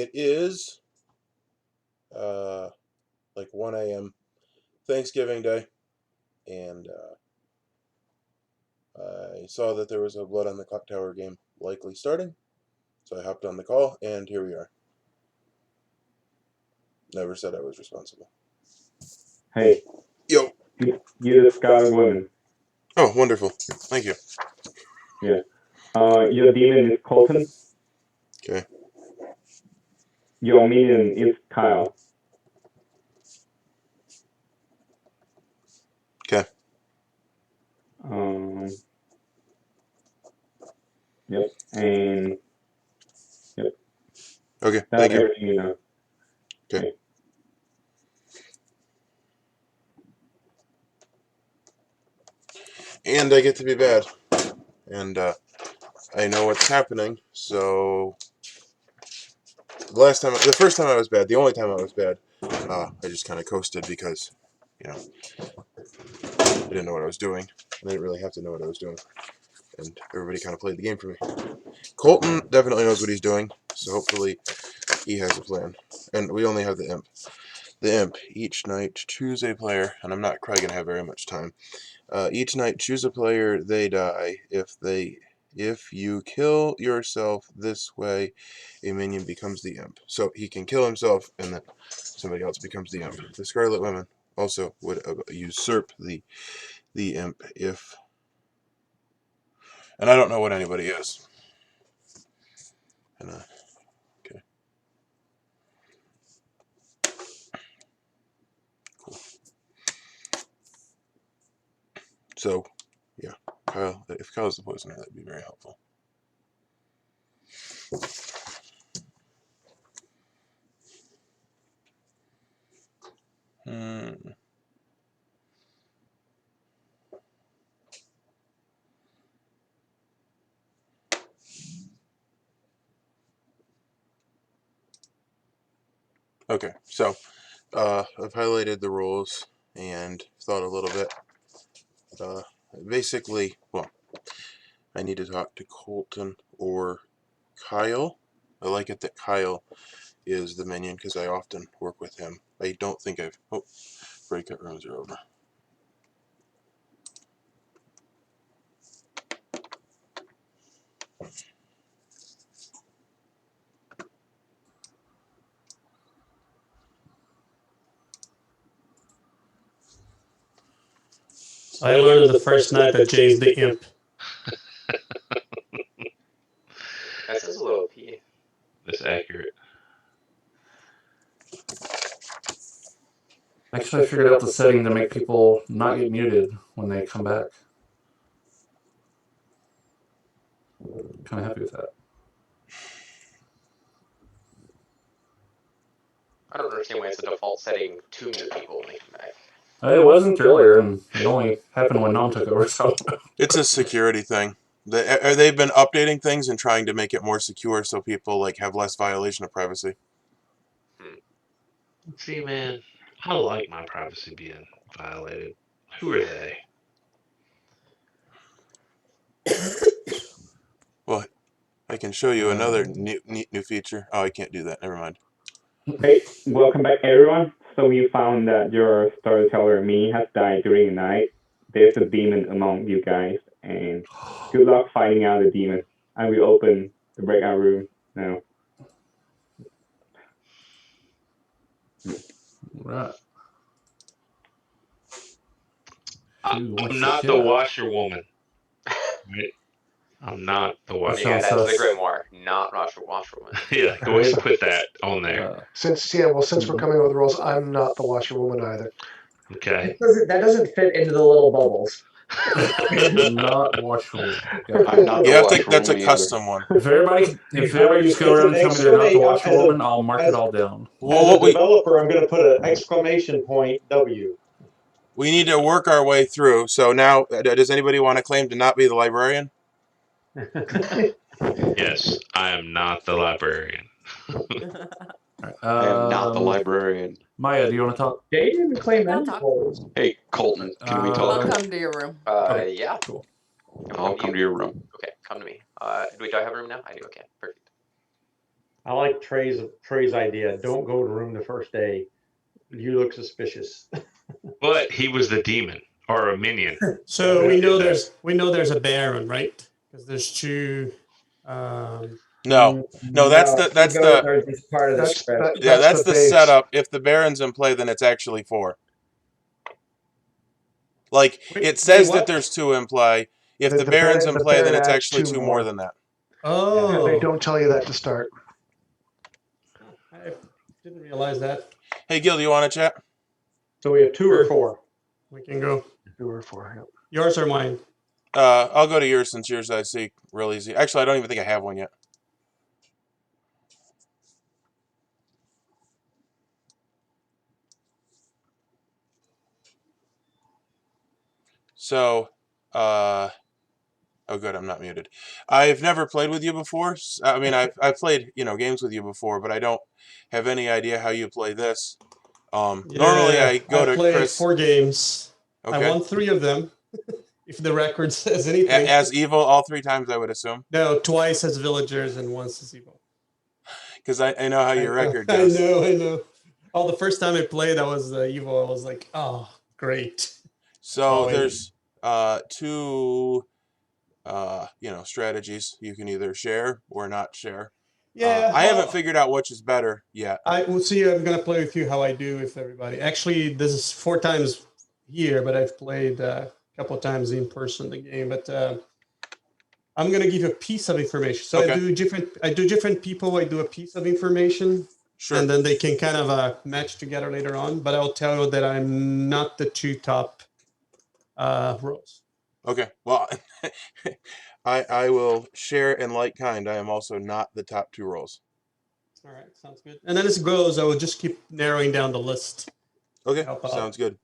It is like 1 a.m. Thanksgiving Day, and I saw that there was a Blood on the Clocktower game likely starting, so I hopped on the call, and here we are. Never said I was responsible. Hey. Yo. You're the Scarlet woman. Oh, wonderful. Thank you. Yeah. Your demon is Colton. Okay. Your minion is Kyle. Okay. Yep. And yep. Okay. That's Thank you. everything you know. Okay. And I get to be bad. And I know what's happening, so the first time I was bad, the only time I was bad, I just kind of coasted because, you know, I didn't know what I was doing. I didn't really have to know what I was doing. And everybody kind of played the game for me. Colton definitely knows what he's doing, so hopefully he has a plan. And we only have the imp. The imp, each night choose a player, and I'm not probably going to have very much time. Each night choose a player, they die. If you kill yourself this way, a minion becomes the imp. So he can kill himself, and then somebody else becomes the imp. The Scarlet Woman also would usurp the imp if... And I don't know what anybody is. And, okay. Cool. So, yeah. Kyle, if Kyle's the poisoner, that'd be very helpful. Okay, so I've highlighted the rules and thought a little bit. Basically, well, I need to talk to Colton or Kyle. I like it that Kyle is the minion because I often work with him. I don't think I've... Oh, breakout rooms are over. I learned the first night that Jay's the imp. That says a little P. That's accurate. Actually, I figured out the setting to make people not get muted when they come back. Kind of happy with that. I don't understand why it's a default setting to mute people when they come back. It wasn't earlier, and it only happened when Nom took over, so... It's a security thing. They've been updating things and trying to make it more secure so people like have less violation of privacy. See, man, I like my privacy being violated. Who are they? Well, I can show you another neat new feature. Oh, I can't do that. Never mind. Hey, welcome back, everyone. So you found that your storyteller, me, has died during the night. There's a demon among you guys, and good luck fighting out the demon. I will open the breakout room now. Right. I'm not the Washerwoman. Right? I'm not the Washerwoman. Yeah, that's the grimoire, not Washerwoman. Yeah, go ahead and put that on there. Since we're coming up with the rules, I'm not the Washerwoman either. Okay. That doesn't fit into the little bubbles. Not Washerwoman. I'm not the Washerwoman. That's a custom one. If everybody just go around and tell me they're not the Washerwoman, I'll mark it all down. Well, as a developer, I'm going to put an exclamation point W. We need to work our way through. So now, does anybody want to claim to not be the librarian? Yes, I am not the librarian. I am not the librarian. Maya, do you want to talk? Jay didn't claim any roles. Hey, Colton, can we talk? I'll come to your room. Okay. Yeah. Cool. I'll come to your room. Okay, come to me. Do I have a room now? I do. Okay, perfect. I like Trey's idea. Don't go to room the first day. You look suspicious. But he was the demon or a minion. So we know there's a Baron, right? Because there's two. No, that's the Are just part of the That's spread. that's the base. setup. If the Baron's in play, then it's actually 4. Like it says that there's 2 in play. If the Baron's in play, then it's actually 2 more than that. Oh, And they don't tell you that to start. I didn't realize that. Hey, Gil, do you want to chat? So we have 2 or 4. We can go. 2 or 4. Yep. Yours or mine? I'll go to yours since yours I see real easy. Actually, I don't even think I have one yet. So, oh good, I'm not muted. I've never played with you before. I mean, I've played, games with you before, but I don't have any idea how you play this. Normally I go to played Chris. 4 games. Okay. I won 3 of them. If the record says anything. As evil all 3 times, I would assume. No, twice as villagers and once as evil. Because I know how your record goes. I know. Oh, the first time I played, I was evil. I was like, oh, great. So there's 2 strategies you can either share or not share. Yeah. I haven't figured out which is better yet. I will see. I'm gonna play with you how I do with everybody. Actually, this is 4 times here, but I've played a couple of times in person the game. But I'm gonna give you a piece of information. So okay. I do different people. I do a piece of information. Sure. And then they can kind of match together later on. But I'll tell you that I'm not the 2 top roles. Okay. Well, I will share in like kind. I am also not the top 2 roles. All right. Sounds good. And then as it goes, I will just keep narrowing down the list. Okay. Sounds good.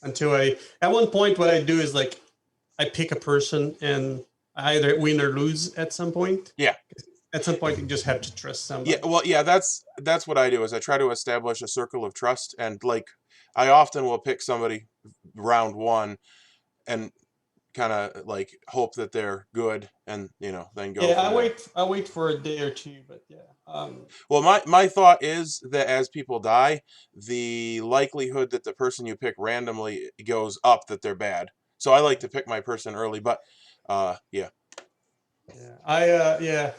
Until at one point, what I do is like, I pick a person and I either win or lose at some point. Yeah. At some point, you just have to trust somebody. Yeah, well, yeah, that's what I do is I try to establish a circle of trust, and like I often will pick somebody round 1 and kind of like hope that they're good and then go. Yeah, I wait for a day or 2, but yeah. Well, my thought is that as people die, the likelihood that the person you pick randomly goes up that they're bad. So I like to pick my person early, but yeah. Yeah,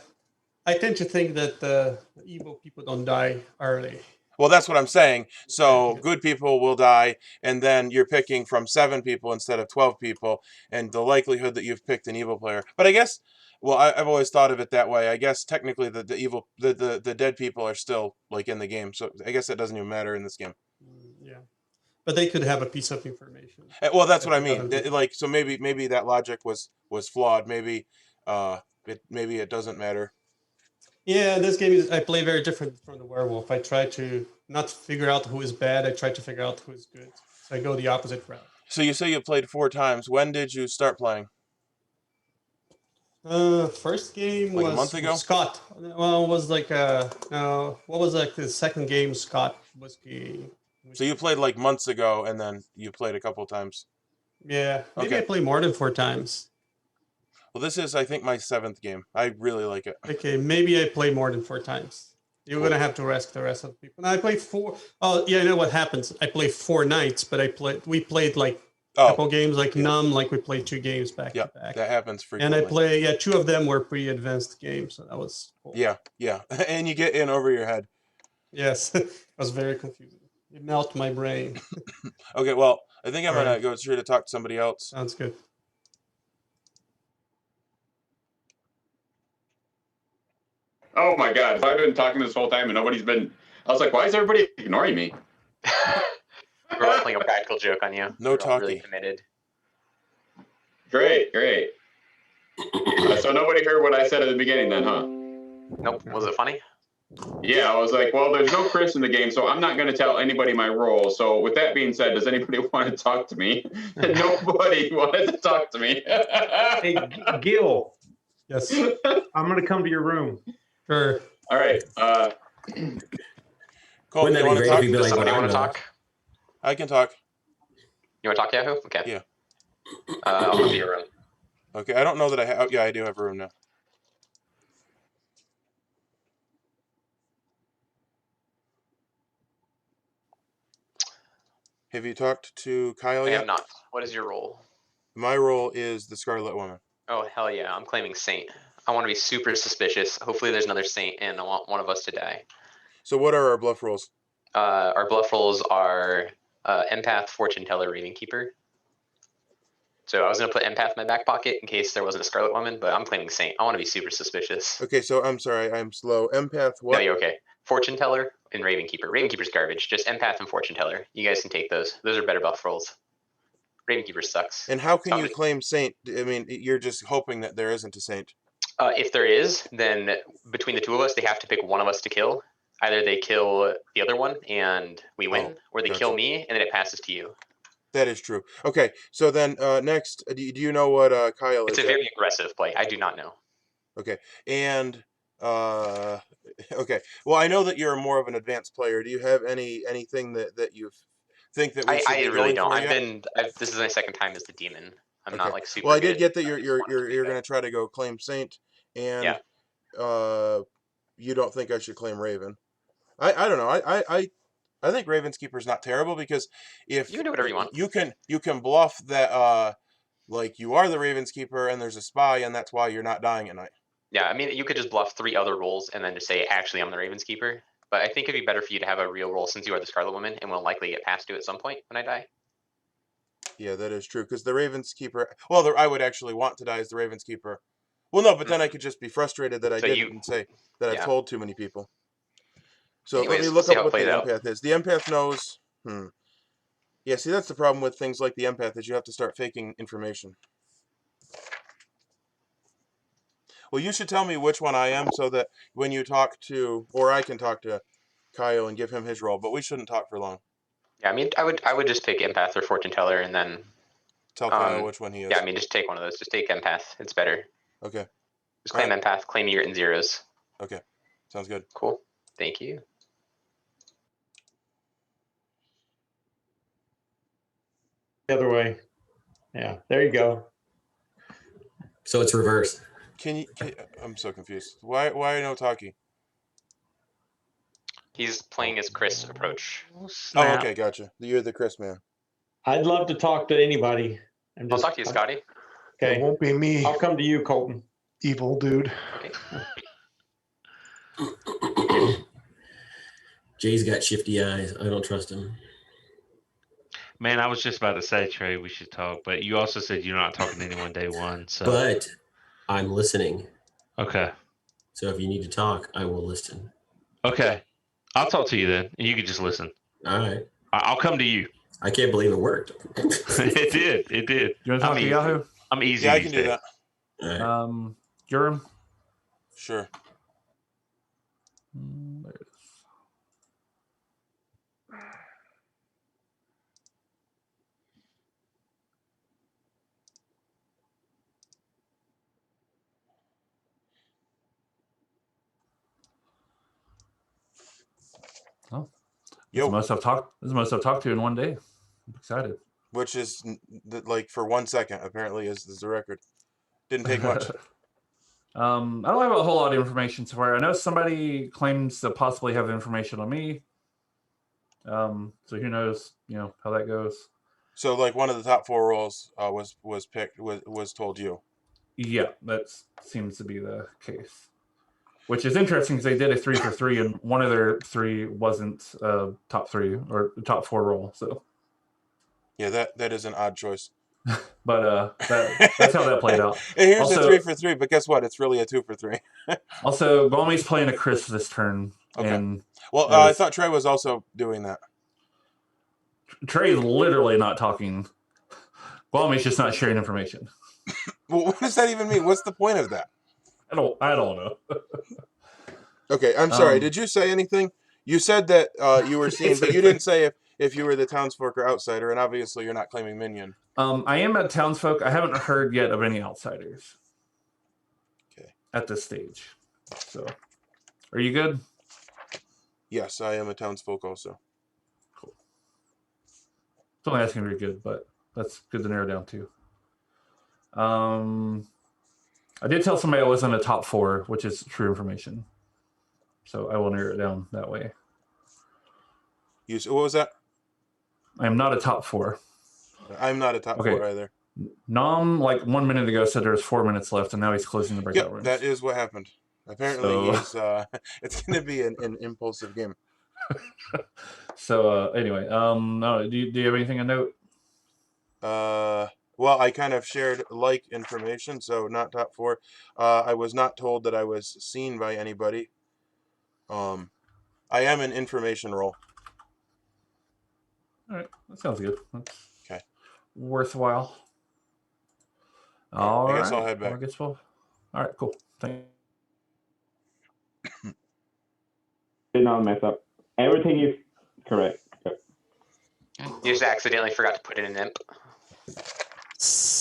I tend to think that the evil people don't die early. Well, that's what I'm saying. So good people will die, and then you're picking from 7 people instead of 12 people, and the likelihood that you've picked an evil player. But I guess, well, I've always thought of it that way. I guess technically the dead people are still like in the game, so I guess that doesn't even matter in this game. Yeah, but they could have a piece of information. Well, that's what I mean. Like, so maybe that logic was flawed. Maybe it doesn't matter. Yeah, this game I play very different from the werewolf. I try to not figure out who is bad. I try to figure out who is good. So I go the opposite route. So you say you played 4 times. When did you start playing? First game was a month ago. Scott. Well, it was like what was like the second game? Scott was the. So you played like months ago, and then you played a couple times. Yeah, maybe I played more than 4 times. Well, this is, I think, my 7th game. I really like it. Okay, maybe I played more than 4 times. You're going to have to ask the rest of the people. And I played 4. Oh, yeah, I know what happens. I played 4 nights, but we played like a couple games, like Numb, like we played 2 games back to back. That happens frequently. And I 2 of them were pretty advanced games, so that was cool. Yeah. And you get in over your head. Yes, it was very confusing. It melted my brain. Okay, well, I think I'm going to go through to talk to somebody else. Sounds good. Oh my God! I've been talking this whole time and nobody's been. I was like, why is everybody ignoring me? We're all playing a practical joke on you. No talking. Really committed. Great. So nobody heard what I said at the beginning, then, huh? Nope. Was it funny? Yeah, I was like, well, there's no Chris in the game, so I'm not going to tell anybody my role. So with that being said, does anybody want to talk to me? Nobody wanted to talk to me. Hey, Gil. Yes. I'm going to come to your room. Sure. All right. Cole, you want to talk? Does somebody want to talk? I can talk. You want to talk, Yahoo? Okay. Yeah. I'll come to your room. Okay, I don't know that I have. Yeah, I do have a room now. Have you talked to Kyle I yet? have not. What is your role? My role is the Scarlet Woman. Oh, hell yeah. I'm claiming Saint. I want to be super suspicious. Hopefully there's another Saint, and I want one of us to die. So what are our bluff rolls? Our bluff rolls are Empath, Fortune Teller, Raven Keeper. So I was going to put Empath in my back pocket in case there wasn't a Scarlet Woman, but I'm claiming Saint. I want to be super suspicious. Okay, so I'm sorry, I'm slow. Empath, what? No, you're okay. Fortune Teller and Raven Keeper. Raven Keeper's garbage. Just Empath and Fortune Teller. You guys can take those. Those are better buff rolls. Raven Keeper sucks. And how can you Somebody- claim Saint? I mean, you're just hoping that there isn't a Saint. If there is, then between the two of us, they have to pick one of us to kill. Either they kill the other one and we win, or they kill gotcha. me and then it passes to you. That is true. Okay, so then next, do you know what Kyle It's is a at? very aggressive play. I do not know. Okay, and okay. Well, I know that you're more of an advanced player. Do you have anything that you think that we should I be really going don't. for yet? This is my second time as the demon. I'm not like super. Well, I good did at get that it. you're I just wanted to going make to try to go claim Saint, and Yeah. you don't think I should claim Raven. I don't know. I think Raven's Keeper's not terrible because if You can do whatever you want. you can bluff that like you are the Raven's Keeper and there's a spy and that's why you're not dying at night. Yeah, I mean, you could just bluff 3 other rolls and then just say, actually, I'm the Raven's Keeper. But I think it'd be better for you to have a real roll since you are the Scarlet Woman and will likely get passed to at some point when I die. Yeah, that is true because the Raven's Keeper. Well, I would actually want to die as the Raven's Keeper. Well, no, but then I could just be frustrated that I So didn't and say that I've yeah. told too many people. So let me Anyways, look see up how it what the plays out. Empath is. The Empath knows. Yeah, see, that's the problem with things like the Empath is you have to start faking information. Well, you should tell me which one I am so that when you talk to, or I can talk to Kyle and give him his role, but we shouldn't talk for long. Yeah, I mean, I would just pick Empath or Fortune Teller and then Tell Kyle which one he is. Yeah, I mean, just take one of those. Just take Empath. It's better. Okay. Just claim Empath. Claim you're in zeros. Okay. Sounds good. Cool. Thank you. The other way. Yeah, there you go. So it's reverse. I'm so confused. Why no talkie? He's playing as Chris approach. Oh, okay, gotcha. You're the Chris man. I'd love to talk to anybody. I'll talk to you, Scotty. Okay. It won't be me, I'll come to you, Colton. evil dude. Okay. Jay's got shifty eyes. I don't trust him. Man, I was just about to say, Trey, we should talk, but you also said you're not talking to anyone day one. So, But I'm listening. okay. So if you need to talk, I will listen. Okay. I'll talk to you then, and you can just listen. All right. I'll come to you. I can't believe it worked. It did. It did. You want to talk to Yahoo? I'm easy. Yeah, I these can do days. that. All right. Durham? Sure. There it is. Oh, this is the most I've talked. This is the most I've talked to in one day. I'm excited. Which is like for 1 second apparently is the record. Didn't take much. I don't have a whole lot of information so far. I know somebody claims to possibly have information on me. So who knows, how that goes. So like one of the top 4 roles was picked was told you. Yeah, that seems to be the case. Which is interesting because they did a 3 for 3 and one of their 3 wasn't top 3 or top 4 role. So yeah, that is an odd choice. But that's how that played out. And here's Also, a 3 for 3, but guess what? It's really a 2 for 3. Also, Balmy's playing a Chris this turn. Okay. And well, I thought Trey was also doing that. Trey's literally not talking. Balmy's just not sharing information. Well, what does that even mean? What's the point of that? I don't know. Okay, I'm sorry. Did you say anything? You said that you were seen, but you didn't say if you were the Townsfolk or outsider, and obviously you're not claiming Minion. I am at Townsfolk. I haven't heard yet of any outsiders. Okay. At this stage. So, are you good? Yes, I am a Townsfolk also. Cool. Don't ask me if you're good, but that's good to narrow down to. I did tell somebody I was in the top 4, which is true information. So I will narrow it down that way. What was that? I am not a top 4. I'm not a top Okay. 4 either. Nom, like 1 minute ago, said there's 4 minutes left, and now he's closing the breakout Yep, rooms. that is what happened. Apparently, So- he's it's going to be an impulsive game. So anyway, no, do you have anything to note? Well, I kind of shared like information, so not top 4. I was not told that I was seen by anybody. I am an information role. All right, that sounds good. That's Okay. Worthwhile. All right, All I guess right. I'll head back. I guess we'll. All right, cool. Thank you. Did not mess up. Everything is correct. Yep. You just accidentally forgot to put in an imp.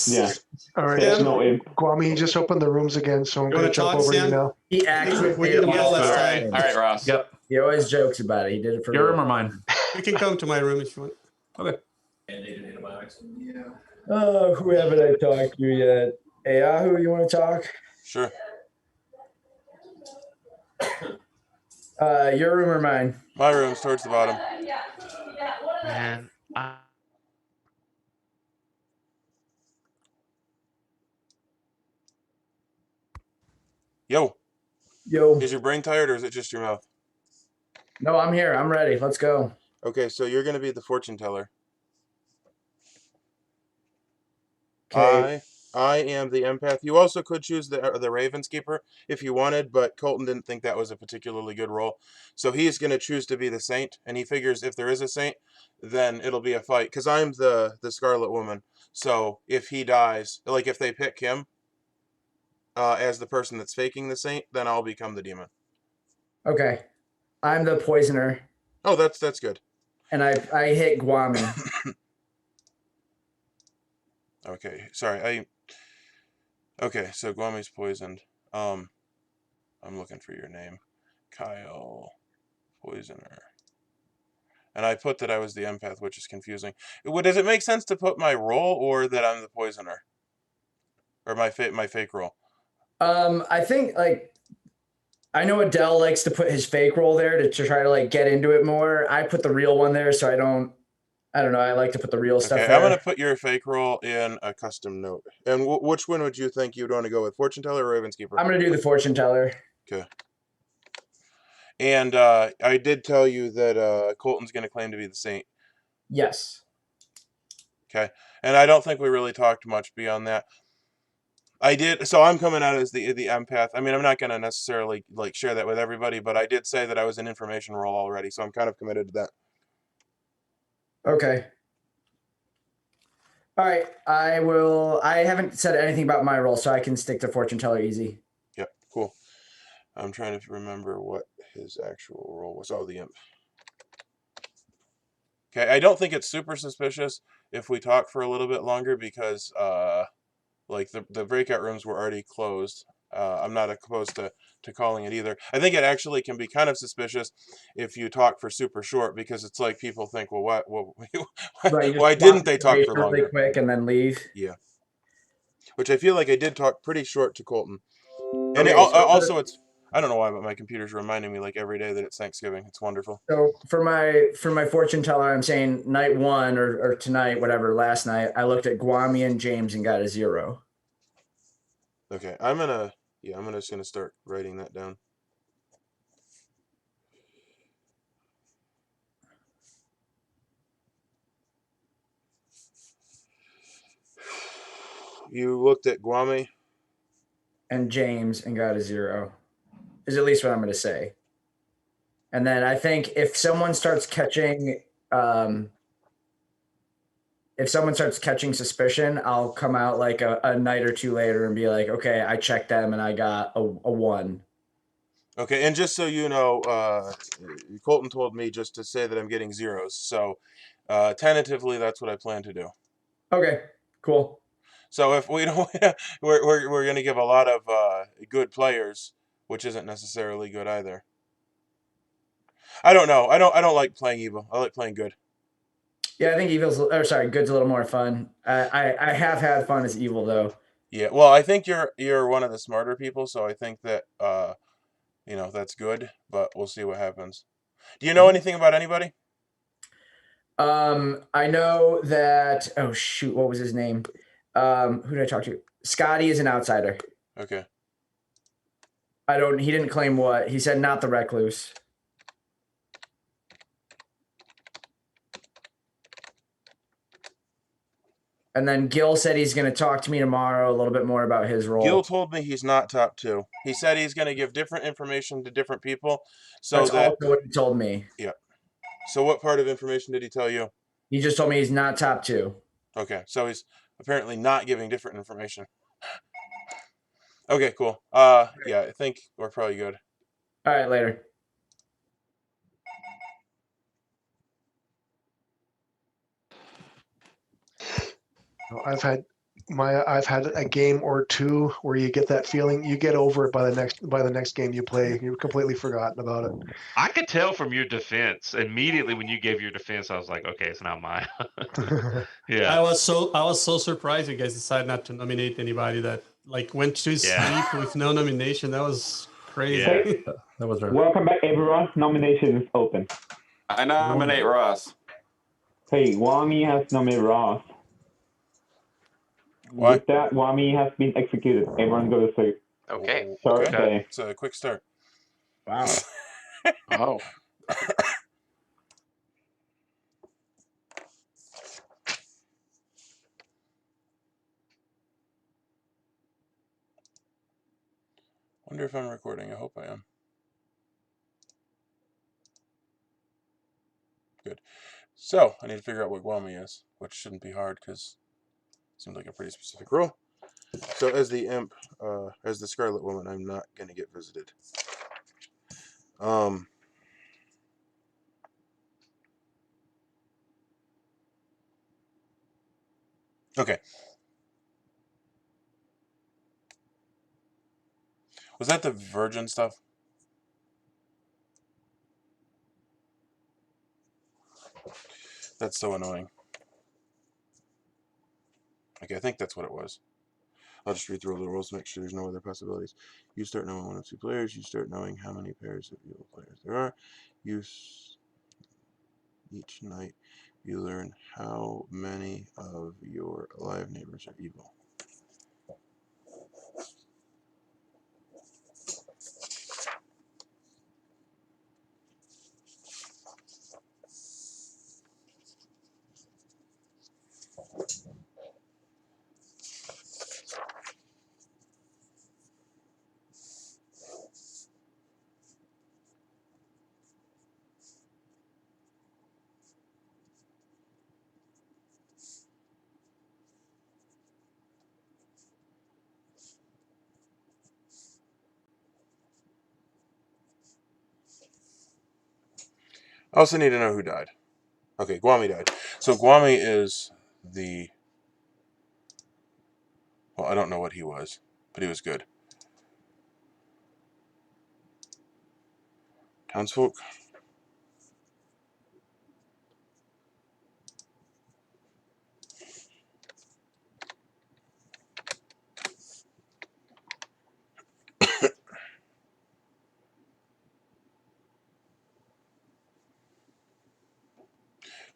Yeah. All right. There's So no imp. Guami just opened the rooms again, so I'm You going to wanna jump talk, over to you Sam? now. He actually We did did it well once. last All time. right, Ross. Yep. He always jokes about it. He did it for Your room real. or mine? You can come to my room if you want. Okay. Oh, who haven't I talked to yet? Hey, Yahoo, you want to talk? Sure. Your room or mine? My room's towards the bottom. Man, Yo, Yo. is your brain tired or is it just your mouth? No, I'm here. I'm ready. Let's go. Okay, so you're going to be the fortune teller. Okay. I am the empath. You also could choose the Raven's Keeper if you wanted, but Colton didn't think that was a particularly good role. So he's going to choose to be the Saint, and he figures if there is a Saint, then it'll be a fight. Because I'm the Scarlet Woman. So if he dies, like if they pick him as the person that's faking the Saint, then I'll become the demon. Okay. I'm the poisoner, Oh, that's good. and I hit Guami. Okay, sorry. Okay, so Guami's poisoned. I'm looking for your name. Kyle Poisoner. And I put that I was the empath, which is confusing. Does it make sense to put my role or that I'm the poisoner? Or my fake role? I think I know Adele likes to put his fake role there to try to get into it more. I put the real one there, so I don't know. I like to put the real stuff Okay, there. I'm going to put your fake role in a custom note. And which one would you think you'd want to go with? Fortune Teller or Raven's Keeper? I'm going to do the fortune teller. Okay. And I did tell you that Colton's going to claim to be the Saint. Yes. Okay. And I don't think we really talked much beyond that. I did. So I'm coming out as the empath. I mean, I'm not going to necessarily share that with everybody, but I did say that I was an information role already, so I'm kind of committed to that. Okay. All right. I haven't said anything about my role, so I can stick to fortune teller easy. Yep. Cool. I'm trying to remember what his actual role was. Oh, the imp. Okay. I don't think it's super suspicious if we talk for a little bit longer because the breakout rooms were already closed. I'm not opposed to calling it either. I think it actually can be kind of suspicious if you talk for super short because it's like people think, well, what Right, why didn't they talk for longer? Really quick and then leave. Yeah. Which I feel like I did talk pretty short to Colton. And Okay, also it's I don't know why, but my computer's reminding me every day that it's Thanksgiving. It's wonderful. So for my fortune teller, I'm saying night 1 or tonight, whatever, last night, I looked at Guami and James and got a 0. Okay, I'm just gonna start writing that down. You looked at Guami and James and got a 0. Is at least what I'm going to say. And then I think if someone starts catching suspicion, I'll come out a night or two later and be like, okay, I checked them and I got a 1. Okay, and just so you know, Colton told me just to say that I'm getting 0s. So tentatively, that's what I plan to do. Okay, cool. So if we don't, we're going to give a lot of good players, which isn't necessarily good either. I don't know. I don't like playing evil. I like playing good. Yeah, I think good's a little more fun. I have had fun as evil though. Yeah, well, I think you're one of the smarter people, so I think that that's good. But we'll see what happens. Do you know anything about anybody? I know that. Oh shoot, what was his name? Who did I talk to? Scotty is an outsider. Okay. He didn't claim what. He said not the recluse. And then Gil said he's going to talk to me tomorrow a little bit more about his role. Gil told me he's not top 2. He said he's going to give different information to different people. So That's also what he told me. Yeah. So what part of information did he tell you? He just told me he's not top 2. Okay. So he's apparently not giving different information. Okay, cool. Yeah, I think we're probably good. All right, later. I've had a game or two where you get that feeling. You get over it by the next game you play. You've completely forgotten about it. I could tell from your defense immediately when you gave your defense. I was like, okay, it's not mine. Yeah. I was so surprised you guys decided not to nominate anybody that went to sleep with no nomination. That was crazy. Yeah. That was right. Welcome back, everyone. Nomination is open. I nominate Ross. Hey, Wami has nominated Ross. Why? With that, Wami has been executed. Everyone go to sleep. Okay. Start Okay. day. It's a quick start. Wow. Oh. Wonder if I'm recording. I hope I am. Good. So, I need to figure out what Guami is, which shouldn't be hard because it seems like a pretty specific rule. So, as the imp, as the Scarlet Woman, I'm not going to get visited. Okay. Was that the virgin stuff? That's so annoying. Okay, I think that's what it was. I'll just read through all the rules to make sure there's no other possibilities. You start knowing 1 of 2 players. You start knowing how many pairs of evil players there are. Each night you learn how many of your alive neighbors are evil. I also need to know who died. Okay, Guami died. So Guami is the... Well, I don't know what he was, but he was good. Townsfolk.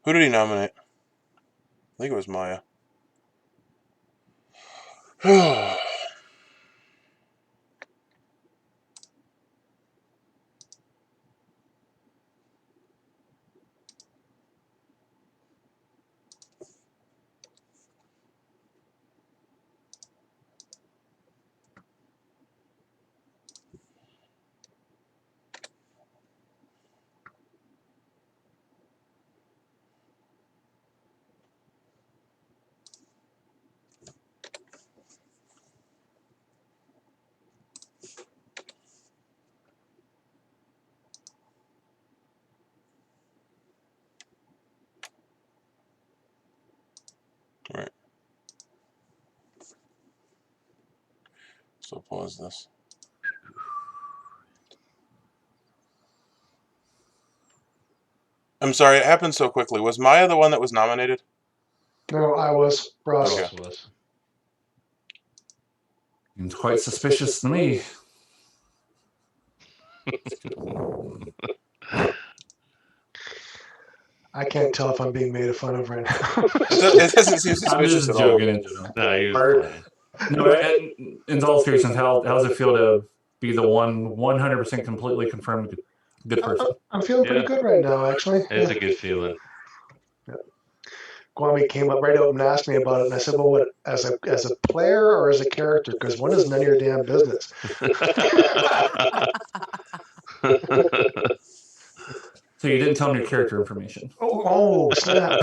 Who did he nominate? I think it was Maya. Alright. So pause this. I'm sorry, it happened so quickly. Was Maya the one that was nominated? No, I was. Ross. Okay. Ross was. Seems quite suspicious to me. I can't tell if I'm being made fun of right now. It doesn't seem I'm suspicious just at all. joking in general. No, he was Or- playing. No, in all seriousness, how's it feel to be the 100% completely confirmed good person? I'm feeling pretty good right now, actually. It's a good feeling. Kwame came up right out and asked me about it, and I said, "Well, what as a player or as a character? Because one is none of your damn business." So you didn't tell me your character information. Oh, snap!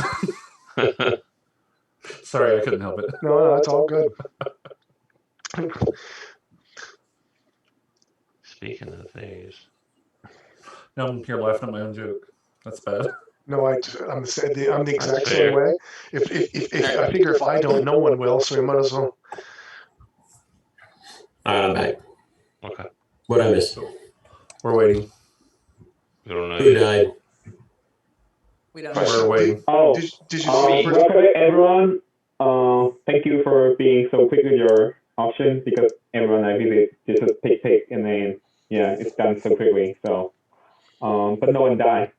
Sorry, I couldn't help it. No, it's all good. Speaking of things. Now I'm here laughing at my own joke. That's bad. No, I'm the exact That's same fair. way. If I figure if I don't, no one will, so I might as well. All right, I'm back. Okay. What I missed? We're waiting. We don't know Who yet. died? We don't Question. We're waiting. Oh, Did you see first? welcome everyone. Thank you for being so quick with your options because everyone I visit just pick, and then it's done so quickly. So, but no one died.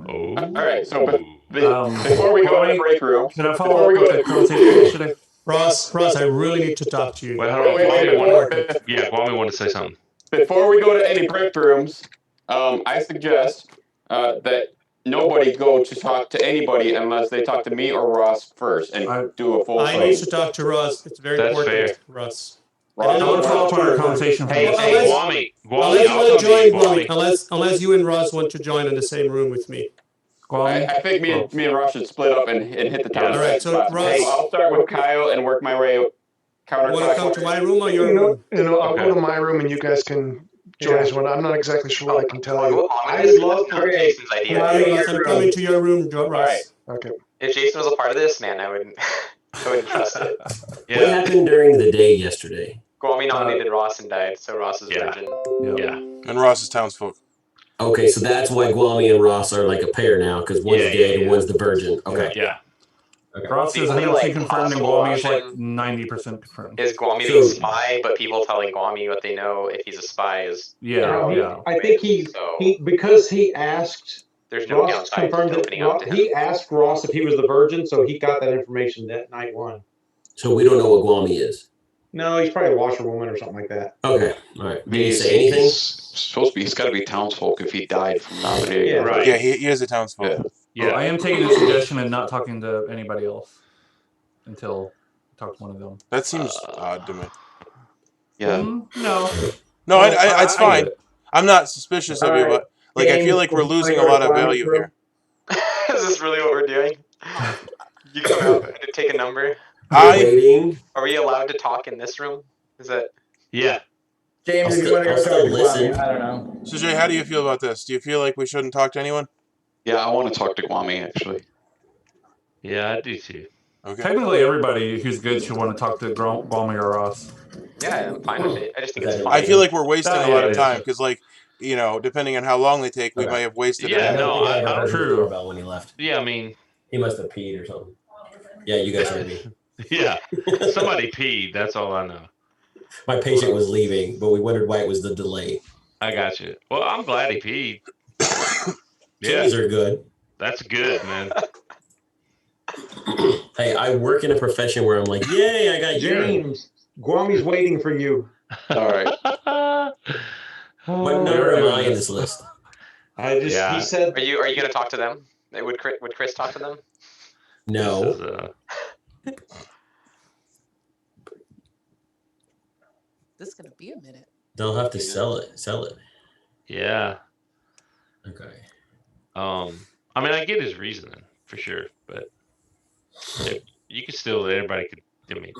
Oh. All right, so Um, before we go to the break room, Can I follow up with the conversation yesterday? Ross, I really need to talk to you. Wait, hold on. Wait, Kwame wanted to say something. before we go to any break rooms, I suggest that nobody go to talk to anybody unless they talk to me or Ross first and do a full I thing. need to talk to Ross. It's very That's important, fair. Russ. Ross, I want to follow up on our conversation. Hey, Well, hey, unless- Kwame. Unless you I'll want come to to you, join, Kwame. Kwame. Unless you and Ross want to join in the same room with me. I think me and Ross should split up and hit the town. Yeah. All right, so spots. Ross- So I'll start with Kyle and work my way You want to come to counterclockwise. my room or your room? I'll Okay. go to my room and you guys can join us. One. I'm not exactly sure what I can tell you. I would love That's for Jason's idea. Hey, Ross, I'm coming to your room, Ross. right. Okay. If Jason was a part of this, man, I wouldn't trust it. What Yeah. happened during the day yesterday? Kwame nominated Ross and died, so Ross is Yeah. virgin. Yeah. And Ross is Townsfolk. Okay, so that's why Gwami and Ross are like a pair now, because one's Yeah, dead yeah. and one's the virgin. Okay. Yeah. Ross is The only, 100% confirmed, and possible Guami is like option 90% confirmed. is Kwame So- being spy, but people telling Kwame what they know if he's a spy is Yeah. I think he so because he asked there's no Ross downside to confirmed that opening up to him. he asked Ross if he was the virgin, so he got that information that night one. So we don't know what Gwami is. No, he's probably a washerwoman or something like that. Okay. All right. Did he say anything? He's supposed to be. He's got to be Townsfolk if he died from nominating. Yeah, right. Yeah, he is a Townsfolk. Yeah. Yeah. Well, I am taking the suggestion and not talking to anybody else until I talk to one of them. That seems odd to me. Yeah. No. No, Well, it's I fine. get it. I'm not suspicious of you, but like I feel like we're losing a lot of value here. Is this really what we're doing? You come out and take a number. Waiting. Are we allowed to talk in this room? Is that Yeah. James, I'll if you want to I'll go still talk to listen. Kwame, I don't know. So Jay, how do you feel about this? Do you feel like we shouldn't talk to anyone? Yeah, I want to talk to Kwame actually. Yeah, I do too. Okay. Technically, everybody who's good should want to talk to Guami or Ross. yeah, I'm fine with it. I just think it's I fun. I feel like we're wasting a lot of Yeah. time because, like, you know, depending on how long they take, we Okay. might have wasted Yeah, it. no, I heard don't. his True. doorbell when he left. Yeah, I mean, He must have peed or something. Yeah, you guys heard me. yeah. Somebody peed. That's all I know. My patient was leaving, but we wondered why it was the delay. I got you. Well, I'm glad he peed. Yeah, Keys are good. that's good, man. Hey, I work in a profession where I'm like, yay, I got urine. James, Gwami's waiting for you. All right. What number am I in this list? Yeah. He said, Are you gonna talk to them? Would Chris talk to them? No. This is, This is gonna be a minute. They'll have to sell it. Sell it. yeah. Okay. I mean, I get his reasoning for sure, but you can still. Everybody could. I mean,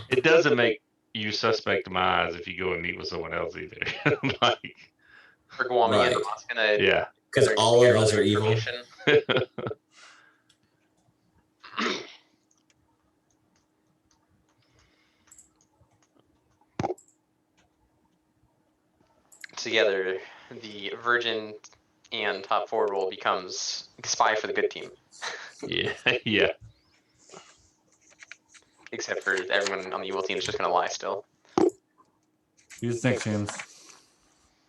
it doesn't make you suspect in my eyes if you go and meet with someone else either. Like, Or Kwame Right. and Ross gonna yeah. Because they're all gonna of hear us the are evil. information. Together, the Virgin and top four role becomes spy for the good team. Yeah. Yeah. Except for everyone on the evil team is just gonna lie still. Who's next, James?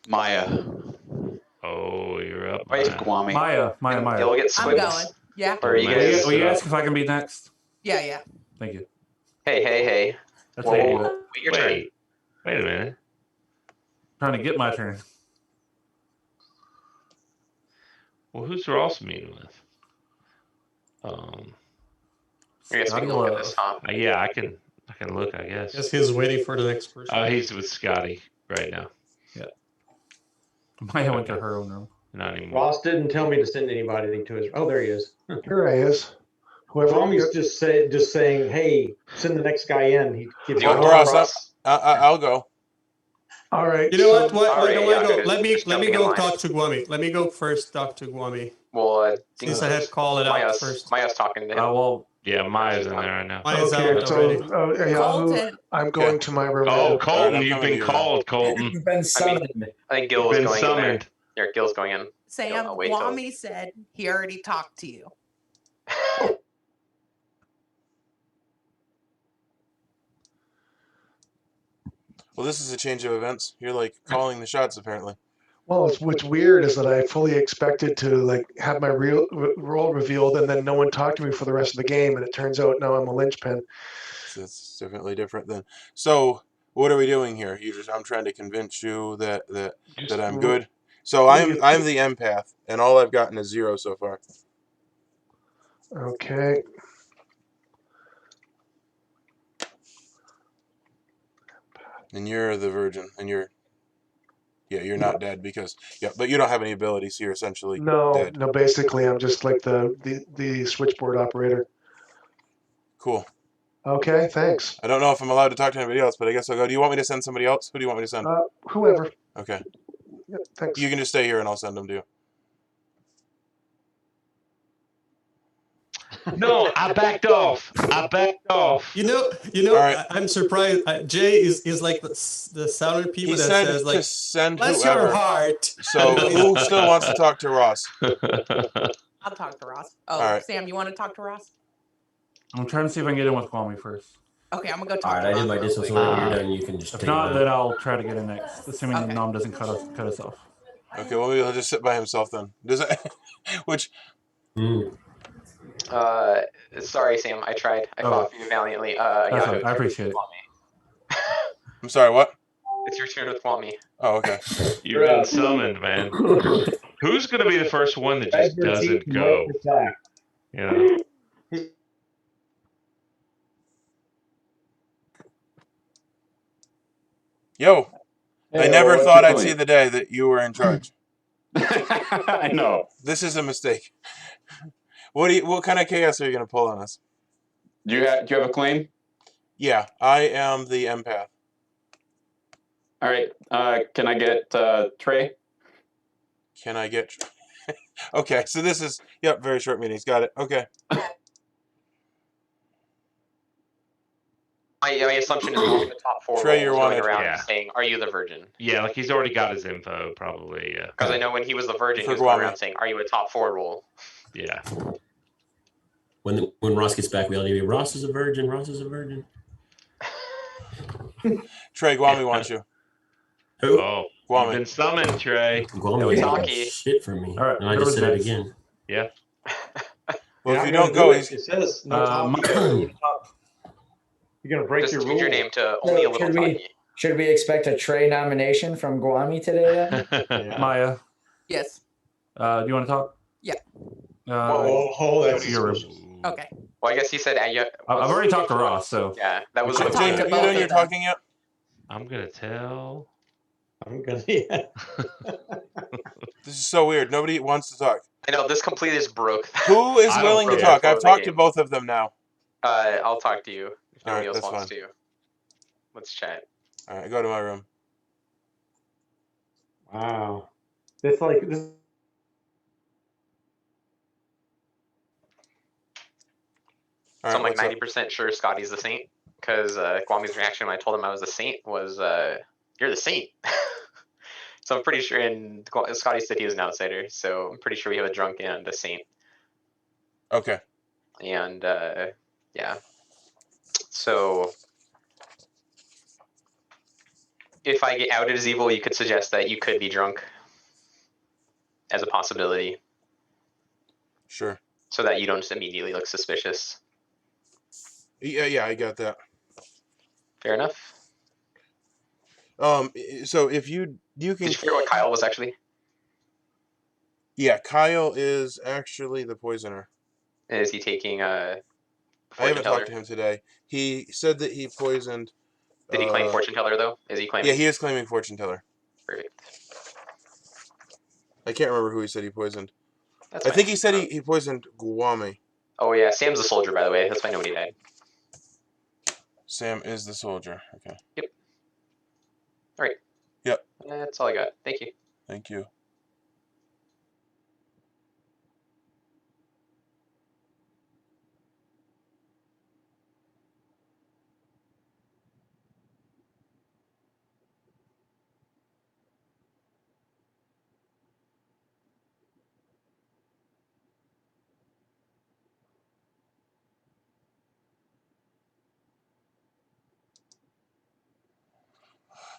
Maya. Oh, you're up. Wait, Guami. Maya. Gil get I'm swiped? going. Yeah. Or you guys? Will you ask if I can be next? Yeah. Thank you. Hey. That's Whoa, it. wait your turn. Wait a minute. Trying to get my turn. Well, who's Ross meeting with? I guess we can look at this, huh? Yeah, I can look, I guess. Guess he's waiting for the next person. Oh, he's with Scotty right now. Yeah. Maya went to her own room. Not anymore. Ross didn't tell me to send anybody to his. Oh, there he is. Here he is. Whoever. Tommy's just saying, hey, send the next guy in. He gives Do you want Well, to Ross, talk, Ross? I'll go. All right. You know what? Alright, Why don't I go? yeah, Let me just jumping in go line. talk to Guami. Let me go first. Talk to Guami. Well, Since I had called it out first. Maya's talking to him. Well, Yeah, Maya's in there right now. Maya's Okay, out so already. Colton. I'm going to my room. Oh, now. Colton, I'm you've coming been to your called, Colton. You've been summoned. I think Gil You've was been going in summoned. there. Yeah, Gil's going in. Sam, wait till- Kwame said he already talked to you. Well, this is a change of events. You're like calling the shots, apparently. Well, what's weird is that I fully expected to like have my real role revealed, and then no one talked to me for the rest of the game, and it turns out now I'm a linchpin. So it's definitely different then. So what are we doing here? I'm trying to convince you that I'm good. So I'm the empath, and all I've gotten is 0 so far. Okay. And you're the virgin, and you're not dead because but you don't have any abilities. So you're essentially dead. No. Basically, I'm just like the switchboard operator. Cool. Okay, thanks. I don't know if I'm allowed to talk to anybody else, but I guess I'll go. Do you want me to send somebody else? Who do you want me to send? Whoever. Okay. Yeah, thanks. You can just stay here, and I'll send them to you. No, I backed off. You know. All right. I'm surprised. Jay is like the southern people He that said says to like, send bless whoever. your heart. So who still wants to talk to Ross? I'll talk to Ross. Oh, All right. Sam, you want to talk to Ross? I'm trying to see if I can get in with Kwame first. Okay, I'm gonna go All talk right, to I Ross. did my real distance. quick. Whenever you're done, you can just If take not, it. then I'll try to get in next, assuming Okay. Nom doesn't cut us off. Okay, well maybe he'll just sit by himself then. Does it? Which? Sorry, Sam. I tried. I fought for you valiantly. That's Yahoo, right. I appreciate it. Kwame. I'm sorry. What? It's your turn with Kwame. Oh, okay. You've been summoned, man. Who's going to be the first one that just doesn't go? Yeah. Yo, I Hey, never what's thought your I'd point? see the day that you were in charge. I know. This is a mistake. What kind of chaos are you gonna pull on us? Do you have a claim? Yeah, I am the empath. All right. Can I get Trey? Can I get? Okay, so this is very short meetings. Got it. Okay. My assumption is only the top 4 Trey, you're roles going wanted. around Yeah. saying, "Are you the virgin?" Yeah, like he's already got his info, probably. Yeah. Because I know when he was the virgin, For he was going Guami. around saying, "Are you a top 4 role?" Yeah. When Ross gets back, we all need to be Ross is a virgin. Ross is a virgin. Trey, Guami wants you. Who? Oh, Guami. you've been summoned, Trey. Guami was ain't got Taki. shit for me. All right, And I go just to said it Jace. again. Yeah. Well, if you You're not don't gonna go, do he's. it. It says no talking. You're gonna break Just your change rule. your name to only a little Should we- talkie. Should we expect a Trey nomination from Guami today? Then? Maya, Yes. do you want to talk? Yeah. Oh, go that's to your room. Okay. Well, I guess he said, I've already talked to Ross, so Yeah, that was Jay, I'll talk to you both done of your them. talking yet? I'm going to tell. I'm gonna. Yeah. This is so weird. Nobody wants to talk. I know this completely is broke. Who is I don't willing to care. talk? Before I've the talked to game. both of them now. I'll talk to you if All nobody right, else that's wants fine. to. Let's chat. All right, go to my room. Wow. This like this. All So I'm right, like what's up? 90% sure Scotty's the saint because Kwami's reaction when I told him I was the saint was, "You're the saint." So I'm pretty sure, and Scotty said he was an outsider, so I'm pretty sure we have a drunk and a saint. Okay. And yeah, so if I get outed as evil, you could suggest that you could be drunk. as a possibility, Sure. so that you don't just immediately look suspicious. Yeah, I got that. Fair enough. So if you can. Did you figure out what Kyle was actually? Yeah, Kyle is actually the poisoner. And is he taking I haven't talked to him today. He said that he poisoned. Did he claim fortune teller though? Is he claiming? Yeah, he is claiming fortune teller. Perfect. I can't remember who he said he poisoned. That's I think he said he poisoned Guame. Oh yeah, Sam's a soldier, by the way. That's why nobody died. Sam is the soldier. Okay. Yep. All right. Yep. That's all I got. Thank you. Thank you.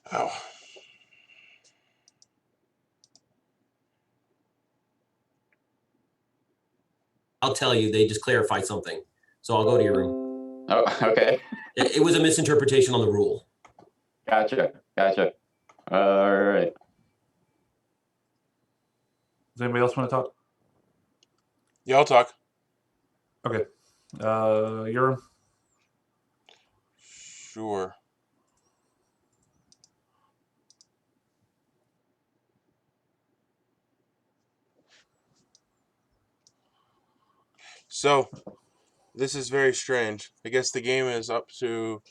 Oh. I'll tell you, they just clarified something. So I'll go to your room. Oh, okay. It was a misinterpretation on the rule. Gotcha. All right. Does anybody else want to talk? Yeah, I'll talk. Okay. Your room? Sure. So, this is very strange. I guess the game is up to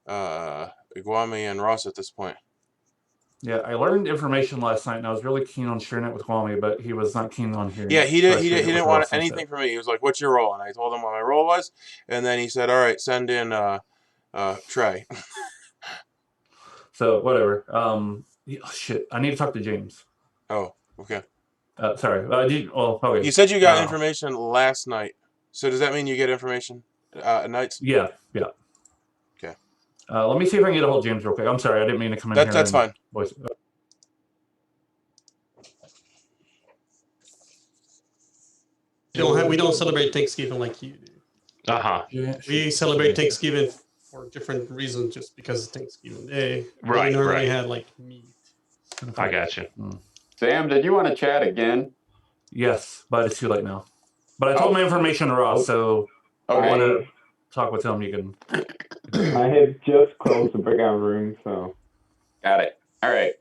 Iguami and Ross at this point. Yeah, I learned information last night, and I was really keen on sharing it with Kwame, but he was not keen on hearing. Yeah, it, he so I did. He shared it with didn't want Ross anything instead. from me. He was like, "What's your role?" And I told him what my role was, and then he said, "All right, send in Trey." So whatever. Oh, shit, I need to talk to James. Oh, okay. Sorry. Okay. You said you got information last night. So does that mean you get information nights? Yeah. Okay. Let me see if I can get a hold of James real quick. I'm sorry, I didn't mean to come in here. That's fine. Voice. We don't celebrate Thanksgiving like you do. We celebrate Thanksgiving for different reasons, just because it's Thanksgiving Day. Right, We normally right. had like meat. I got you. Sam, did you want to chat again? Yes, but it's too late now. But I told my information to Ross, so I want to talk with him. You can. I have just closed the breakout room, so. Got it. All right.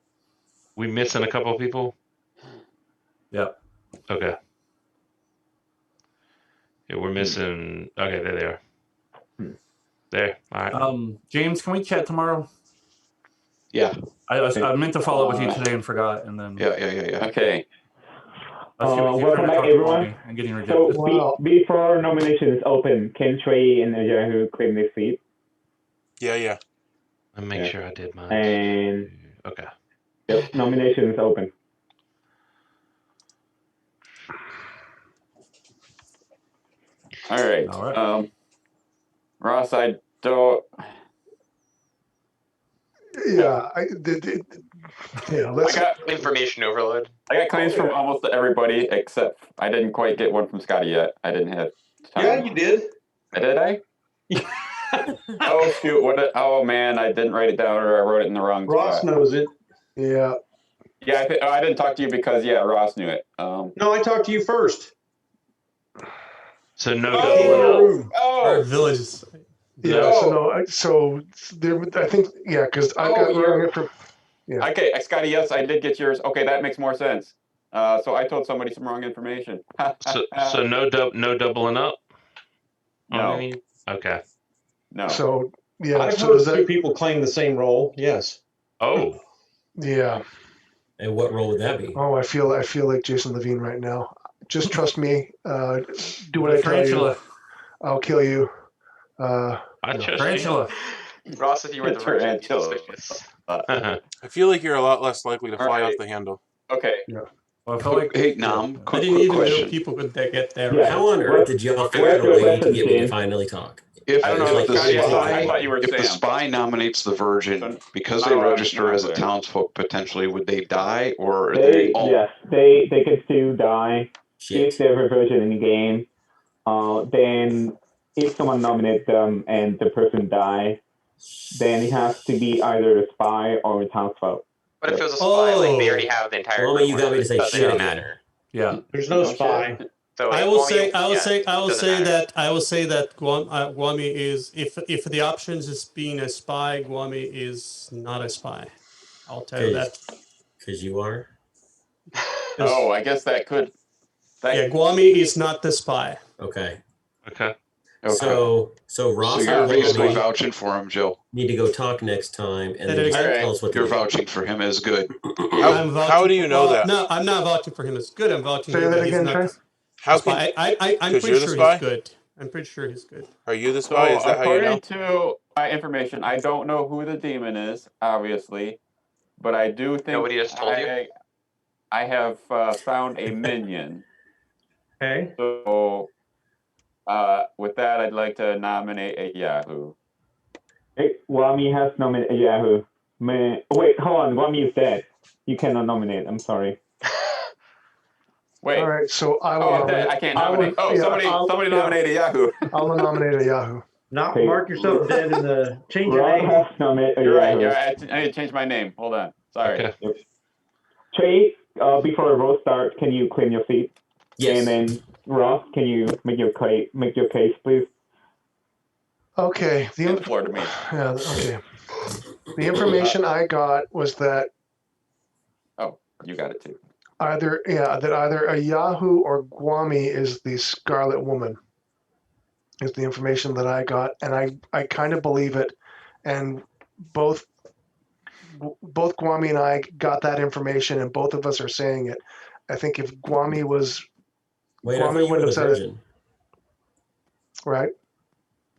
We missing a couple of people? Yep. Okay. Yeah, we're missing. Okay, there they are. There. All right. James, can we chat tomorrow? Yeah. I meant to follow up with you today and forgot, and then. Yeah. Okay. Welcome back, everyone. And getting rejected. So before nominations open, can Trey and Yahoo claim their seat? Yeah. Let me make sure I did mine. And okay. Yep, nominations open. All right. Ross, I don't. Yeah, I got information overload. I got claims from almost everybody except I didn't quite get one from Scotty yet. I didn't have time. Yeah, you did. Did I? Oh shoot! Oh man, I didn't write it down, or I wrote it in the wrong Ross spot. knows it. Yeah. Yeah, I didn't talk to you because Ross knew it. No, I talked to you first. So no. Our villages. Yeah. So there. I think because I got wrong info. Yeah. Okay, Scotty. Yes, I did get yours. Okay, that makes more sense. So I told somebody some wrong information. so no doubling up. No. Okay. No. So yeah. I've So heard two people claim the same role. Yes. Oh. Yeah. And what role would that be? Oh, I feel like Jason Levine right now. Just trust me. Do what I tell you. I'll kill you. I trust you. Ross, if you were the virgin, you'd be suspicious. I feel like you're a lot less likely to fly off the handle. Okay. Yeah. Well, I feel like I didn't even know people could get there. How on earth did y'all figure out a way to get me to finally talk? If, I don't if know, the Scotty, spy, I thought you were if the Sam. spy nominates the virgin, So- because they Oh, register no, as a there. townsfolk, potentially, would they die, or are They they? yes, they can still die Shit. if they're a virgin in the game. Then if someone nominates them and the person dies, then it has to be either a spy or a townsfolk. But if it was a spy, like they Oh. already have the entire Well, group you on got me it, to say it doesn't shit again. matter. Yeah. There's no No spy. shit. So I if will Guami- say, I will yeah, say, I will doesn't say matter. that I will say that Guami is if the options is being a spy, Guami is not a spy. I'll tell you that. Because you are. Oh, I guess that could. Yeah, Guami is not the spy. Okay. Okay. Okay. So So Ross you're and basically Guami vouching for him, Joe. need to go talk next time, and Say then that just again? tell us what to You're do. vouching for him as good. How do you know well, that? No, I'm not vouching for him as good. I'm vouching Say him that that he's again, not Trey. the How spy. can? I'm 'Cause pretty you're the sure spy? he's good. I'm pretty sure he's good. Are you the So spy? Is that how you know? according to my information, I don't know who the demon is, obviously, but I do think Nobody just told you? I have found a minion. Okay. So with that, I'd like to nominate a Yahoo. Hey, Guami has nominated Yahoo. Wait, hold on. Guami is dead. You cannot nominate. I'm sorry. Wait. All right, so I will Oh, I'm dead. nominate. I can't nominate. Somebody nominate a Yahoo. I'll nominate a Yahoo. Not Okay. mark yourself dead in the change your Rob name. has nominated You're right. Yahoo. You're right. I need to change my name. Hold on. Sorry. Okay. Yep. Trey, before the vote starts, can you claim your seat? Yes. And then Ross, can you make your case, please? Okay. Give the floor to me. Yeah. Okay. The information I got was that Oh, you got it too. either a Yahoo or Guami is the Scarlet Woman. Is the information that I got, and I kind of believe it, and both Guami and I got that information, and both of us are saying it. I think if Guami was Wait, I thought Guami you were wouldn't the have said it, virgin. right?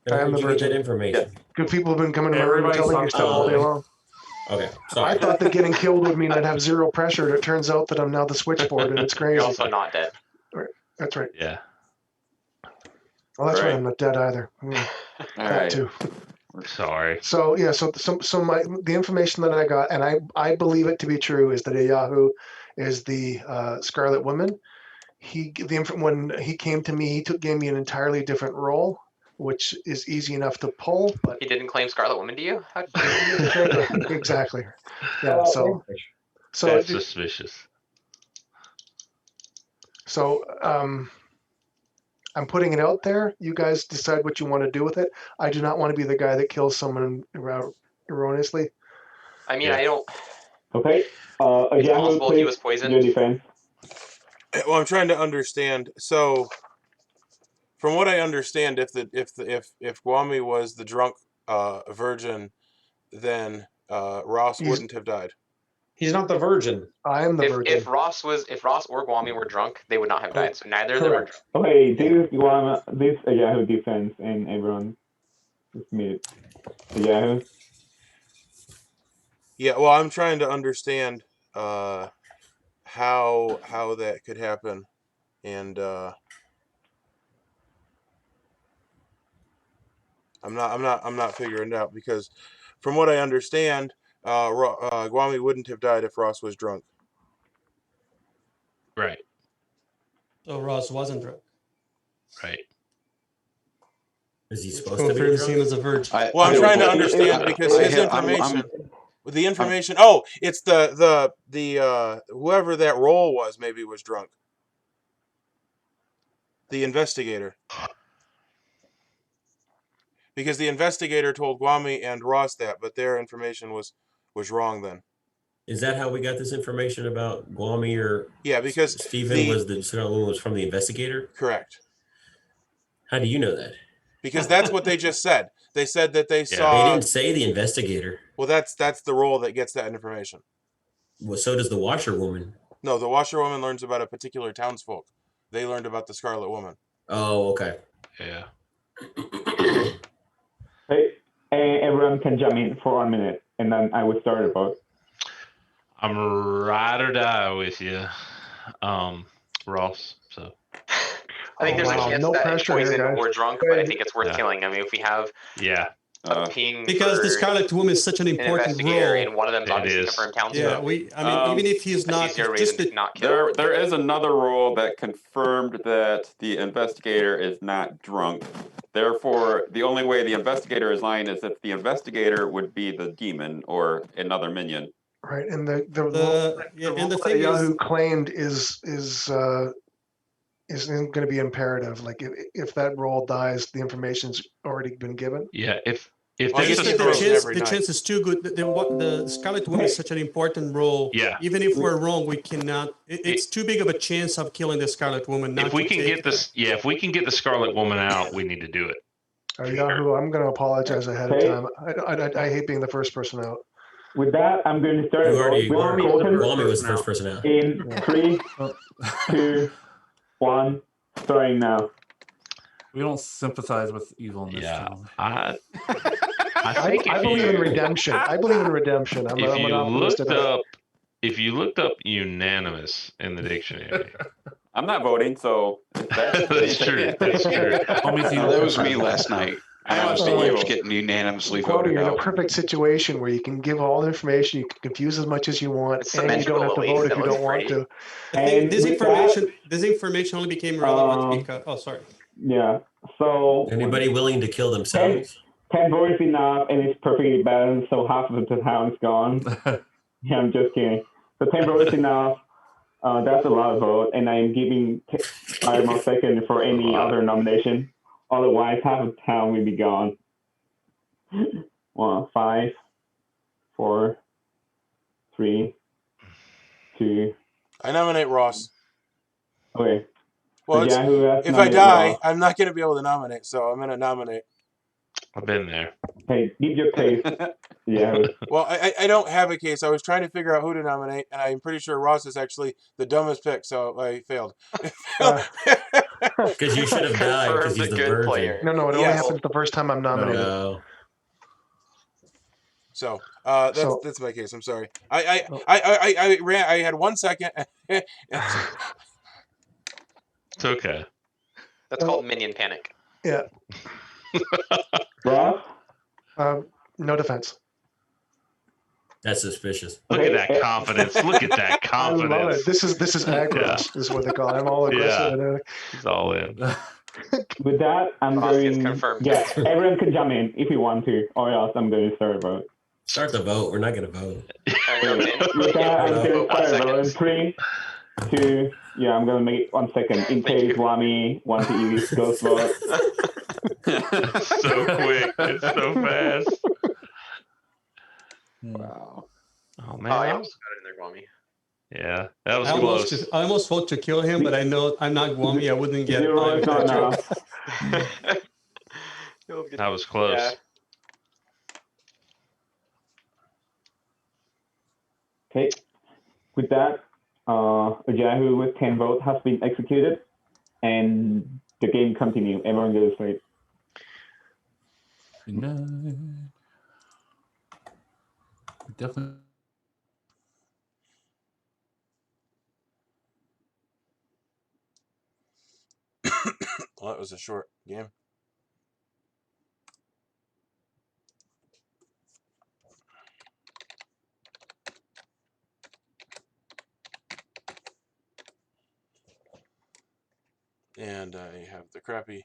Now, I am where did the you get that virgin. information? Good people have been coming to my room Everybody's telling me on stuff all day time. long. Okay, I sorry. thought that getting killed would mean I'd have zero pressure, and it turns out that I'm now the switchboard, and it's You're crazy. also not dead. That's right. Yeah. Well, that's right. Right. I'm not dead either. All That right. too. Sorry. So yeah, so the information that I got, and I believe it to be true, is that a Yahoo is the Scarlet Woman. When he came to me, gave me an entirely different role, which is easy enough to pull. But He didn't claim Scarlet Woman to you? How did you? exactly. Yeah. So That's suspicious. I'm putting it out there. You guys decide what you want to do with it. I do not want to be the guy that kills someone erroneously. I mean, I don't. Okay. It's Yahoo, possible he please, was poisoned. your defense. Well, I'm trying to understand. So, from what I understand, if Guami was the drunk virgin, then Ross wouldn't have died. He's not the virgin. I am the virgin. If Ross or Guami were drunk, they would not have died. So neither of them are drunk. Okay, this is Yahoo defense, and everyone is muted. Yahoo. Yeah, well, I'm trying to understand how that could happen, and I'm not figuring it out, because from what I understand, Guami wouldn't have died if Ross was drunk. Right. So Ross wasn't drunk. Right. Is he Which supposed to be confirms him drunk? as a virgin. Well, I'm trying to understand, because his information, the information. Oh, it's the whoever that role was, maybe was drunk. The investigator. Because the investigator told Guami and Ross that, but their information was wrong then. Is that how we got this information about Guami or because Stephen was from the investigator? Correct. How do you know that? Because that's what they just said. They said that they saw. They didn't say the investigator. Well, that's the role that gets that information. Well, so does the washerwoman. No, the washerwoman learns about a particular townsfolk. They learned about the Scarlet Woman. Oh, okay. Yeah. Hey, everyone can jump in for 1 minute, and then I will start the vote. I'm ride or die with you, Ross. So I think there's a chance No that it's pressure here, poisoned guys. or drunk, but I think it's worth killing. I mean, if we have Yeah. a ping Because for the Scarlet Woman is such an an important investigator role. and one of them's It obviously is. confirmed Townsfolk, Yeah, even if he's I see not, zero just reason to not kill. There is another rule that confirmed that the investigator is not drunk. Therefore, the only way the investigator is lying is if the investigator would be the demon or another minion. Right, and the rule and the that thing is, Yahoo claimed is going to be imperative. Like if that role dies, the information's already been given. Yeah. If Well, I there's guess a the information scroll, every the night. chance is too good. The Scarlet Woman is such an important role. Yeah. Even if we're wrong, we cannot. It's too big of a chance of killing the Scarlet Woman. Not if we to can take get this, yeah, if we can get the Scarlet Woman out, we need to do it. Yahoo, I'm going to apologize ahead of time. I hate being the first person out. With that, I'm going to start You a vote. already Will were. be open Walmy was the first person out. in 3, 2, 1. Starting now. We don't sympathize with evil in this channel. I think I believe in redemption. I believe in redemption. I'm if an you optimist. looked up unanimous in the dictionary, I'm not voting, so that's true. That's true. That was me last night. I was the one getting unanimously Quoting, voted you're in a out. perfect situation where you can give all the information, you can confuse as much as you want, It's and you don't have to symmetrical, vote Elise. if you It looks don't want pretty. to. And this with information only became relevant because. Oh, sorry. Yeah. So Anybody willing to kill themselves? 10 votes is enough, and it's perfectly balanced. So half of the town is gone. Yeah, I'm just kidding. So 10 votes enough. That's a lot of vote, and I'm giving 5 more seconds for any other nomination. Otherwise, half of town will be gone. 5, 4, 3, 2. I nominate Ross. Okay. Well, So Yahoo has if I nominated die, Ross. I'm not going to be able to nominate, so I'm going to nominate. I've been there. Hey, give your case. Yeah. Well, I don't have a case. I was trying to figure out who to nominate, and I'm pretty sure Ross is actually the dumbest pick, so I failed. Because you should have died because he's the virgin. No, it only happens the first time I'm nominated. No. So that's my case. I'm sorry. I had 1 second. It's okay. That's called minion panic. Yeah. Ross? No defense. That's suspicious. Look at that confidence. Look at that I love confidence. it. This is aggro. Yeah. This is what they call it. I'm all aggressive. Yeah. He's all in. With that, I'm Ross gets going. confirmed. Yeah, everyone can jump in if you want to, or else I'm going to start a vote. Start the vote. We're not going to vote. With that, I'm going to start a vote in 3, 2. Yeah, I'm going to make it 1 second in case Wami wants to use ghost vote. So quick. It's so fast. Wow. Oh Oh, man. I almost got it in there, Gwami. Yeah, that was I close. almost vote to kill him, but I know I'm not Gwami. I wouldn't get. Zero is not enough. That was close. Yeah. Okay. With that, Yahoo with 10 votes has been executed, and the game continues. Everyone goes to sleep. Good night. Definitely. Well, that was a short game. And I have the crappy.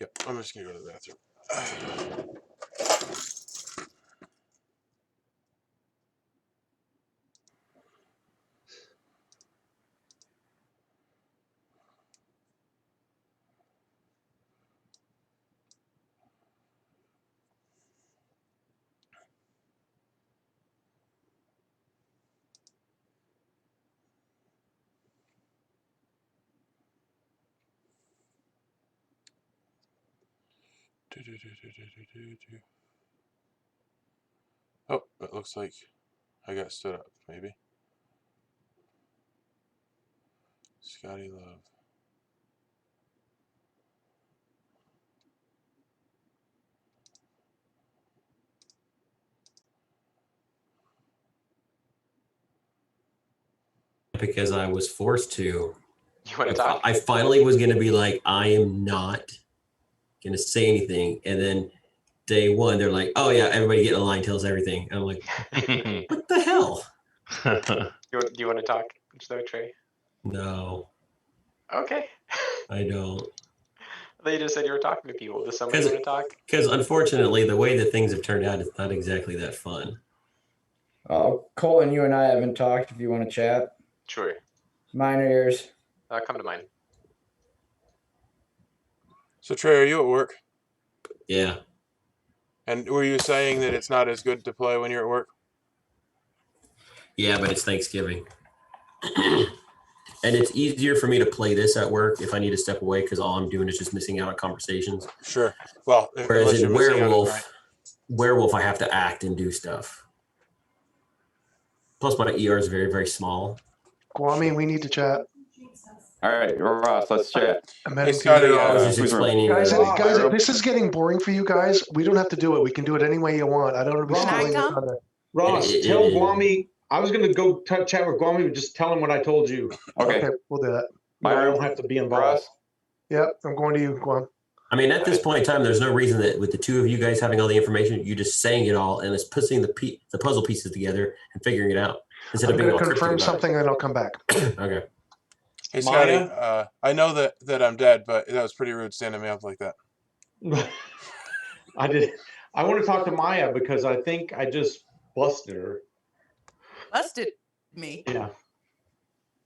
Yep, I'm just gonna go to the bathroom. Oh, it looks like I got stood up, maybe. Scotty Love. Because I was forced to. You want to talk? I finally was going to be like, I am not going to say anything. And then day one, they're like, oh, yeah, everybody get in line, tells everything. And I'm like, what the hell? Do you want to talk, Trey? No. Okay. I don't. They just said you were talking to people. Does somebody want to talk? Because unfortunately, the way that things have turned out, it's not exactly that fun. Colton, you and I haven't talked. If you want to chat. Sure. Mine or yours? Come to mine. So Trey, are you at work? Yeah. And were you saying that it's not as good to play when you're at work? Yeah, but it's Thanksgiving. And it's easier for me to play this at work if I need to step away because all I'm doing is just missing out on conversations. Sure. Well, whereas in Werewolf, I have to act and do stuff. Plus, my ER is very, very small. Kwame, we need to chat. All right, Ross, let's chat. It's got I was just explaining. Guys, if this is getting boring for you guys, we don't have to do it. We can do it any way you want. I don't want to be stealing your thunder. Ross, tell Kwame. I was going to go chat with Kwame, but just tell him what I told you. Okay, we'll do that. I don't have to be involved. Yep, I'm going to you, Kwame. I mean, at this point in time, there's no reason that with the two of you guys having all the information, you just saying it all and it's putting the puzzle pieces together and figuring it out instead I'm of being going to confirm something and I'll come back. Okay. Hey, Scotty, I know that I'm dead, but that was pretty rude standing me up like that. I did. I want to talk to Maya because I think I just busted her. Busted me. Yeah.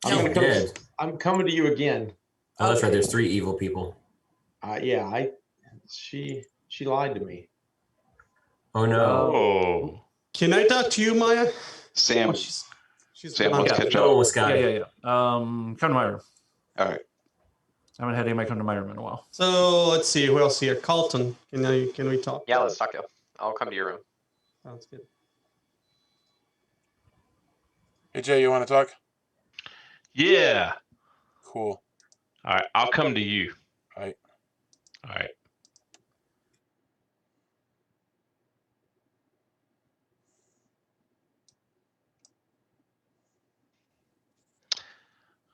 I'm coming to you again. Oh, that's right. There's 3 evil people. Yeah, she lied to me. Oh no. Oh. Can I talk to you, Maya? Sam. Sam, let's catch Go up. with Scotty. Yeah. Come to my room. All right. I haven't had anybody come to my room in a while. So let's see who else here. Carlton, can we talk? Yeah, let's talk. I'll come to your room. Sounds good. Hey, Jay, you want to talk? Yeah. Cool. All right. I'll come to you. All right. All right.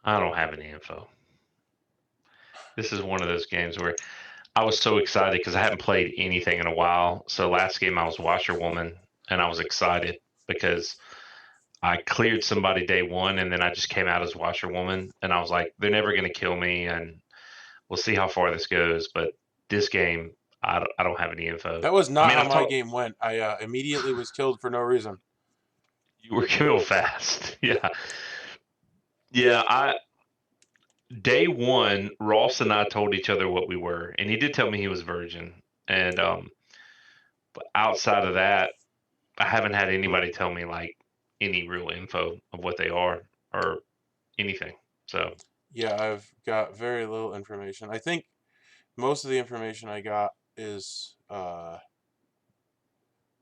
I don't have any info. This is one of those games where I was so excited because I hadn't played anything in a while. So last game I was Washerwoman and I was excited because I cleared somebody day one and then I just came out as Washerwoman and I was like, they're never going to kill me and we'll see how far this goes. But this game, I don't have any info. That was not how my game went. I immediately was killed for no reason. You were killed fast. Yeah. Yeah, day one, Ross and I told each other what we were, and he did tell me he was virgin. And but outside of that, I haven't had anybody tell me like any real info of what they are or anything. So yeah, I've got very little information. I think most of the information I got is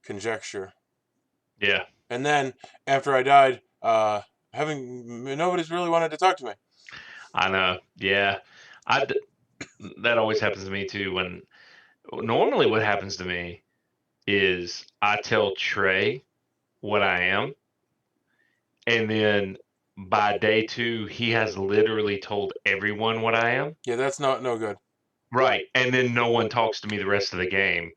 conjecture. Yeah. And then after I died, nobody's really wanted to talk to me. I know. Yeah. That always happens to me too. When normally what happens to me is I tell Trey what I am, and then by day 2, he has literally told everyone what I am. Yeah, that's no good. Right. And then no one talks to me the rest of the game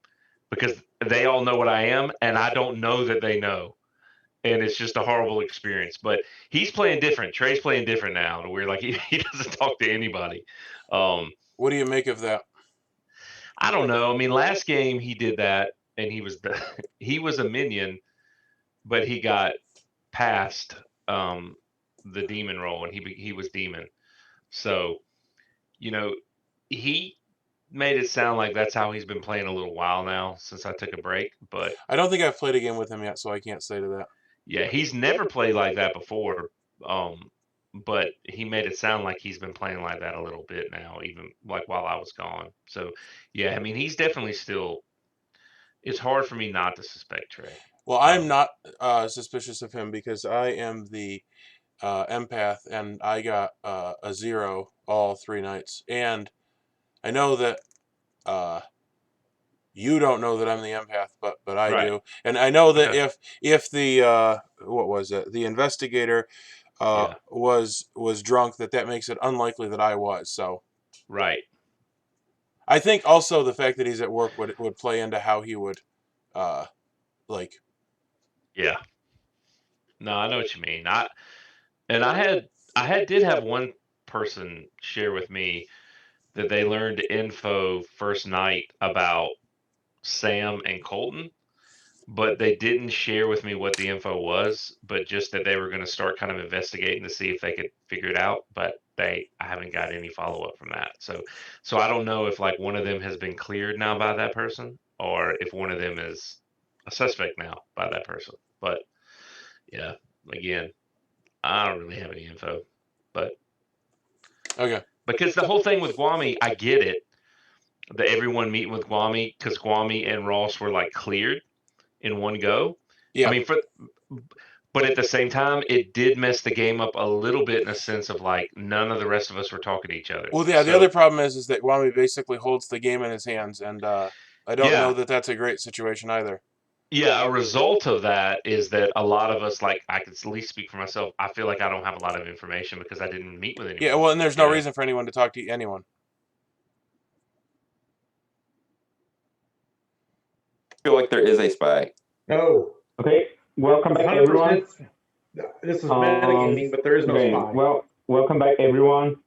because they all know what I am, and I don't know that they know. And it's just a horrible experience. But he's playing different. Trey's playing different now. To where like he doesn't talk to anybody. What do you make of that? I don't know. I mean, last game he did that, and he was a minion, but he got past the demon role, and he was demon. So, he made it sound like that's how he's been playing a little while now since I took a break. But I don't think I've played a game with him yet, so I can't say to that. Yeah, he's never played like that before. But he made it sound like he's been playing like that a little bit now, even like while I was gone. So, yeah, I mean, he's definitely still. It's hard for me not to suspect Trey. Well, I'm not suspicious of him because I am the empath, and I got a 0 all 3 nights. And I know that you don't know that I'm the empath, but I do. And I know that if the what was it? The investigator was drunk, that makes it unlikely that I was. So Right. I think also the fact that he's at work would play into how he would, like. Yeah. No, I know what you mean. I did have one person share with me that they learned info first night about Sam and Colton, but they didn't share with me what the info was, but just that they were going to start kind of investigating to see if they could figure it out. But I haven't got any follow up from that. So I don't know if like one of them has been cleared now by that person, or if one of them is a suspect now by that person. But yeah, again, I don't really have any info, but Okay. because the whole thing with Guami, I get it that everyone meeting with Guami because Guami and Ross were like cleared in one go. Yeah. I mean, but at the same time, it did mess the game up a little bit in a sense of like none of the rest of us were talking to each other. Well, yeah. The other problem is that Wami basically holds the game in his hands, and I don't know that that's a great situation either. Yeah, a result of that is that a lot of us, like I can at least speak for myself, I feel like I don't have a lot of information because I didn't meet with anyone. Yeah, well, and there's no reason for anyone to talk to anyone. I feel like there is a spy. No. Okay, welcome back, everyone. This is metagaming, but there is no spy. Well, welcome back, everyone.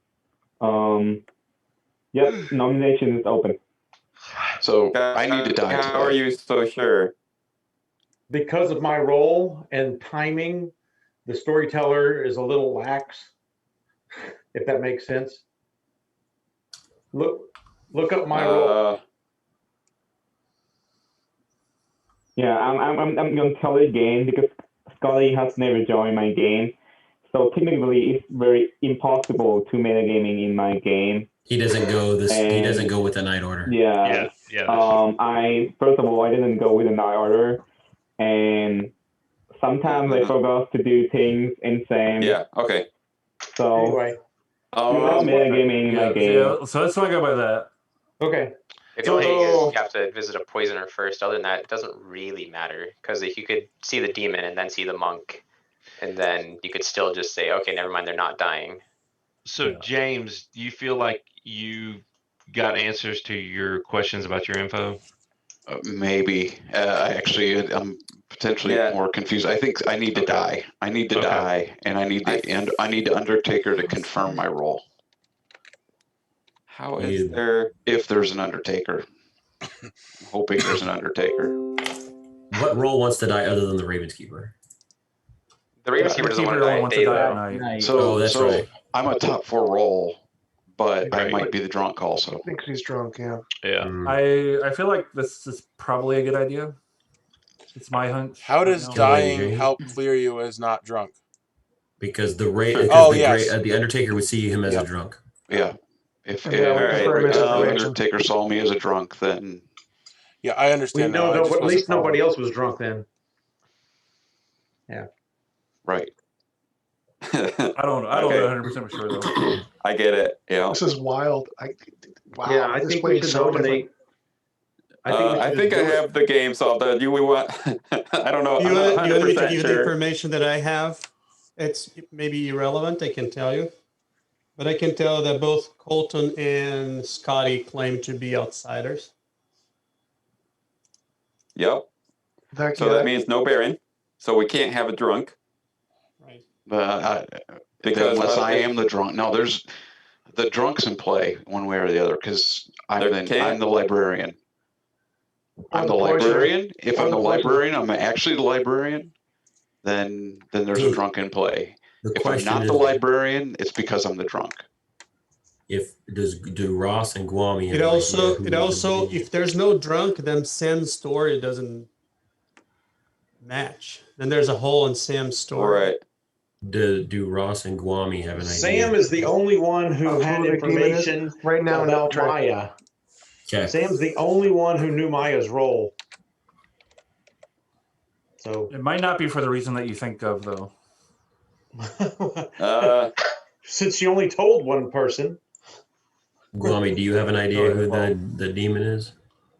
Yep, nomination is open. So I need to die. How are you so sure? Because of my role and timing, the storyteller is a little lax, if that makes sense. Look up my role. Yeah, I'm gonna tell you again because Scarlet has never joined my game, so technically it's very impossible to metagaming in my game. He doesn't go he doesn't go with the night order. Yeah. I first of all I didn't go with the night order, and sometimes I forgot to do things in Sam. Yeah. Okay. So anyway, metagaming in my game. Yeah, so that's why I go by that. Okay. The only thing is you have to visit a poisoner first. Other than that, it doesn't really matter because if you could see the demon and then see the monk, and then you could still just say, okay, never mind, they're not dying. So James, do you feel like you got answers to your questions about your info? Maybe. I'm potentially more confused. I think I need to die. I need to die, and I need the Undertaker to confirm my role. How is there? If there's an Undertaker. I'm hoping there's an Undertaker. What role wants to die other than the Ravenskeeper? The Ravenskeeper doesn't want to die at daylight. So that's right. I'm a top 4 role, but I might be the drunk also. I think he's drunk, yeah. Yeah. I feel like this is probably a good idea. It's my hunch. How does dying help clear you as not drunk? Because the Undertaker would see him as a drunk. Yeah. If Undertaker saw me as a drunk, then yeah, I understand. No, at least nobody else was drunk then. Yeah. Right. I don't know 100% for sure though. I get it. Yeah. This is wild. Wow. Yeah, I think we should nominate. I think I have the game solved. Do we want? I don't know. You I'm not want me to 100% give you the sure. information that I have? It's maybe irrelevant, I can tell you. But I can tell that both Colton and Scotty claim to be outsiders. Yep. So that means no Baron. So we can't have a drunk. Right. Because unless I am the drunk. No, there's the drunk's in play one way or the other because I'm the librarian. I'm the librarian. If I'm the librarian, I'm actually the librarian. Then there's a drunk in play. If I'm not the librarian, it's because I'm the drunk. Do Ross and Guami have It also if there's no drunk, then Sam's story doesn't match. Then there's a hole in Sam's story. Right. Do Ross and Guami have an idea? Sam is the only one who had information right now about Maya. Okay. Sam's the only one who knew Maya's role. So it might not be for the reason that you think of though. Since she only told one person. Guami, do you have an idea who the demon is?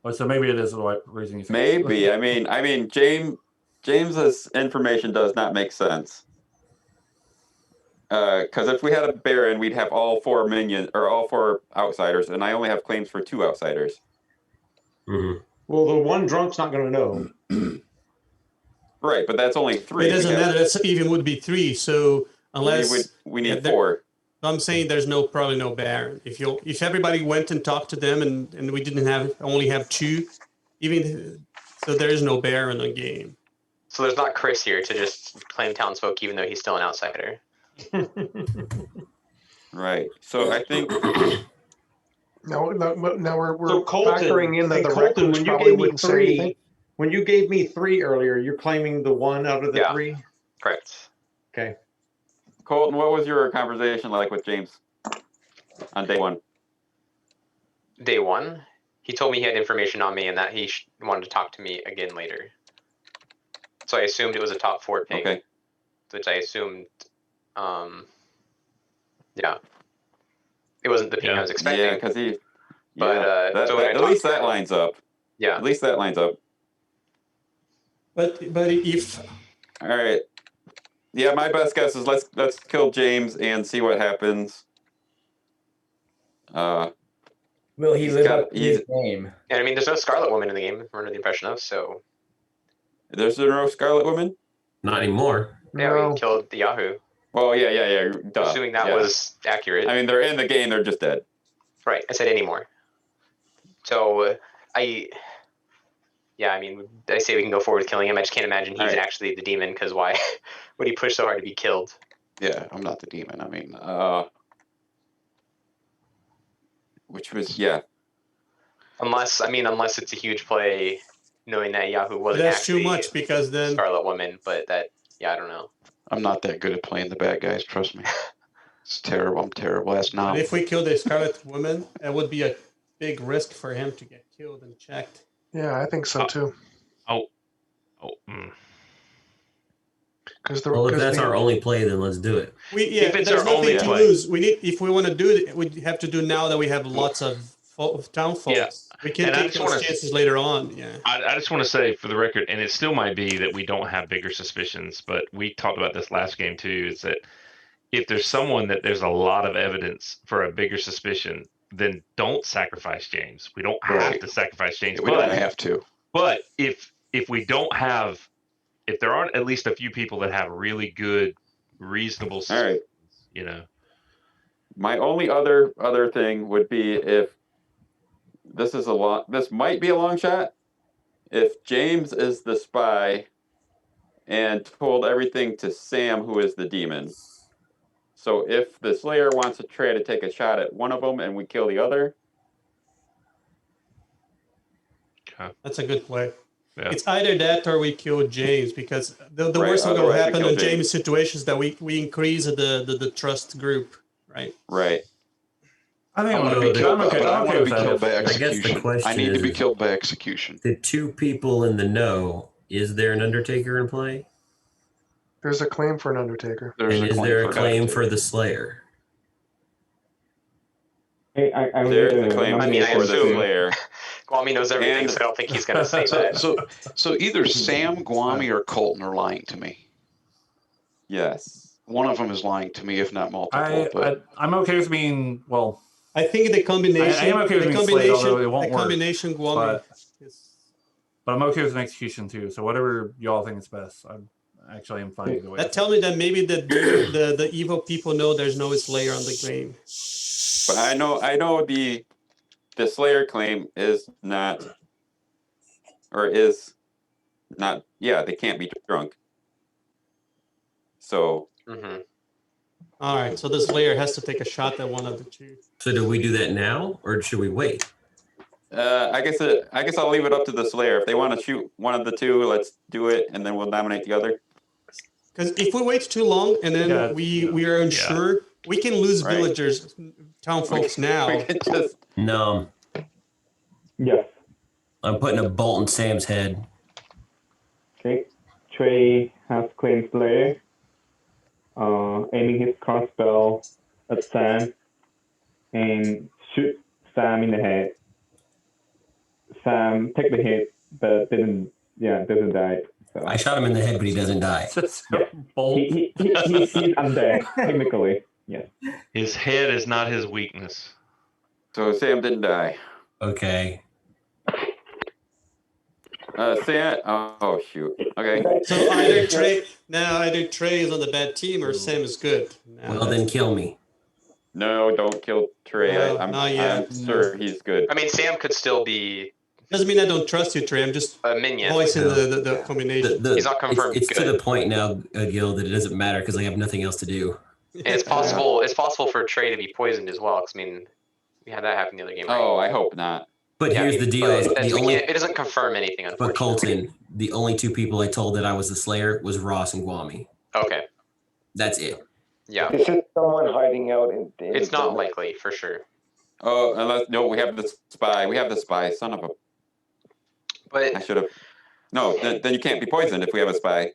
Oh, so maybe it is the reason you think. Maybe. I mean, James's information does not make sense. Because if we had a Baron, we'd have all 4 minions or all 4 outsiders, and I only have claims for 2 outsiders. Mm-hmm. Well, the one drunk's not going to know. Right, but that's only 3. It doesn't matter. That's even would be 3. So unless we need 4. I'm saying there's probably no Baron. If everybody went and talked to them and we didn't only have 2, so there is no Baron in the game. So there's not Chris here to just claim Townsfolk, even though he's still an outsider. Right. So I think now we're So Colton, factoring in that the Colton, recluse when you probably gave me wouldn't say 3, anything. when you gave me 3 earlier, you're claiming the 1 out of the 3. Correct. Okay. Colton, what was your conversation like with James on day 1? Day 1, he told me he had information on me and that he wanted to talk to me again later. So I assumed it was a top 4 ping. Okay. Which I assumed, yeah, it wasn't the ping I was expecting. Yeah, because he. But so at least that lines up. Yeah. At least that lines up. But if. All right. Yeah, my best guess is let's kill James and see what happens. Will he live up to his name? And I mean, there's no Scarlet Woman in the game. We're under the impression of, so. There's no Scarlet Woman? Not anymore. Yeah, we killed the Yahoo. Well, yeah. Duh. Assuming that was accurate. I mean, they're in the game. They're just dead. Right. I said anymore. So I mean, I say we can go forward with killing him. I just can't imagine he's actually the demon, because why would he push so hard to be killed? Yeah, I'm not the demon. I mean, which was Unless it's a huge play, knowing that Yahoo wasn't That's actually too much, because then Scarlet Woman, but I don't know. I'm not that good at playing the bad guys. Trust me. It's terrible. I'm terrible. That's not. if we kill the Scarlet Woman, it would be a big risk for him to get killed and checked. Yeah, I think so too. Because if that's our only play, then let's do it. If it's our only to lose, if we want to do it, we have to do now that we have lots of town folks. Yeah. We can take those chances later on. Yeah. I just want to say for the record, and it still might be that we don't have bigger suspicions, but we talked about this last game too, is that if there's someone that there's a lot of evidence for a bigger suspicion, then don't sacrifice James. We don't have to sacrifice James. We don't have to. But if we don't have, if there aren't at least a few people that have really good, reasonable suspicions, you know. My only other thing would be if this might be a long shot. If James is the spy and told everything to Sam, who is the demon. So if the Slayer wants to try to take a shot at one of them and we kill the other. That's a good play. Yeah. It's either that or we kill James, because the worst that will happen in James' situation is that we increase the trust group, right? Right. I think I'm I'm going to be killed. okay. I want to be killed by I guess execution. the question I need to be is, killed by execution. the 2 people in the know, is there an Undertaker in play? There's a claim for an Undertaker. And is there a claim for the Slayer? Hey, There's a claim for the Slayer. Guami knows everything, so I don't think he's going to say that. So either Sam, Guami, or Colton are lying to me. Yes. One of them is lying to me, if not multiple. I'm okay with being, well... I think the combination... I am okay with being slayed, although it won't work. Combination Guami... But I'm okay with an execution too, so whatever y'all think is best. I actually am fine either way. That tell me that maybe the evil people know there's no Slayer on the game. But I know the Slayer claim is not, they can't be drunk. So. All right, so the Slayer has to take a shot at one of the 2. So do we do that now, or should we wait? I guess I'll leave it up to the Slayer. If they want to shoot one of the 2, let's do it, and then we'll nominate the other. Because if we wait too long and then we are unsure, we can lose villagers, town folks now. We can just... No. Yes. I'm putting a bolt in Sam's head. Okay. Trey has claimed Slayer. Aiming his crossbow at Sam and shoot Sam in the head. Sam take the hit, but doesn't die. So I shot him in the head, but he doesn't die. He's undead, technically. Yes. His head is not his weakness. So Sam didn't die. Okay. Sam. Oh shoot. Okay. So either Trey is on the bad team or Sam is good. Well, then kill me. No, don't kill Trey. No, I'm not yet. sure he's good. I mean, Sam could still be Doesn't mean I don't trust you, Trey. I'm just a minion. voicing the combination. He's not confirmed It's to good. the point now, Gil, that it doesn't matter because I have nothing else to do. And it's possible. It's possible for Trey to be poisoned as well. Because I mean, we had that happen the other game. Right? Oh, I hope not. But here's the deal: is the only it doesn't confirm anything. But Colton, the only two people I told that I was the Slayer was Ross and Guami. Okay. That's it. Yeah. This is someone hiding out in. It's not likely for sure. Oh, unless we have the spy. We have the spy. Son of a. But I should have. No, then you can't be poisoned if we have a spy.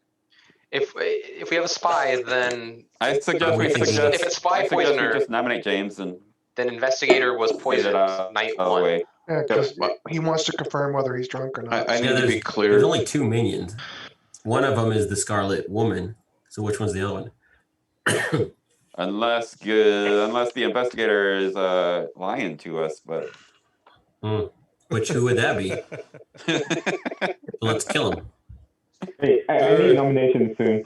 If we have a spy, then I suggest if it's spy poisoner, just nominate James and then Investigator was poisoned night one. Yeah, because he wants to confirm whether he's drunk or not. I need to be clear. There's only two minions. One of them is the Scarlet Woman. So which one's the other one? unless the Investigator is lying to us, but. Who would that be? Let's kill him. Hey, I need a nomination soon.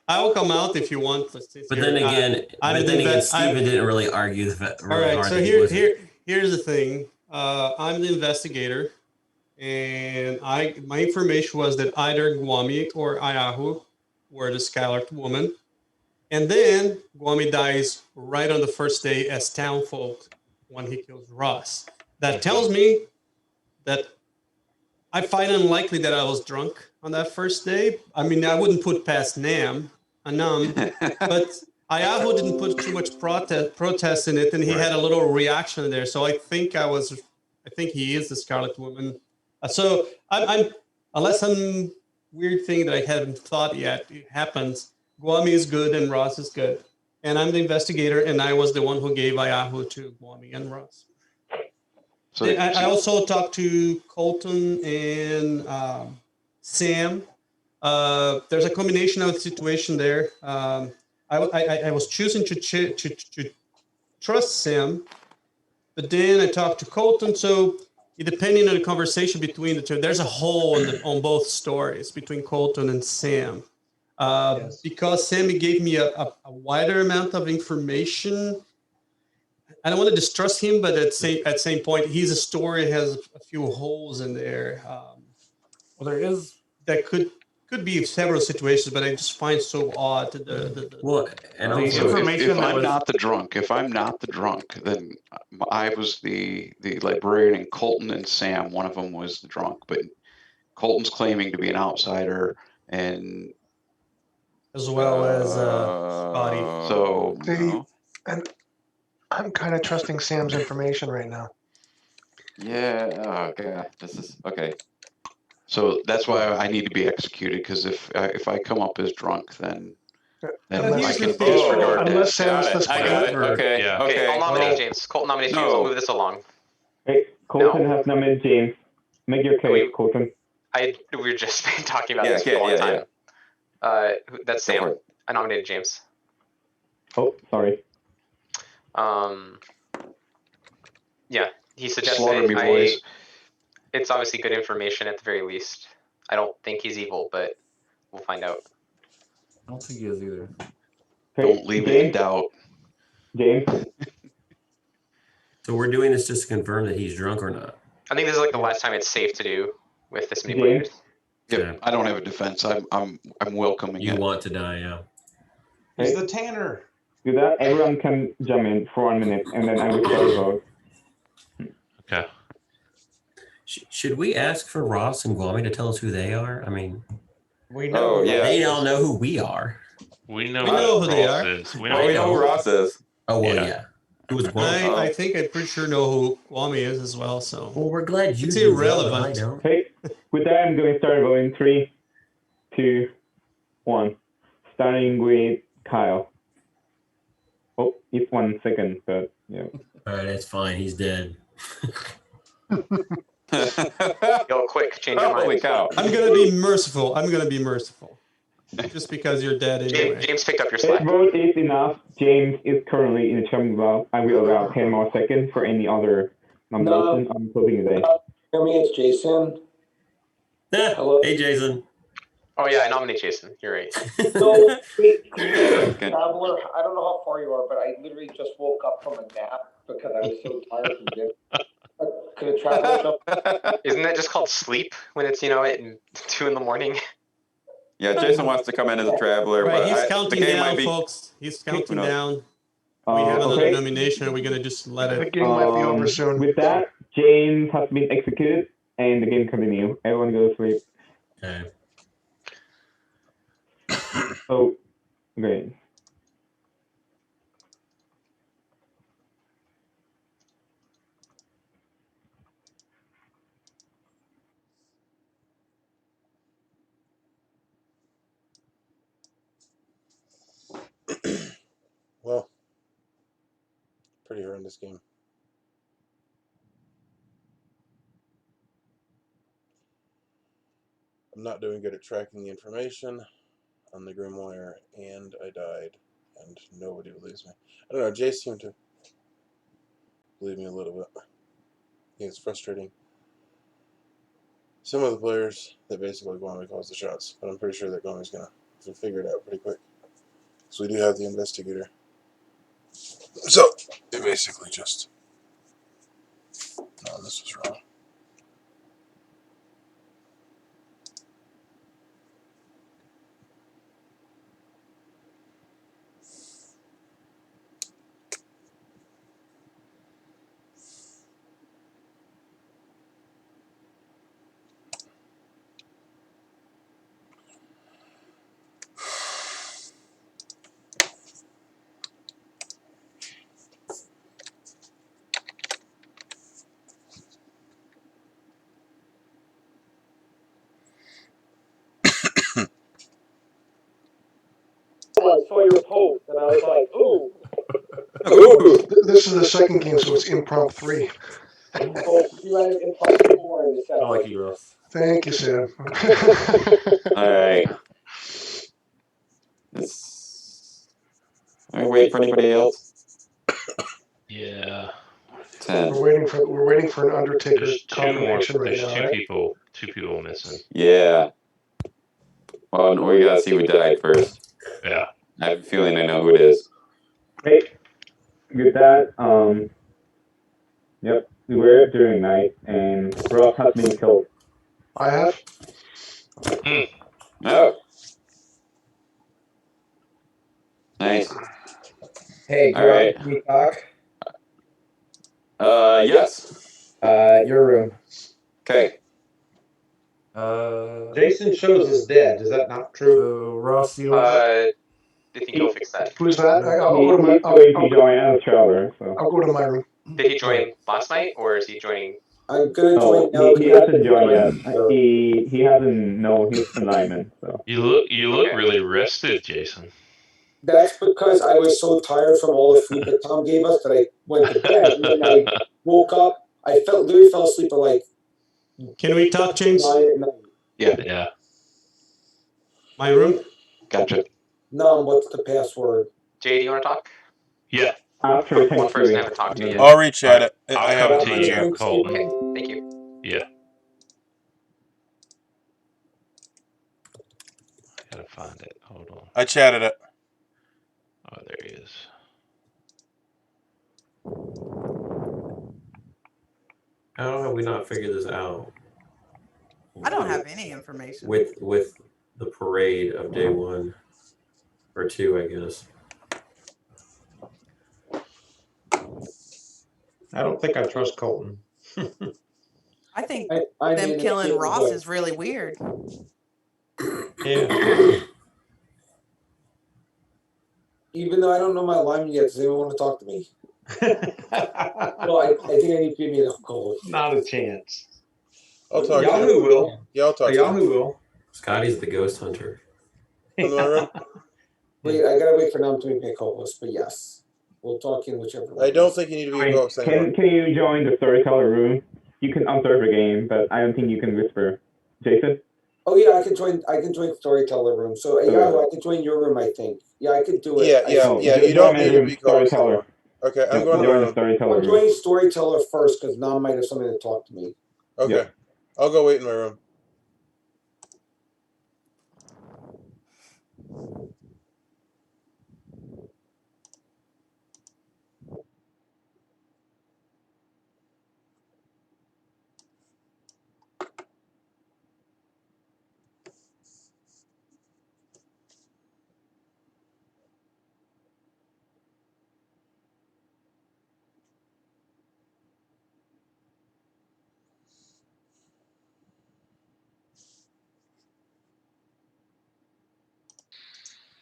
I will come out if you want. But then again, Steven didn't really argue the fact. All right, so here's the thing. I'm the investigator, and my information was that either Guami or Ayahu were the Scarlet Woman, and then Guami dies right on the first day as Townsfolk when he kills Ross. That tells me that I find unlikely that I was drunk on that first day. I mean, I wouldn't put past Anam, but Ayahu didn't put too much protest in it, and he had a little reaction there. So I think he is the Scarlet Woman. So I'm unless some weird thing that I haven't thought yet happens, Guami is good and Ross is good, and I'm the investigator, and I was the one who gave Ayahu to Guami and Ross. So I also talked to Colton and Sam. There's a combination of situation there. I was choosing to trust Sam, but then I talked to Colton. So depending on the conversation between the two, there's a hole on both stories between Colton and Sam. Because Sammy gave me a wider amount of information. I don't want to distrust him, but at the same point, his story has a few holes in there. Well, there is that could be several situations, but I just find so odd and also if I'm not the drunk, then I was the librarian, and Colton and Sam, one of them was the drunk, but Colton's claiming to be an outsider, and as well as Spotty. So and I'm kind of trusting Sam's information right now. Yeah. Oh god, this is okay. So that's why I need to be executed, because if I come up as drunk, then I can disregard unless that. Sam's the spy. I got it. Okay. Yeah. Okay. I'll nominate James. Colton nominates James. I'll move this along. Hey, Colton has nominated James. Make your case, Colton. We were just talking about this for a long time. That's Sam. I nominated James. Oh, sorry. Yeah, he suggested Slaughter me, boys. It's obviously good information at the very least. I don't think he's evil, but we'll find out. I don't think he is either. Don't leave me in doubt. James. So we're doing this just to confirm that he's drunk or not. I think this is like the last time it's safe to do with this many players. Yeah, I don't have a defense. I'm welcoming You it. want to die, yeah. He's the Tanner. Do that. Everyone can jump in for 1 minute, and then I will start the vote. Okay. Should we ask for Ross and Guami to tell us who they are? I mean, we know. Oh, yeah. They all know who we are. We know who they are. We know who Ross is. Oh well, yeah. Who is Guami? I think I'm pretty sure know who Guami is as well. So well, we're glad you. It's do irrelevant. that, I don't. Hey, with that, I'm going to start voting. 3, 2, 1. Starting with Kyle. Oh, it's 1 second, but yeah. All right, that's fine. He's dead. Yo, quick, change your mind. Holy cow. I'm gonna be merciful. Just because you're dead anyway. James picked up your If slack. vote is enough, James is currently in the chopping block. I will allow 10 more seconds for any other nomination. I'm closing the day. Hear me, it's Jason. Hello. Hey, Jason. Oh yeah, I nominate Jason. You're right. So, wait, Traveler, I don't know how far you are, but I literally just woke up from a nap because I was so tired from dinner. Could a Traveler jump? Isn't that just called sleep when it's, at 2 in the morning? Yeah, Jason wants to come in as a traveler, Right, but he's the counting game down, might be. folks. He's counting knows? down. We have another Okay. nomination. Are we gonna just let The it? game might be over soon. With that, James has been executed, and the game continues. Everyone go to sleep. Okay. Oh, great. Well, pretty horrendous game. I'm not doing good at tracking the information on the Grimoire, and I died, and nobody believes me. I don't know, Jay seemed to believe me a little bit. I think it's frustrating. Some of the players that basically Guami calls the shots, but I'm pretty sure that Guami's going to figure it out pretty quick. So we do have the investigator. So, it basically just... No, this was wrong. I saw your post and I was like, ooh. This is the second game, so it's imprompt 3. Oh, you ran imprompt 4 in the second. I like you, Ross. Thank you, Sam. All right. Are we waiting for anybody else? Yeah. 10. We're waiting for an Undertaker There's two more. confirmation right There's now, two right? people. Two people missing. Yeah. Well, we gotta see who died first. Yeah. I have a feeling I know who it is. Hey, with that, yep, we were during night, and Ross has been killed. I have. Oh. Nice. Hey, All right. can we talk? Yes. Your room. Okay. Jason shows is dead. Is that not true? So Ross, you I think he'll fix that. Who's that? I'll He's go to my. going to join as traveler, so. I'll go to my room. Did he join last night, or is he joining? I'm gonna Oh, join now. he hasn't joined yet. He hasn't known his alignment, so. You look really rested, Jason. That's because I was so tired from all the food that Tom gave us that I went to bed and then I woke up. I literally fell asleep at like. Can we talk, James? 9 at night. Yeah. My room? Gotcha. No, what's the password? Jay, do you want to talk? Yeah. After One person I haven't talked to yet. I'll rechat it. I I'll have come it to on my you, chat. Colton. Okay, thank you. Yeah. Gotta find it. Hold on. I chatted it. Oh, there he is. How have we not figured this out? I don't have any information. With the parade of day 1 or 2, I guess. I don't think I trust Colton. I think I them mean, killing it's Ross good. is really weird. Yeah. Even though I don't know my alignment yet, does anyone want to talk to me? Well, I think I need to be a call. Not a chance. I'll talk to Yahoo you. will. Yeah, I'll talk to Yahoo you. will. Scotty's the ghost hunter. Come to my room. Wait, I gotta wait for Nam to make me a co-host, but yes. We'll talk in whichever I don't think you need to be a ghost anymore. Can you join the storyteller room? you can observe a game, but I don't think you can whisper. Jason? Oh yeah, I can join storyteller room. So yeah, I can join your room, I think. Yeah, I could do it. Yeah. You don't need to be called. Okay, I'm going to my room. I'm joining storyteller first because Nam might have something to talk to me. Okay. Yep. I'll go wait in my room.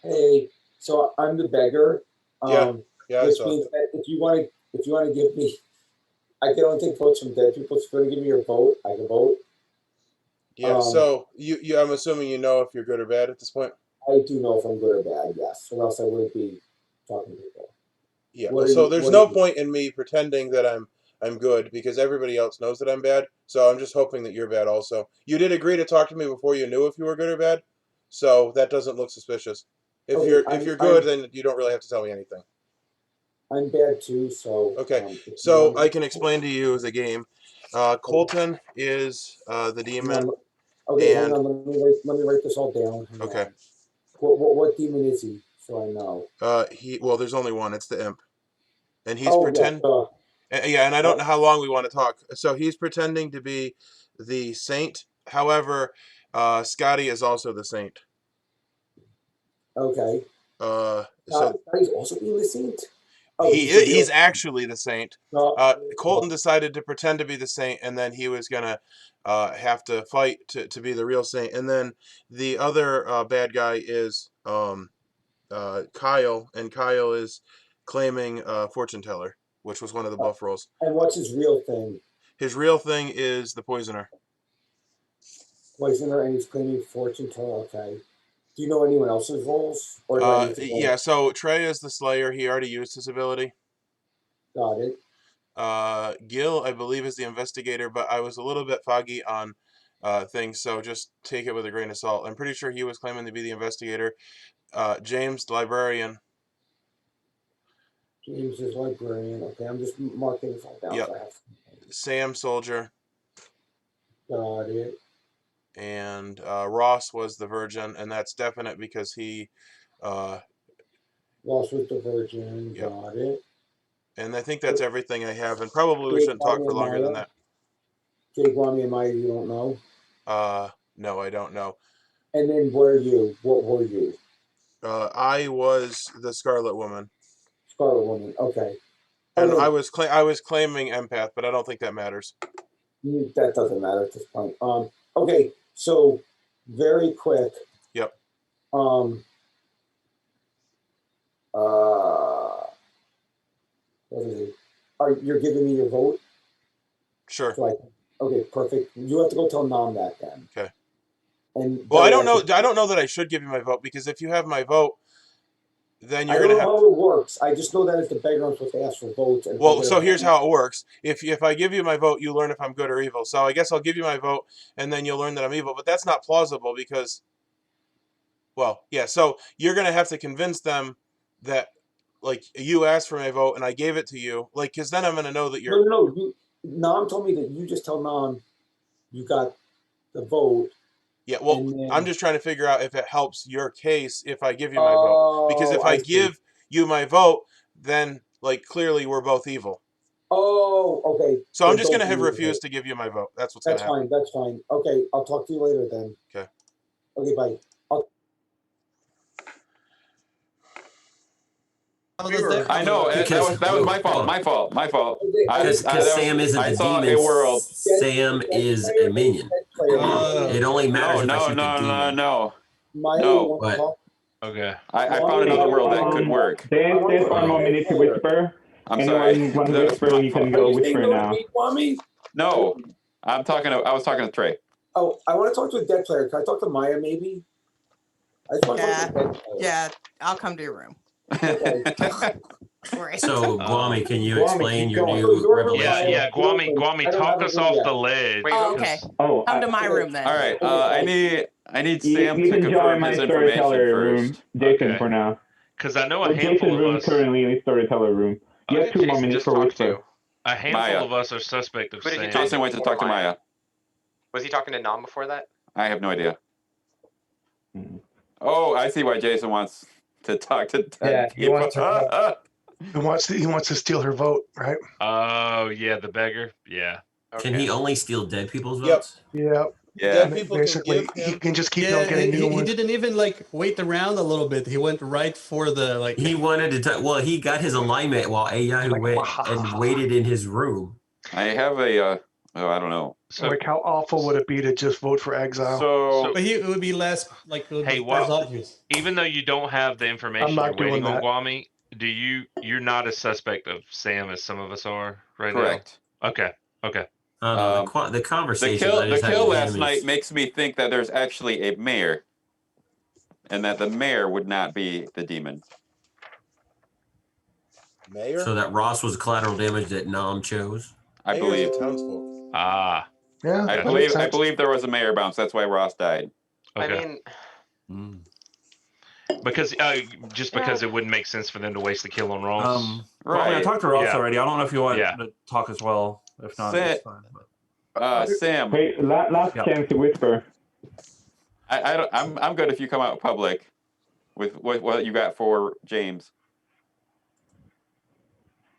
Hey, so I'm the beggar. Yeah, I Which saw. means that if you want to give me, I can only take votes from dead people. So if you want to give me your vote, I can vote. Yeah. So you, I'm assuming you know if you're good or bad at this point. I do know if I'm good or bad, yes, or else I wouldn't be talking to people. Yeah. So there's no point in me pretending that I'm good because everybody else knows that I'm bad. So I'm just hoping that you're bad also. You did agree to talk to me before you knew if you were good or bad, so that doesn't look suspicious. If you're good, then you don't really have to tell me anything. I'm bad too, so okay. So I can explain to you the game. Colton is the demon. Okay, hang on. Let me write this all down. Hang okay. On. What demon is he? So I know. Well, there's only one. It's the imp, and he's Yeah, and I don't know how long we want to talk. So he's pretending to be the saint. However, Scotty is also the saint. Okay. So Scotty's also being the saint. He's actually the saint. Colton decided to pretend to be the saint, and then he was gonna have to fight to be the real saint. And then the other bad guy is Kyle, and Kyle is claiming fortune teller, which was one of the buff rolls. And what's his real thing? His real thing is the poisoner. Poisoner, and he's claiming fortune teller. Okay. Do you know anyone else's roles? Or yeah. So Trey is the slayer. He already used his ability. Got it. Gil, I believe, is the investigator, but I was a little bit foggy on things, so just take it with a grain of salt. I'm pretty sure he was claiming to be the investigator. James, the librarian. James is librarian. Okay, I'm just marking this all down. Yep. Sam, soldier. Got it. And Ross was the virgin, and that's definite because he. Ross was the virgin. Yep. Got it. And I think that's everything I have, and probably we shouldn't talk for longer than that. Jake, Ronnie, and Maya, you don't know? No, I don't know. And then were you? What were you? I was the Scarlet Woman. Scarlet Woman. Okay. And I was claiming empath, but I don't think that matters. That doesn't matter at this point. Okay. So very quick. Yep. You're giving me your vote? Sure. So okay, perfect. You have to go tell Nam that then. Okay. And well, I don't know that I should give you my vote because if you have my vote, then you're gonna have. I don't know how it works. I just know that as the beggar, I'm supposed to ask for votes. Well, so here's how it works. If I give you my vote, you learn if I'm good or evil. So I guess I'll give you my vote, and then you'll learn that I'm evil. But that's not plausible because, well, yeah. So you're gonna have to convince them that, like, you asked for my vote and I gave it to you, like, because then I'm gonna know that you're. No. Nam told me that you just tell Nam you got the vote. Yeah, well, I'm just trying to figure out if it helps your case if I give you my vote. Because if I give you my vote, then, like, clearly we're both evil. Oh, okay. So I'm just going to have refused to give you my vote. That's what's going to happen. That's fine. Okay, I'll talk to you later then. Okay. Okay, bye. I know that was my fault. My fault. Because Sam isn't the demon. Sam is a minion. It only matters if I shoot the demon. No. What? Okay. I found another world that could work. There's 1 more minute to whisper. I'm sorry. Anyone want to whisper? You can go whisper now. No, I was talking to Trey. Oh, I want to talk to a dead player. Can I talk to Maya maybe? I just want to talk to a dead player. Yeah, I'll come to your room. Okay. So, Guami, can you Guami, explain keep your going. new Yeah, revelation? yeah, Guami, I don't talk have us a room off yet. the ledge. Oh, 'cause- okay. Oh, Come to my room then. All right. I need You, Sam you to can join confirm my his information storyteller room, first. Jason, Okay. for now. Because I know a But handful Jason's of room us, currently in the storyteller room. You Who have did 2 more Jason minutes just for talk Whisper. to? a handful Maya. of us are suspect of Who did he Sam. talk Jason went to talk to Maya. Was he talking to Nam before that? I have no idea. Oh, I see why Jason wants to talk to 10 he people. wants her He wants to steal her vote, right? Oh, yeah, the beggar. Yeah. Can he only steal dead people's Yep. votes? Yeah. Yeah. Dead people Basically, can give he him. can just keep Yeah, on getting new he ones. didn't even like wait around a little bit. He went right for the like. He wanted to. Well, he got his alignment while Ayahu went and waited in his room. I have a. I don't know. So, Like, how awful would it be to just vote for exile? So, But it would be less like it would hey, be less well, obvious. even though you don't have the information I'm not you're waiting doing on, that. Guami, you're not as suspect of Sam as some of us are right correct. now? Okay. Okay. I don't know, the The conversation. kill last night makes me think that there's actually a mayor, and that the mayor would not be the demon. Mayor? So that Ross was collateral damage that Nam chose. I Mayor's believe. a Townsfolk. Ah. Yeah, I that makes sense. believe there was a mayor bounce. That's why Ross died. Okay. I mean, because because it wouldn't make sense for them to waste the kill on Ross. Well, I mean, I talked to Ross Yeah. already. I don't know if you want Yeah. to talk as well. If not, Say- that's fine. But. Sam. Hey, last chance to Whisper. I'm good if you come out public with what you got for James.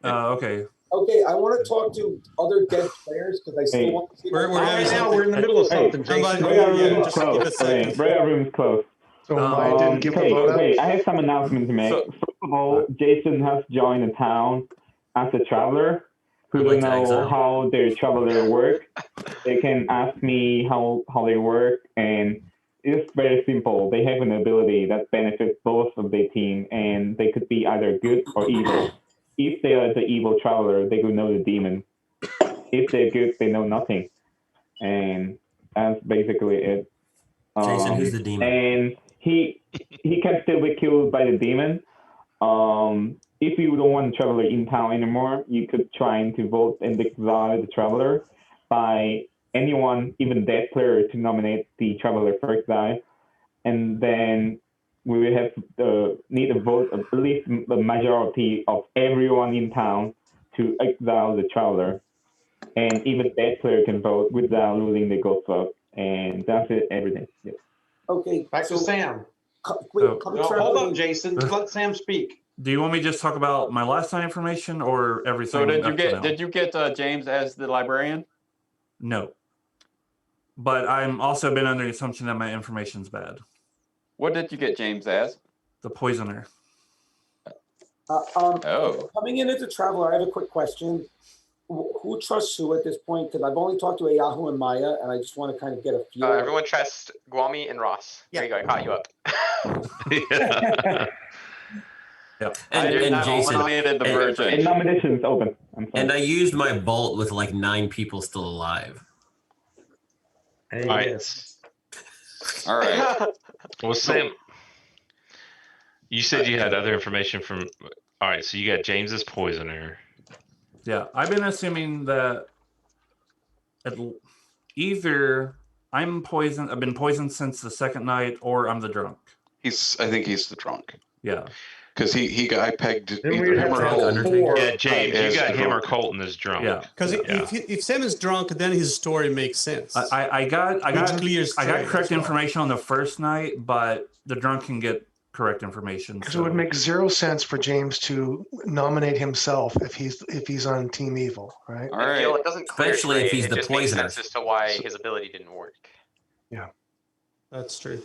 Okay. Okay, I want to talk to other dead players because I still want to see. We're Right now, we're in the middle of something, Jason. Breakout room Yeah, is just give closed. a second. Breakout room is closed. So Maya didn't give the vote out? I have some announcements to make. First of all, Jason has joined the town as a traveler who don't know how their traveler work. They can ask me how they work, and it's very simple. They have an ability that benefits both of their team, and they could be either good or evil. If they are the evil traveler, they could know the demon. If they're good, they know nothing. And that's basically it. Jason, who's the demon? And he can still be killed by the demon. If you don't want the traveler in town anymore, you could try to vote and exile the traveler by anyone, even dead player, to nominate the traveler for exile. And then we will have need a vote of at least the majority of everyone in town to exile the traveler. And even dead player can vote without losing the ghost vote. And that's it, everything. Yep. Okay. Back to Sam. Wait, No, hold up, Jason. Let Sam speak. Do you want me to just talk about my last night information or everything? So did you now? get James as the librarian? No. But I'm also been under the assumption that my information's bad. What did you get James as? The poisoner. Coming in as a traveler, I have a quick question. Who trusts who at this point? Because I've only talked to Ayahu and Maya, and I just want to kind of get a feel. everyone trusts Guami and Ross. There you go. I caught you up. And Jason, And nominations open. And I used my bolt with like 9 people still alive. All right. All right. Well, Sam, you said you had other information from. All right, so you got James's poisoner. Yeah, I've been assuming that either I'm poisoned. I've been poisoned since the second night, or I'm the drunk. I think he's the drunk. Yeah. Because I pegged Then either we'd him have or to have Colton. four. Yeah, James, as you got the him or drunk. Colton as drunk. Yeah. Because if Sam is drunk, then his story makes sense. I got clear correct as well. information on the first night, but the drunk can get correct information. Because it would make zero sense for James to nominate himself if he's on Team Evil, right? All right. Gil, it doesn't clear Especially if straight. he's It the just makes poisoner. sense as to why his ability didn't work. Yeah. That's true.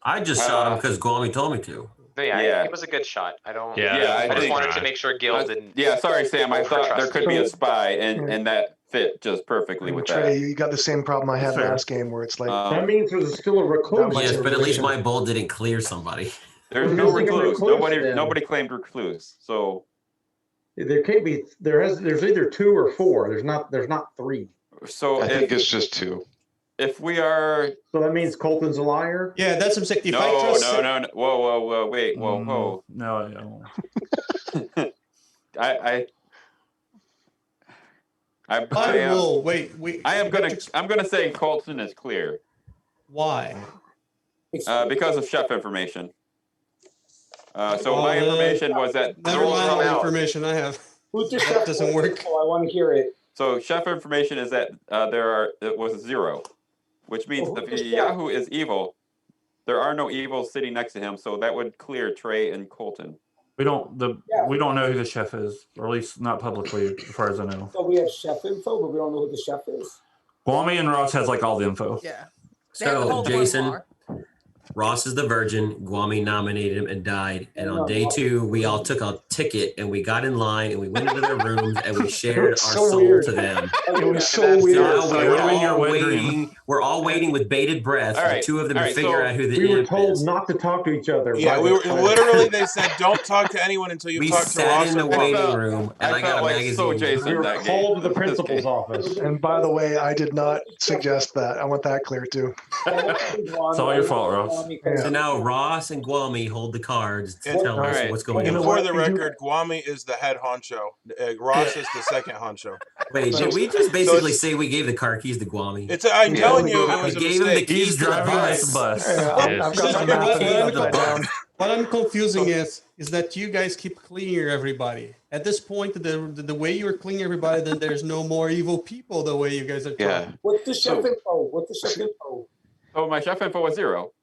I just shot him because Guami told me to. But yeah, Yeah. it was a good shot. I don't. Yeah, I just think- wanted to make sure Gil didn't. Yeah, sorry, Sam. I thought there overtrust could you. be a spy, and that fit just perfectly with Trey, that. you got the same problem I had Fair. last game where it's like, That means there's still a recluse. much Yes, but at least information. my bolt didn't clear somebody. There's We're no missing a recluse. recluse then. Nobody claimed recluse. So There can't be. There's either 2 or 4. There's not 3. I think it's just 2. if we are So that means Colton's a liar. Yeah, that's what I'm saying. If I no, trust no, no, no, whoa, wait, whoa. No. I will. Wait. I'm gonna say Colton is clear. Why? Because of chef information. So my information was that never mind what information I have. Who's the That chef? doesn't work. Oh, I want to hear it. So chef information is that it was 0, which means if Yahoo is evil, there are no evils sitting next to him. So that would clear Trey and Colton. We don't know who the chef is, or at least not publicly, as far as I know. So we have chef info, but we don't know who the chef is. Kwame and Ross has like all the info. Yeah. So Jason, Ross is the virgin. Guami nominated him and died. And on day 2, we all took a ticket and we got in line and we went into their rooms and we shared our soul to them. It was so weird. So we're all waiting with bated breath for the 2 of them to figure out who the we were imp told is. not to talk to each other. Yeah, we were literally. They said, "Don't talk to anyone until you talk to Ross." We sat in the waiting room, and I got a magazine. We were called to the principal's office. And by the way, I did not suggest that. I want that clear too. It's all your fault, Ross. So now Ross and Guami hold the cards to tell us what's going on. And for the record, Guami is the head honcho. Ross is the second honcho. Wait, did we just basically say we gave the car keys to Guami? I'm telling you, it was we a gave him the mistake. keys to the bus. I've got the map. What I'm confusing is that you guys keep cleaning everybody. At this point, the way you're cleaning everybody, then there's no more evil people the way you guys are talking. What's the chef info? What's the chef info? Oh, my chef info was 0.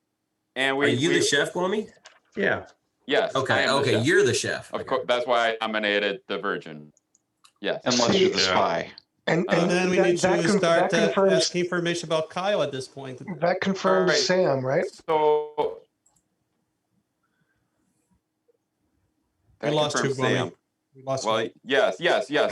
And Are you the chef, Guami? Yeah. Yes. Okay. Chef. You're the chef. Of course, that's why I nominated the virgin. Yes. Unless you're the spy. And then we need to start asking information about Kyle at this point. That confirms Sam, right? So we lost you, Sam. We lost well, yes.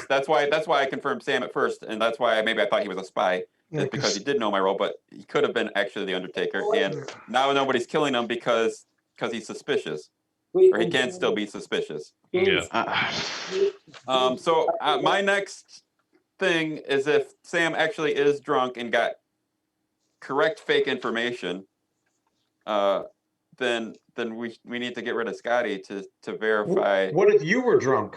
That's why I confirmed Sam at first, and that's why maybe I thought he was a spy. Yeah, because he did know my role, but he could have been actually the Undertaker. And now nobody's killing him because he's suspicious, or he can still be suspicious. Yeah. So my next thing is if Sam actually is drunk and got correct fake information, then we need to get rid of Scotty to verify. What if you were drunk?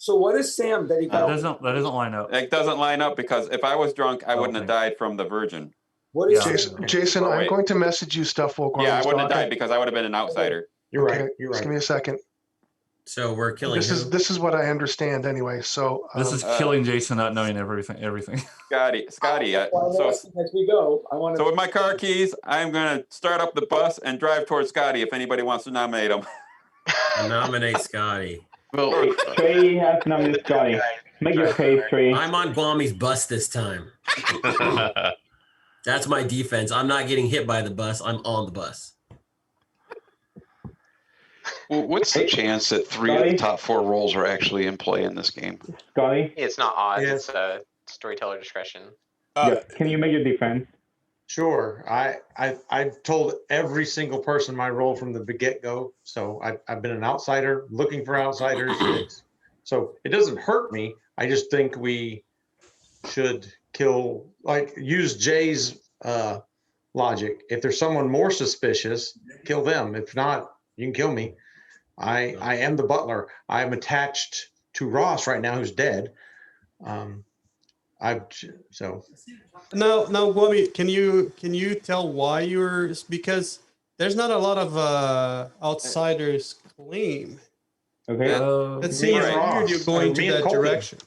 So what is Sam that he got? That doesn't line up. It doesn't line up because if I was drunk, I wouldn't have died from the virgin. What is Jason? I'm going to message you stuff while I wouldn't have died because I would have been an outsider. You're right. Just give me a second. So we're killing. This is what I understand anyway. So this is killing Jason not knowing everything. Scotty. So as we go, I want to. So with my car keys, I'm gonna start up the bus and drive towards Scotty. If anybody wants to nominate him. Nominate Scotty. Well, Trey has nominated Scotty. Make your case, Trey. I'm on Guami's bus this time. That's my defense. I'm not getting hit by the bus. I'm on the bus. Well, what's the chance that 3 of the top 4 roles are actually in play in this game? Scotty? It's not odds. It's storyteller discretion. Yes. Can you make your defense? Sure. I've told every single person my role from the get-go. So I've been an outsider looking for outsiders. So it doesn't hurt me. I just think we should use Jay's logic. If there's someone more suspicious, kill them. If not, you can kill me. I am the butler. I'm attached to Ross right now, who's dead. Now, Guami, can you tell why you're, because there's not a lot of outsiders claim. Okay. It seems weird you're going to that direction.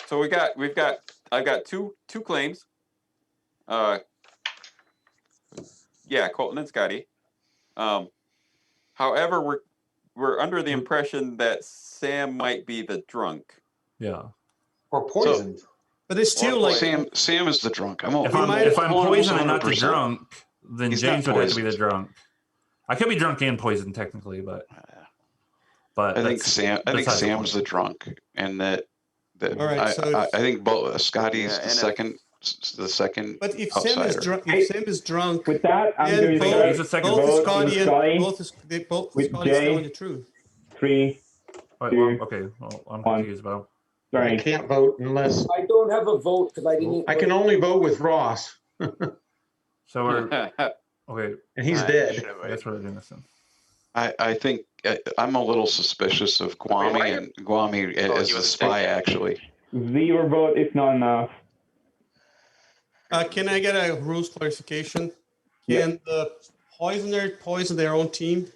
So I've got two claims. Colton and Scotty. However, we're under the impression that Sam might be the drunk. Yeah. Or poisoned. But it's still like Sam is the drunk. If I'm poisoned and not the drunk, then James would have to be the drunk. I could be drunk and poisoned technically, but I think Sam's the drunk, and that all right, I think both Scotty's the second. But if outsider. Sam is drunk, with that, I'm going to he's a second vote. Scotty and both with Scotty Jay, telling the truth. 3, Wait, 2, okay, well, I'm confused about. I can't vote unless I don't have a vote because I didn't. I can only vote with Ross. So we're okay, and he's dead. I guess we're doing this then. I think I'm a little suspicious of Guami and Guami as a spy, actually. 0 vote is not enough. Can I get a rules clarification? Can the poisoner poison their own team?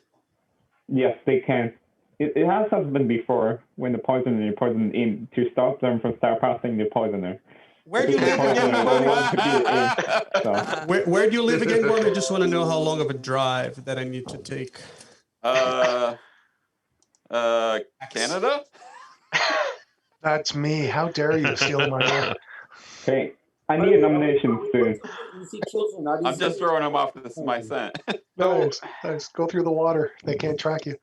Yes, they can. It has happened before when the poisoner poisoned in to stop them from start passing the poisoner. Where do you live again, Guami? Where do you live again, Guami? I just want to know how long of a drive that I need to take. Canada? That's me. How dare you steal my name? Okay, I need a nomination soon. I'm just throwing them off my scent. Thanks. Go through the water. They can't track you. Do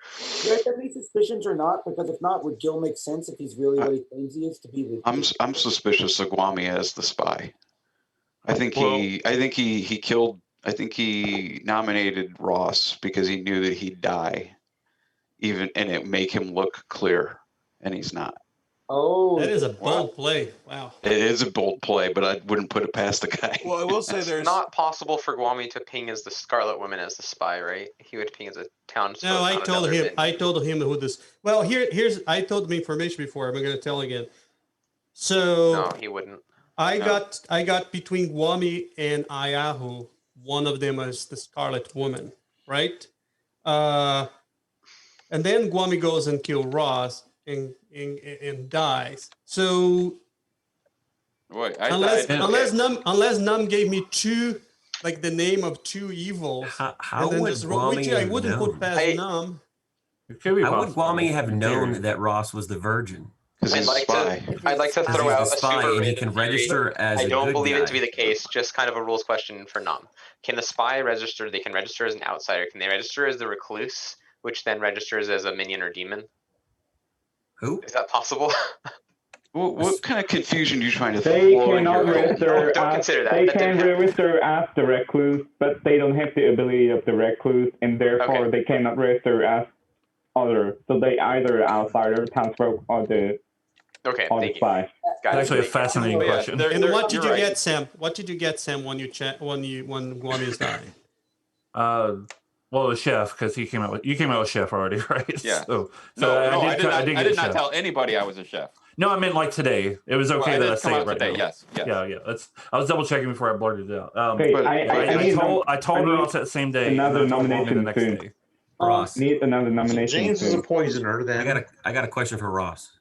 you guys have any suspicions or not? Because if not, would Gil make sense if he's really what he claims he is to be the? I'm suspicious of Guami as the spy. I think he nominated Ross because he knew that he'd die, and it make him look clear, and he's not. Oh, that is a bold play. Wow. It is a bold play, but I wouldn't put it past the guy. Well, I will say It's not possible for Guami to ping as the Scarlet Woman as the spy, right? He would ping as a Townsfolk. No, I told him who this. Well, I told him information before. I'm going to tell again. So no, he wouldn't. I got between Guami and Ayahu. One of them is the Scarlet Woman, right? And then Guami goes and kills Ross and dies. So Wait, unless Num gave me two, like the name of two evils, how would Guami I wouldn't put past Num. How would Guami have known that Ross was the virgin? I'd like to throw out a super and he can register as I don't believe guy. it to be the case. Just kind of a rules question for Num. Can the spy register? They can register as an outsider. Can they register as the recluse, which then registers as a minion or demon? Who? Is that possible? What kind of confusion are you trying to They throw cannot in here? register. Don't consider that. They That can didn't happen. register as the recluse, but they don't have the ability of the recluse, and therefore they cannot register as other. So they either outsider, Townsfolk, or the spy. That's actually a fascinating question. And what did you get, Sam? What did you get, Sam, when Guami's dying? Well, the chef, because you came out with chef already, right? Yeah. So I did not chef. tell anybody I was a chef. No, I meant like today. It was okay that I say it right today. now. Yes. Yeah. I was double checking before I blurted it out. I told Ross that same day. Another nomination the next soon. day. Ross. Need another nomination. James is soon. a poisoner. Then I got a question for Ross.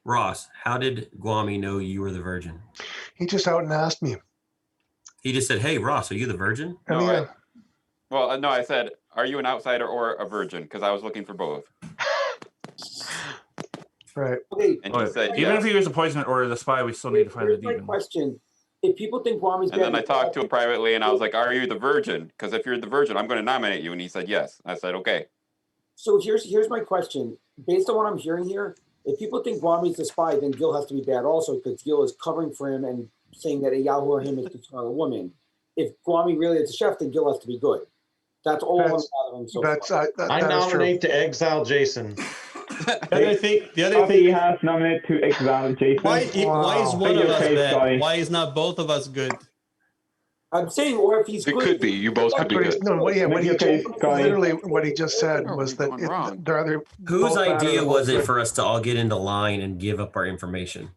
Ross, how did Guami know you were the virgin? He just out and asked me. He just said, "Hey, Ross, are you the virgin?" No, I said, "Are you an outsider or a virgin?" Because I was looking for both. Right. Okay. And he said, Even if he was a poisoner or the spy, we still need to find the demon. Question: if people think Guami's and then I talked to him privately, and I was like, "Are you the virgin? Because if you're the virgin, I'm going to nominate you." And he said, "Yes." I said, "Okay." So here's my question. Based on what I'm hearing here, if people think Guami's the spy, then Gil has to be bad also, because Gil is covering for him and saying that Yahoo or him is the Scarlet Woman. If Guami really is a chef, then Gil has to be good. That's all I'm gathering so far. I nominate to exile Jason. The other thing he has nominated to exile Jason. Why is one of us bad? Why is not both of us good? I'm saying, or if he's It good. could be. You both could be good. No, what he just said was that there are other. Whose idea was it for us to all get into line and give up our information?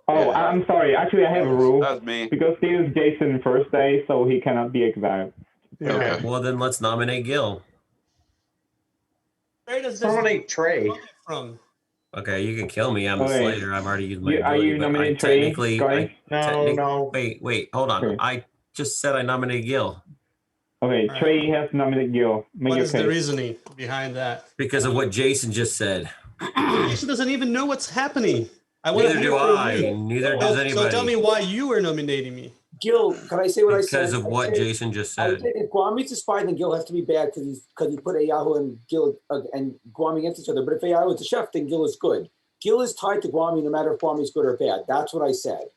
Oh, I'm sorry. Actually, I have a rule. That was me. Because this is Jason's first day, so he cannot be exiled. Yeah. Okay. Well, then let's nominate Gil. Where does this Nominate Trey. from? Okay, you can kill me. I'm a Slayer. I've already used my Are ability, you but nominating Trey, guys? No. Wait, hold on. Okay. I just said I nominated Gil. Okay, Trey has nominated Gil. What is the reasoning behind that? Because of what Jason just said. Jason doesn't even know what's happening. Neither do I. Neither does anybody. So tell me why you were nominating me. Gil, can I say what I said? Because of what Jason just I said. said if Guami's a spy, then Gil has to be bad because he put Yahoo and Gil and Guami against each other. But if Yahoo is a chef, then Gil is good. Gil is tied to Guami no matter if Guami's good or bad. That's what I said.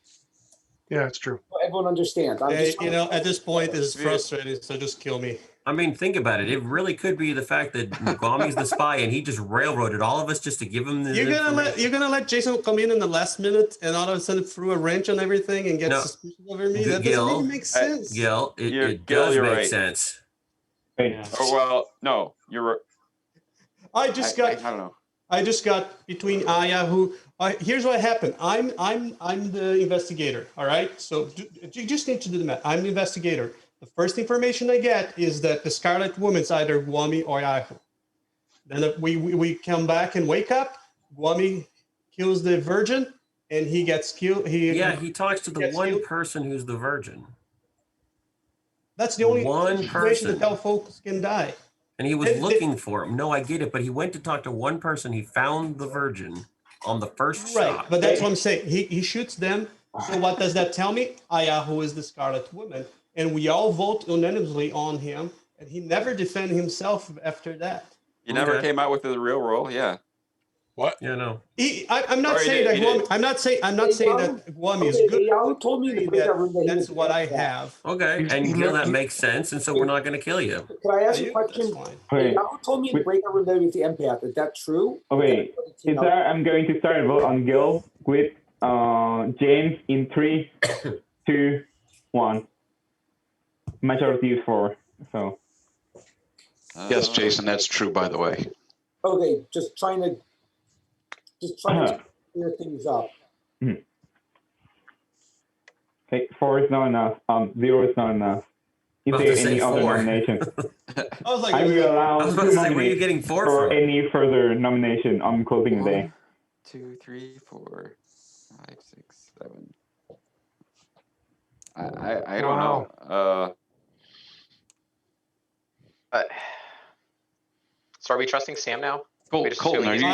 Yeah, it's true. Everyone understands. At this point, this is frustrating. So just kill me. I mean, think about it. It really could be the fact that Guami's the spy and he just railroaded all of us just to give him the. You're gonna let Jason come in the last minute and all of a sudden threw a wrench on everything and get suspicious over me? That doesn't even make sense. Gil, it does make sense. Oh well, no, you're. I don't know. I just got between Yahoo. Here's what happened. I'm the investigator. All right. So you just need to do the math. I'm the investigator. The first information I get is that the Scarlet Woman's either Guami or Yahoo. Then we come back and wake up. Guami kills the Virgin, and he gets killed. He talks to the one person who's the Virgin. That's the only one situation person. that Townsfolk can die. And he was looking for him. No, I get it, but he went to talk to one person. He found the Virgin on the first Right, shot. but that's what I'm saying. He shoots them. So what does that tell me? Yahoo is the Scarlet Woman, and we all vote unanimously on him, and he never defended himself after that. He never came out with the real role. Yeah. What? Yeah, no. I'm not saying that Guami. I'm not saying that Guami is good. Yahoo told me in the breakout room that that's what I have. Okay, and Gil, that makes sense, and so we're not going to kill you. Can I ask you a question? Okay. Yahoo told me in the breakout room that he was the empath. Is that true? Okay, I'm going to start a vote on Gil with James in 3, 2, 1. Majority is 4. So. Yes, Jason, that's true. By the way. Okay, just trying to clear things up. Okay, 4 is not enough. 0 is not enough. Is there any other nomination? I will allow I was about to say, where are you getting 4 for from? any further nomination on closing the day. 1, 2, 3, 4, 5, 6, 7. I don't know. So are we trusting Sam now? Colton, are you?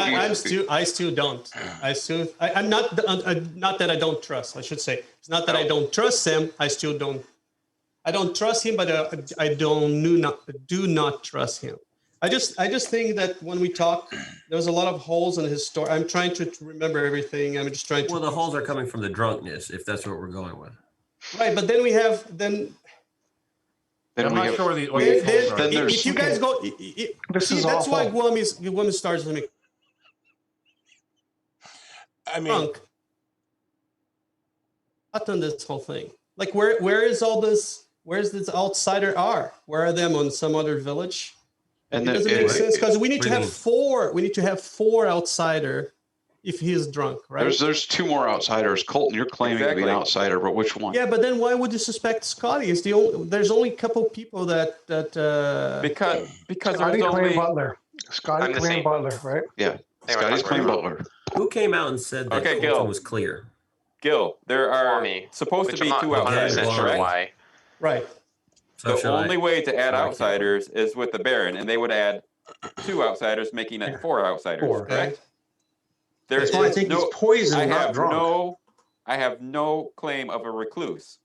I still don't. I'm not that I don't trust. I should say it's not that I don't trust Sam. I still don't. I don't trust him, but I do not trust him. I just think that when we talk, there's a lot of holes in his story. I'm trying to remember everything. I'm just trying to. Well, the holes are coming from the drunkenness, if that's what we're going with. Right, but then we have I'm not sure where the if you guys go, that's why Guami starts to make. I mean, drunk. Not on this whole thing. Like, where is all this? Where's this outsider R? Where are them on some other village? And it doesn't make sense because we need to have 4. We need to have 4 outsider if he is drunk, right? There's 2 more outsiders. Colton, you're claiming to be an outsider, but which one? Yeah, but then why would you suspect Scotty? It's there's only a couple people that because Scotty claimed Butler. Scotty claimed Butler, right? Yeah, Scotty's claimed Butler. Who came out and said that Colton was clear? Gil, there are supposed to be 2 outsiders, correct? Right. The only way to add outsiders is with the Baron, and they would add 2 outsiders, making it 4 outsiders, correct? That's why I think he's poisoned, not drunk. I have no claim of a recluse.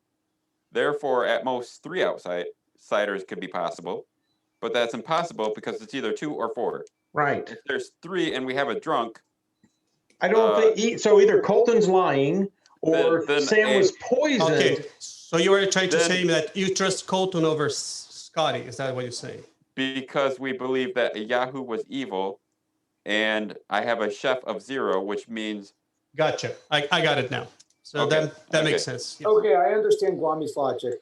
Therefore, at most 3 outsiders could be possible, but that's impossible because it's either 2 or 4. Right. If there's 3 and we have a drunk, I don't think so. Either Colton's lying or then Sam was poisoned. Okay, so you were trying to say that you trust Colton over Scotty. Is that what you're saying? Because we believe that Yahoo was evil, and I have a chef of 0, which means. Gotcha. I got it now. So that makes sense. Yes. Okay, I understand Guami's logic.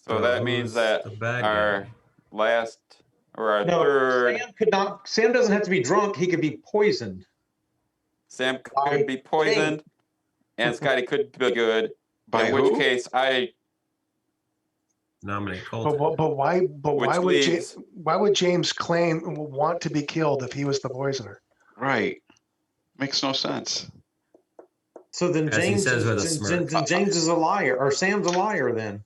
So that means that our last or our third. Sam doesn't have to be drunk. He could be poisoned. Sam could be poisoned, and Scotty could be good. By in who? which case, I nominate Colton. But why would James want to be killed if he was the poisoner? Right. Makes no sense. So then James is a liar, or Sam's a liar then.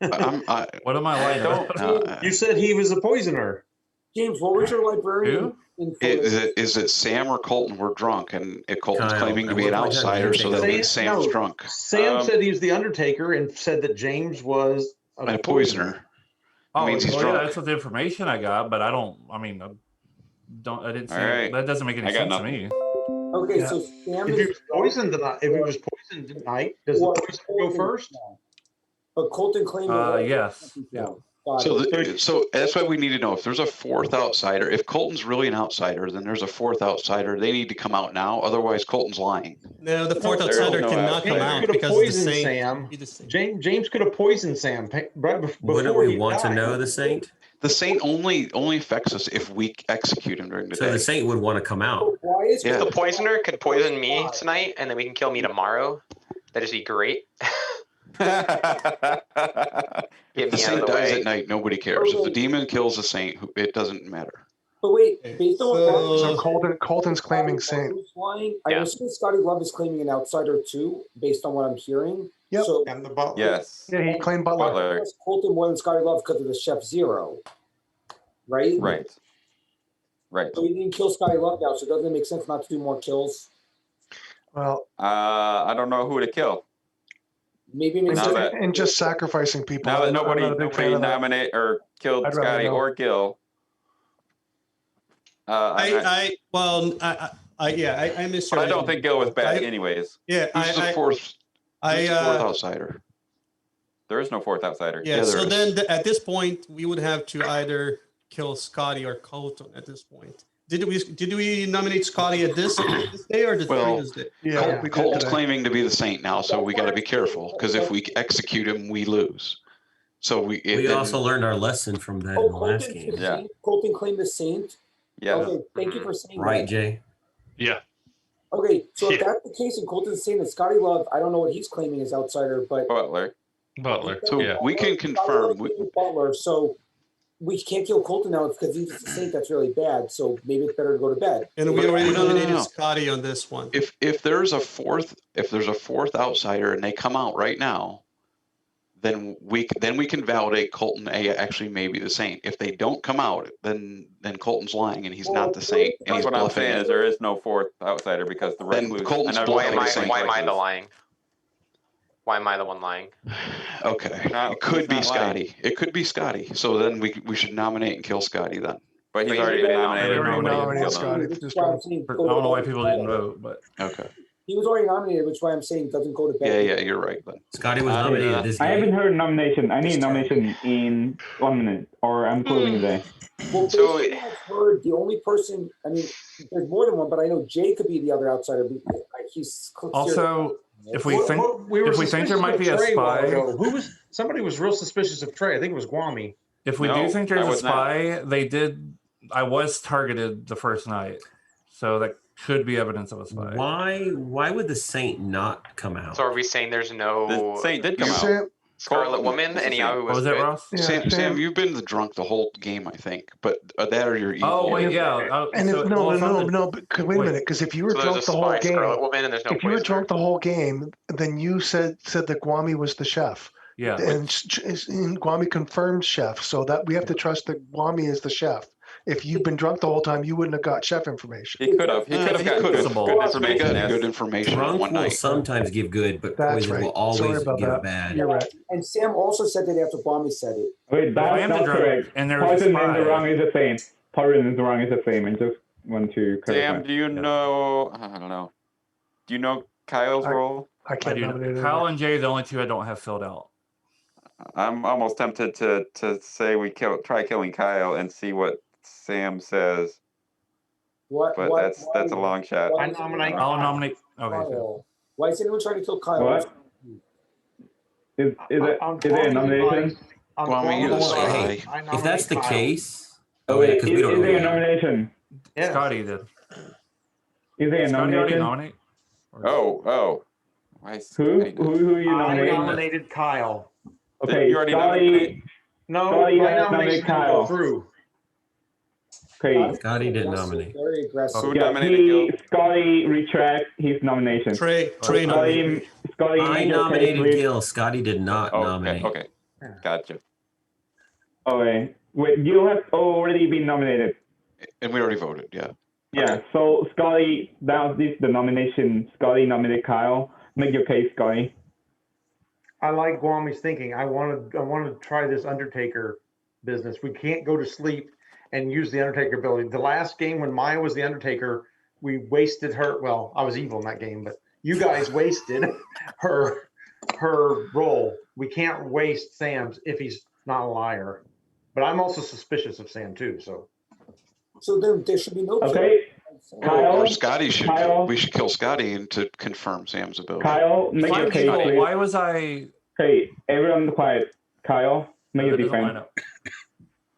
What am I lying about? You said he was a poisoner. James, what was your librarian? Is it Sam or Colton were drunk, and Colton's claiming to be an outsider, so that means Sam's drunk. Sam said he was the Undertaker and said that James was a poisoner. Oh, means he's yeah, drunk. that's what the information I got, but I didn't say that doesn't make any sense to me. Okay, so Sam if he was poisoned tonight, does the poison go first? But Colton claimed yes. Yeah. So that's why we need to know if there's a 4th outsider. If Colton's really an outsider, then there's a 4th outsider. They need to come out now. Otherwise, Colton's lying. No, the 4th outsider cannot come out because it's the same. James could have poisoned Sam right before Wouldn't we want to know the saint? The Saint only affects us if we execute him during the So day. the Saint would want to come out. Why is Yeah. The poisoner could poison me tonight, and then we can kill me tomorrow. That'd just be great. If the Saint dies at night, nobody cares. If the demon kills the Saint, it doesn't matter. But wait, based on what So Colton's claiming Saint. flying, I'm assuming Scotty Love is claiming an outsider too, based on what I'm hearing. Yep. So And the butler. Yes. Yeah, he claimed Butler. trust Colton more than Scotty Love because of the Chef Zero, right? Right. Right. So he didn't kill Scotty Love now, so doesn't it make sense not to do more kills? Well, I don't know who to kill. Maybe it makes sense. and just sacrificing people. Now that I'm not a big fan nobody of that. nominate or killed I'd rather Scotty know. or Gil. I missed. But I don't think Gil was bad anyways. Yeah, Who's the fourth outsider? There is no fourth outsider. Yeah, so then at this point, we would have to either kill Scotty or Colton at this point. Did we nominate Scotty at this day or the previous day? Yeah, Colton's claiming to be the Saint now, so we got to be careful because if we execute him, we lose. So we also learned our lesson from that in the last game. Yeah. Colton claimed the Saint. Yeah. Okay, thank you for saying Right, that. Jay? Yeah. Okay, so if that's the case, and Colton's saying that Scotty Love, I don't know what he's claiming as outsider, but Butler. So we can confirm. Butler, so we can't kill Colton now because he's the Saint. That's really bad. So maybe it's better to go to bed. And we already No. nominated Scotty on this one. If there's a fourth outsider and they come out right now, then we can validate Colton actually may be the Saint. If they don't come out, then Colton's lying and he's not the Saint. And he's What I'm bluffing saying it. is there is no fourth outsider because the Then recluse. Colton's and bluffing everybody the Saint. Why am I the recluse. lying? Why am I the one lying? Okay, No, it could he's be not Scotty. lying. It could be Scotty. So then we should nominate and kill Scotty then. But he's already been nominated. Already Nobody nominated killed him. Scotty. Which is Just why go. I'm saying I go to don't know why bed. people didn't vote, but Okay. He was already nominated, which is why I'm saying doesn't go to bed. Yeah, you're right then. Scotty was nominated this I game. haven't heard nomination. I need nomination in 1 minute, or I'm closing the day. Well, based on what I've heard, the only person, I mean, there's more than one, but I know Jay could be the other outsider. He's also if we think we were if we think there suspicious might of be a Trey while spy, ago. Somebody was real suspicious of Trey. I think it was Guami. if we No, do think I there's a was not. spy, I was targeted the first night, so that could be evidence of a spy. Why would the Saint not come out? So are we saying there's no The Saint did come out. Sam, Scarlet Woman and Yahoo What was it, good? Ross? Yeah, Sam, you've been the drunk the whole game, I think. But that or you're evil. Oh wait, yeah. and So- if, well, if I'm the- no. But wait a minute, because if you were So there's drunk a the whole spy Scarlet game, Woman and there's no if you were poisoner? drunk the whole game, then you said that Guami was the chef. Yeah. And Guami confirmed chef, so that we have to trust that Guami is the chef. If you've been drunk the whole time, you wouldn't have got chef information. He could have. He could have gotten good information. Got good information Drunk one will night. sometimes give good, but That's poison right. will always Sorry about give that. bad. You're right. And Sam also said that after Bomby said it. Wait, I am that's the not drunk, correct. and there's a Poison and spy. the wrong is the same. Poison and the wrong is the same. I just want to clarify. Sam, do you know? I don't know. Do you know Kyle's role? I can't nominate him. Kyle and Jay are the only two I don't have filled out. I'm almost tempted to say we try killing Kyle and see what Sam says, but that's a long shot. I nominate. I'll nominate. Okay. Kyle. Why is anyone trying to kill Kyle? What? Is it a nomination? Well, I mean, you're the spy. If that's the case, Wait, because is we don't there a know. nomination? Yeah. Scotty did. Is there a Scotty already nomination? nominate? Oh. Why is Who Scotty doing- are you I nominating? nominated Kyle. Okay, You already Scotty. nominated? No, Scotty my has nomination nominated didn't go Kyle. through. Okay. Scotty didn't nominate. Very aggressive. Who Yeah, nominated Gil? Scotty retract his nomination. Trey nominated. Scotty I make your case, nominated please. Gil. Scotty did not nominate. Okay. Gotcha. Okay. Wait, you have already been nominated. And we already voted, yeah. Yeah, so Scotty, that was the nomination. Scotty nominated Kyle. Make your case, Scotty. I like Guami's thinking. I want to try this Undertaker business. We can't go to sleep and use the Undertaker ability. The last game when Maya was the Undertaker, we wasted her. Well, I was evil in that game, but you guys wasted her role. We can't waste Sam's if he's not a liar. But I'm also suspicious of Sam too. So then there should be no. Okay. Kyle, Or Scotty should. Kyle. We should kill Scotty and to confirm Sam's ability. Kyle, make your case, please. Why was I? Hey, everyone quiet. Kyle, make your That doesn't line defense.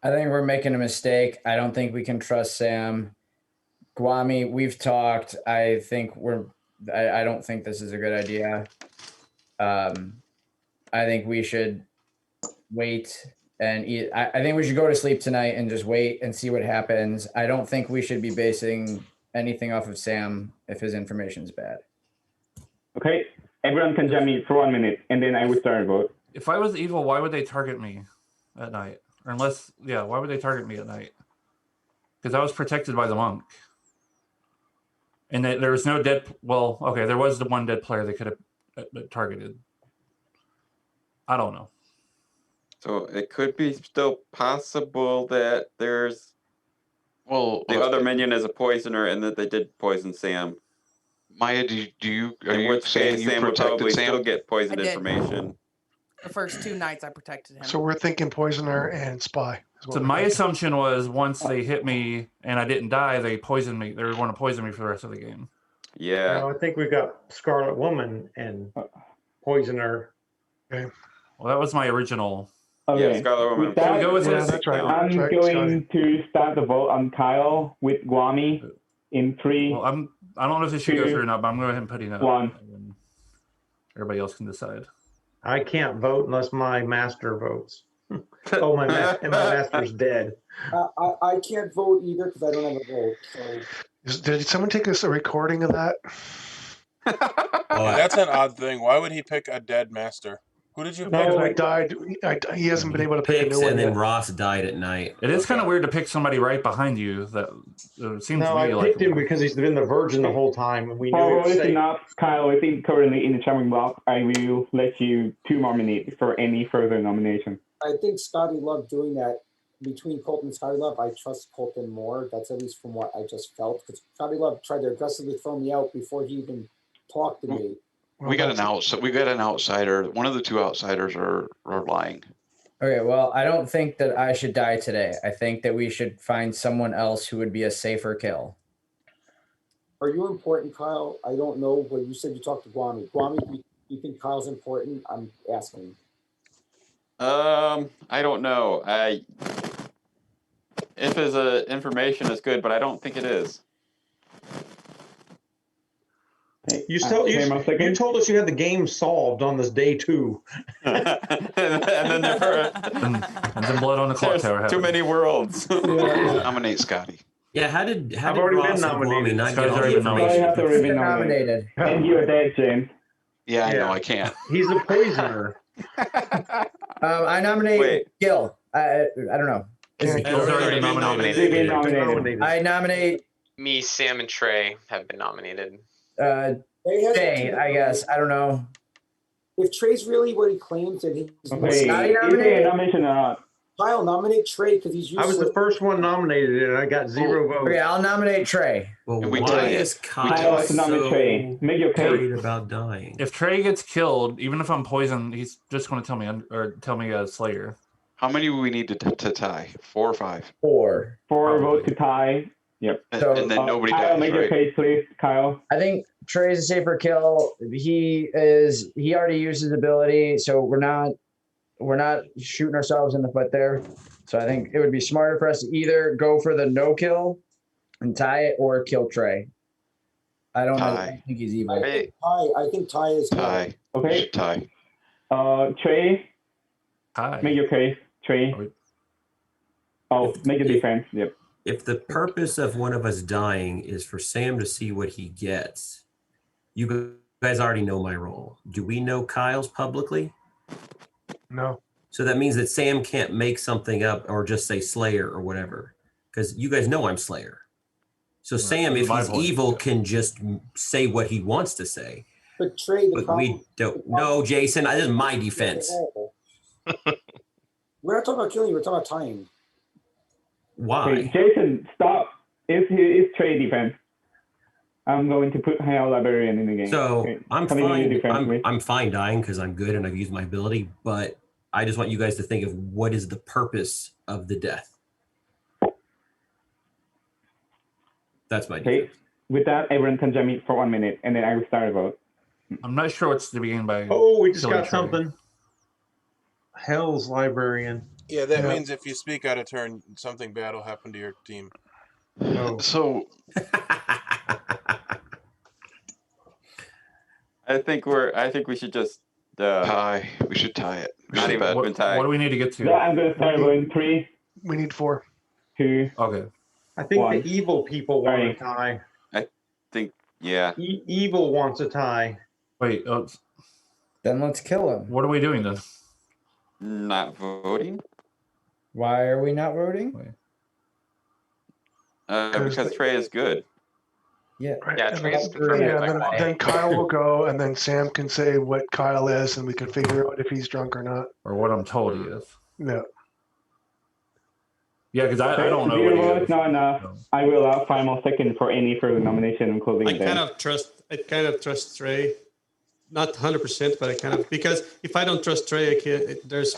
up. I think we're making a mistake. I don't think we can trust Sam. Guami, we've talked. I don't think this is a good idea. I think we should wait and eat. I think we should go to sleep tonight and just wait and see what happens. I don't think we should be basing anything off of Sam if his information's bad. Okay, everyone can jump me for 1 minute, and then I will start a vote. If I was evil, why would they target me at night? Or unless, yeah, why would they target me at night? Because I was protected by the monk. And there was no dead, well, okay, there was the one dead player they could have targeted. I don't know. So it could be still possible that there's, well, the other minion is a poisoner and that they did poison Sam. Maya, are you saying you Sam would protected probably Sam? still get poisoned I did. information? The first 2 nights I protected him. So we're thinking poisoner and spy. So my assumption was once they hit me and I didn't die, they poisoned me. They were going to poison me for the rest of the game. Yeah. No, I think we've got Scarlet Woman and Poisoner. Okay. Well, that was my original. Okay. Yeah, Scarlet Woman. With that, Should we go with this? That's right. I'm That's right, going to start the vote on Kyle with Guami in 3. Well, I don't know if this should go through or not, but I'm going to go ahead and put it up. 1. And everybody else can decide. I can't vote unless my master votes. Oh, my master's dead. I can't vote either because I don't have a vote. So. Did someone take us a recording of that? That's an odd thing. Why would he pick a dead master? Who did you pick? No, I died. He hasn't been able to pick a Picks, new one and then yet. Ross died at night. It is kind of weird to pick somebody right behind you. That seems No, to me I like. picked him because he's been the virgin the whole time, and we knew For it was safe. listen up, Kyle, I think currently in the chopping block, I will let you 2 more minutes for any further nomination. I think Scotty Love doing that between Colton and Scotty Love. I trust Colton more. That's at least from what I just felt. Because Scotty Love tried to aggressively throw me out before he even talked to me. We got an outsider. One of the 2 outsiders are lying. Okay, well, I don't think that I should die today. I think that we should find someone else who would be a safer kill. Are you important, Kyle? I don't know, but you said you talked to Guami. Guami, do you think Kyle's important? I'm asking. I don't know. If his information is good, but I don't think it is. You told us you had the game solved on this day 2. and then and then blood on the clock tower. Too many worlds. Nominate Scotty. Yeah, how did I've already Ross been nominated. not get Scotty's all the already been information? Have already been nominated. And you're dead, James. Yeah, I know. I can't. He's a poisoner. I nominate Gil. I don't know. He's already been nominated. I nominate Me, Sam, and Trey have been nominated. Trey, I guess. I don't know. If Trey's really what he claims, then he's Okay, is there a nomination or not? Kyle, nominate Trey because he's I was useless. the first one nominated, and I got 0 votes. Okay, I'll nominate Trey. Well, And we why did. is Kyle Kyle has to nominate so Trey. Make your case. worried about dying? If Trey gets killed, even if I'm poisoned, he's just going to tell me a Slayer. How many do we need to tie? 4 or 5? 4. 4 votes to tie. Yep. And then nobody Kyle, dies, make your right? case, please, Kyle. I think Trey's a safer kill. He already used his ability, so we're not shooting ourselves in the foot there. So I think it would be smarter for us to either go for the no kill and tie it or kill Trey. I don't know. I think he's evil. I think Ty is tie. Okay. Tie. Trey. Hi. Make your case, Trey. Make a defense. Yep. If the purpose of one of us dying is for Sam to see what he gets, you guys already know my role. Do we know Kyle's publicly? No. So that means that Sam can't make something up or just say Slayer or whatever, because you guys know I'm Slayer. So Sam, if he's evil, can just say what he wants to say. But Trey, But we don't know, Jason. This is my defense. We're not talking about killing you. We're talking about tying. Why? Okay, Jason, stop. It's Trey defense. I'm going to put Librarian in the game. So Okay. I'm Coming in your fine. defense, please. I'm fine dying because I'm good and I've used my ability. But I just want you guys to think of what is the purpose of the death. That's my Okay. With that, everyone can jump in for 1 minute, and then I will start a vote. I'm not sure what's to begin by. Oh, we just killing got Trey. something. Hell's Librarian. Yeah, that means if you speak out of turn, something bad will happen to your team. Oh. So I think we should just tie. We should tie it. Not even tie. What do we need to get to? Yeah, I'm gonna start going 3. We need 4. 2. Okay. I think One. the evil people want Right. a tie. I think, yeah. Evil wants a tie. Wait. Then let's kill him. What are we doing then? Not voting? Why are we not voting? Wait. Because Trey is good. Yeah. Right. Yeah, And Trey's then, confirmed yeah, by then, Kwame. then Kyle will go, and then Sam can say what Kyle is, and we can figure out if he's drunk or not. Or what I'm told he is. Yeah. Yeah, because I don't know. 0 What he votes is. not enough. I will allow 5 more seconds for any further nomination and closing I the kind day. of trust Trey. Not 100%, but I kind of, because if I don't trust Trey, I can't, there's...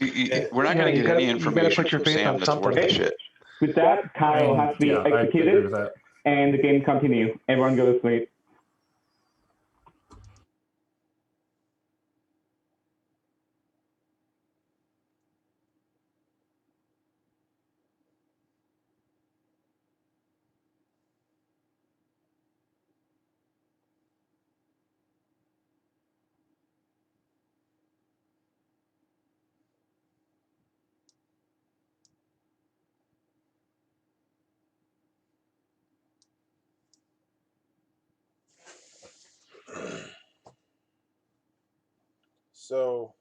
We're not going to get any information from Sam that's worth the shit. With that, Kyle has to be I agree executed, with that. and the game continues. Everyone go to sleep. So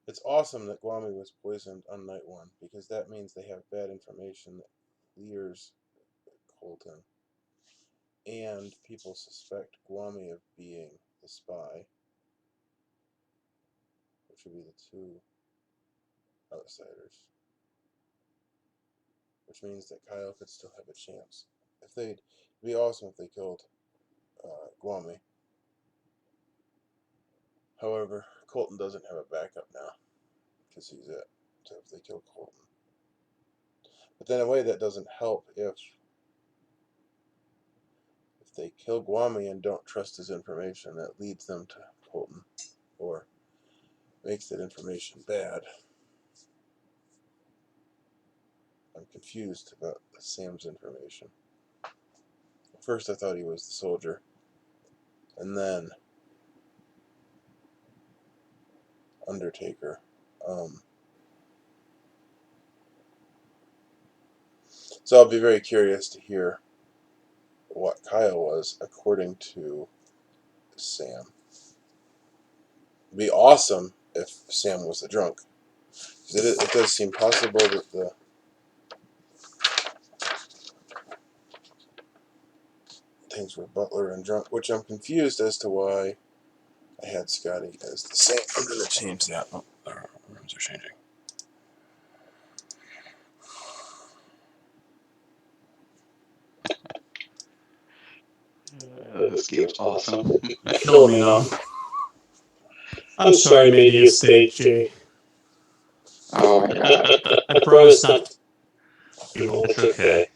it's awesome that Guami was poisoned on night 1 because that means they have bad information that clears Colton, and people suspect Guami of being the spy, which would be the 2 outsiders, which means that Kyle could still have a chance. It'd be awesome if they killed Guami. However, Colton doesn't have a backup now because he's it. So if they kill Colton, but then in a way that doesn't help if they kill Guami and don't trust his information, that leads them to Colton or makes that information bad. I'm confused about Sam's information. At first I thought he was the soldier, and then Undertaker. So I'll be very curious to hear what Kyle was according to Sam. It'd be awesome if Sam was the drunk. It does seem possible that the things were Butler and drunk, which I'm confused as to why I had Scotty as the same. I'm going to change that. Oh, our rooms are changing. This game's awesome. Kill me now. I'm sorry I made you stay, Jay. Oh my god. I promise not. It's okay.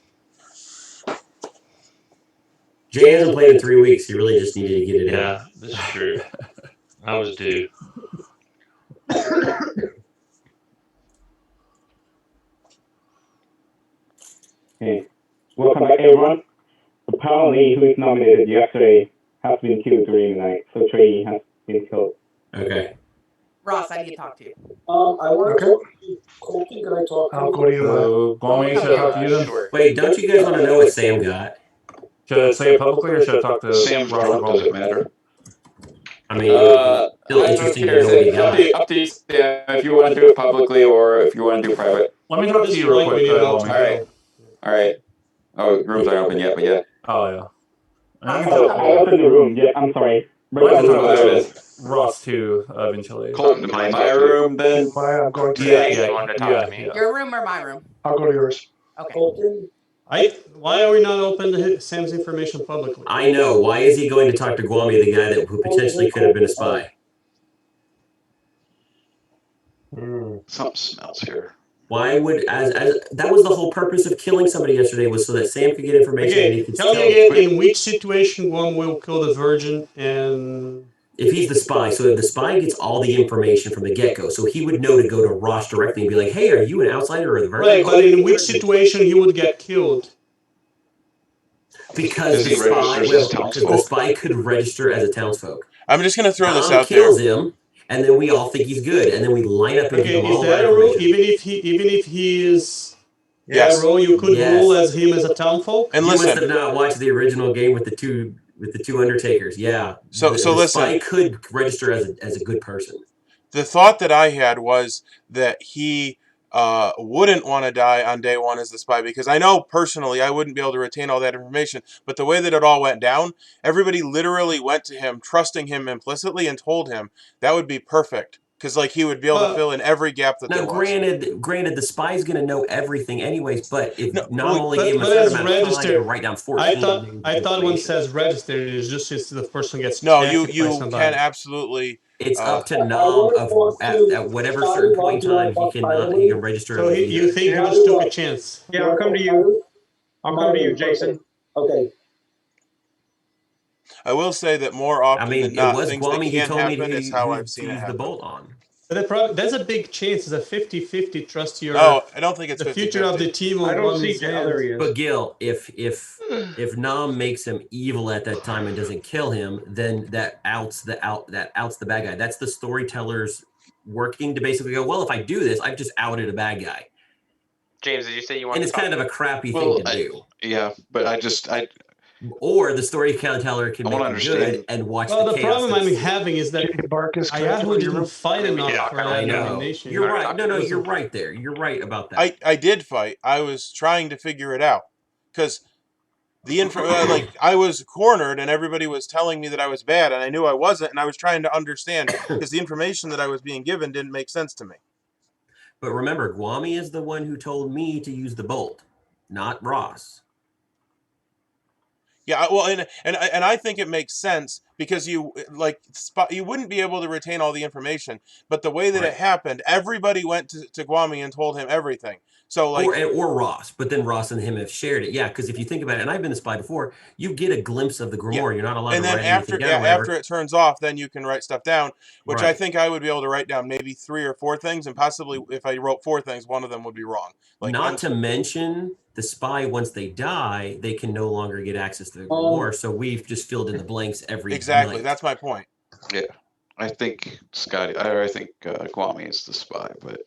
Jay hasn't played in 3 weeks. He really just needed to get it in. Yeah, this is true. I was due. Okay. Welcome back, everyone. Apparently, who is nominated yesterday has been killed during the night, so Trey has been killed. Okay. Ross, I need to talk to you. I want to talk to Colton. Can I talk to I'll you? go to you. So, Guami, should I talk to you then? Sure. Wait, don't you guys want to know what Sam got? Should I say it publicly or should I talk to Sam's Ross drunk, or does it Guami? matter? I mean, still interesting to know what he got. Up to you, if you want to do it publicly or if you want to do private. Let me talk to you real quick, Guami. All right. Oh, rooms aren't open yet, but yeah. Oh, yeah. I opened the room. Yeah, I'm sorry. But I can Oh, there it talk is. to Ross too, eventually. Colton, My room, then. I'm going to. Yeah, You wanted to talk to me. Your room or my room? I'll go to yours. Okay. Colton? Why are we not open to Sam's information publicly? I know. Why is he going to talk to Guami, the guy who potentially could have been a spy? Something smells here. Why would as that was the whole purpose of killing somebody yesterday, was so that Sam could get information and he Okay, could tell me again in which situation Guam will kill the virgin and If he's the spy, so if the spy gets all the information from the get-go, so he would know to go to Ross directly and be like, hey, are you an outsider or the virgin? Right, but in which situation he would get killed? Because he registers as townsfolk. the spy could register as a townsfolk. I'm just going to throw this Tom out there. kills him, and then we all think he's good, and then we line up and give Okay, him is all that that a rule? information. Even if he is Yes. a rule, you could Yes. rule as him as a townfolk. And You must listen, have not watched the original game with the two Undertakers. Yeah. So the listen. spy could register as a good person. The thought that I had was that he wouldn't want to die on day one as the spy, because I know personally I wouldn't be able to retain all that information, but the way that it all went down, everybody literally went to him, trusting him implicitly, and told him that would be perfect, because like he would be able to fill in every gap that there was. Granted, the spy's going to know everything anyways, but if Nom only but gave him a certain amount of time to write down 14. I thought when it says registered, it's just the person gets No, checked you by somebody. can absolutely. It's up to Nom at whatever certain point in time he can register. So you think he just took a chance? Yeah, I'll come to you. I'll come to you, Jason. Okay. I will say that more often than not, it was things Guami that who can't told me happen to is how I've seen it use happen. the bolt on. But that's a big chance. It's a 50-50 trust your. Oh, I don't think it's the 50-50. future of the team. I don't see there he is. But Gil, if Nom makes him evil at that time and doesn't kill him, then that outs the bad guy. That's the storyteller's working to basically go, well, if I do this, I've just outed a bad guy. James, did you say you want? And it's kind of a crappy thing to do. Yeah, but or the storyteller can make him good and watch the chaos. The problem I'm having is that Ayahu didn't fight enough for that I know. nomination. You're right. No, you're right there. You're right about that. I did fight. I was trying to figure it out because the I was cornered and everybody was telling me that I was bad and I knew I wasn't, and I was trying to understand because the information that I was being given didn't make sense to me. But remember, Guami is the one who told me to use the bolt, not Ross. Yeah, well, and I think it makes sense because you wouldn't be able to retain all the information, but the way that it happened, everybody went to Guami and told him everything. So or Ross, but then Ross and him have shared it. Yeah, because if you think about it, and I've been the spy before, you get a glimpse of the grimoire. Yeah. You're not allowed to write anything down. And then after it turns off, then you can write stuff down, which I think I would be able to write down maybe 3 or 4 things, and possibly if I wrote 4 things, one of them would be wrong. Not to mention the spy, once they die, they can no longer get access to the grimoire. So we've just filled in the blanks every Exactly, night. that's my point. Yeah, I think Guami is the spy, but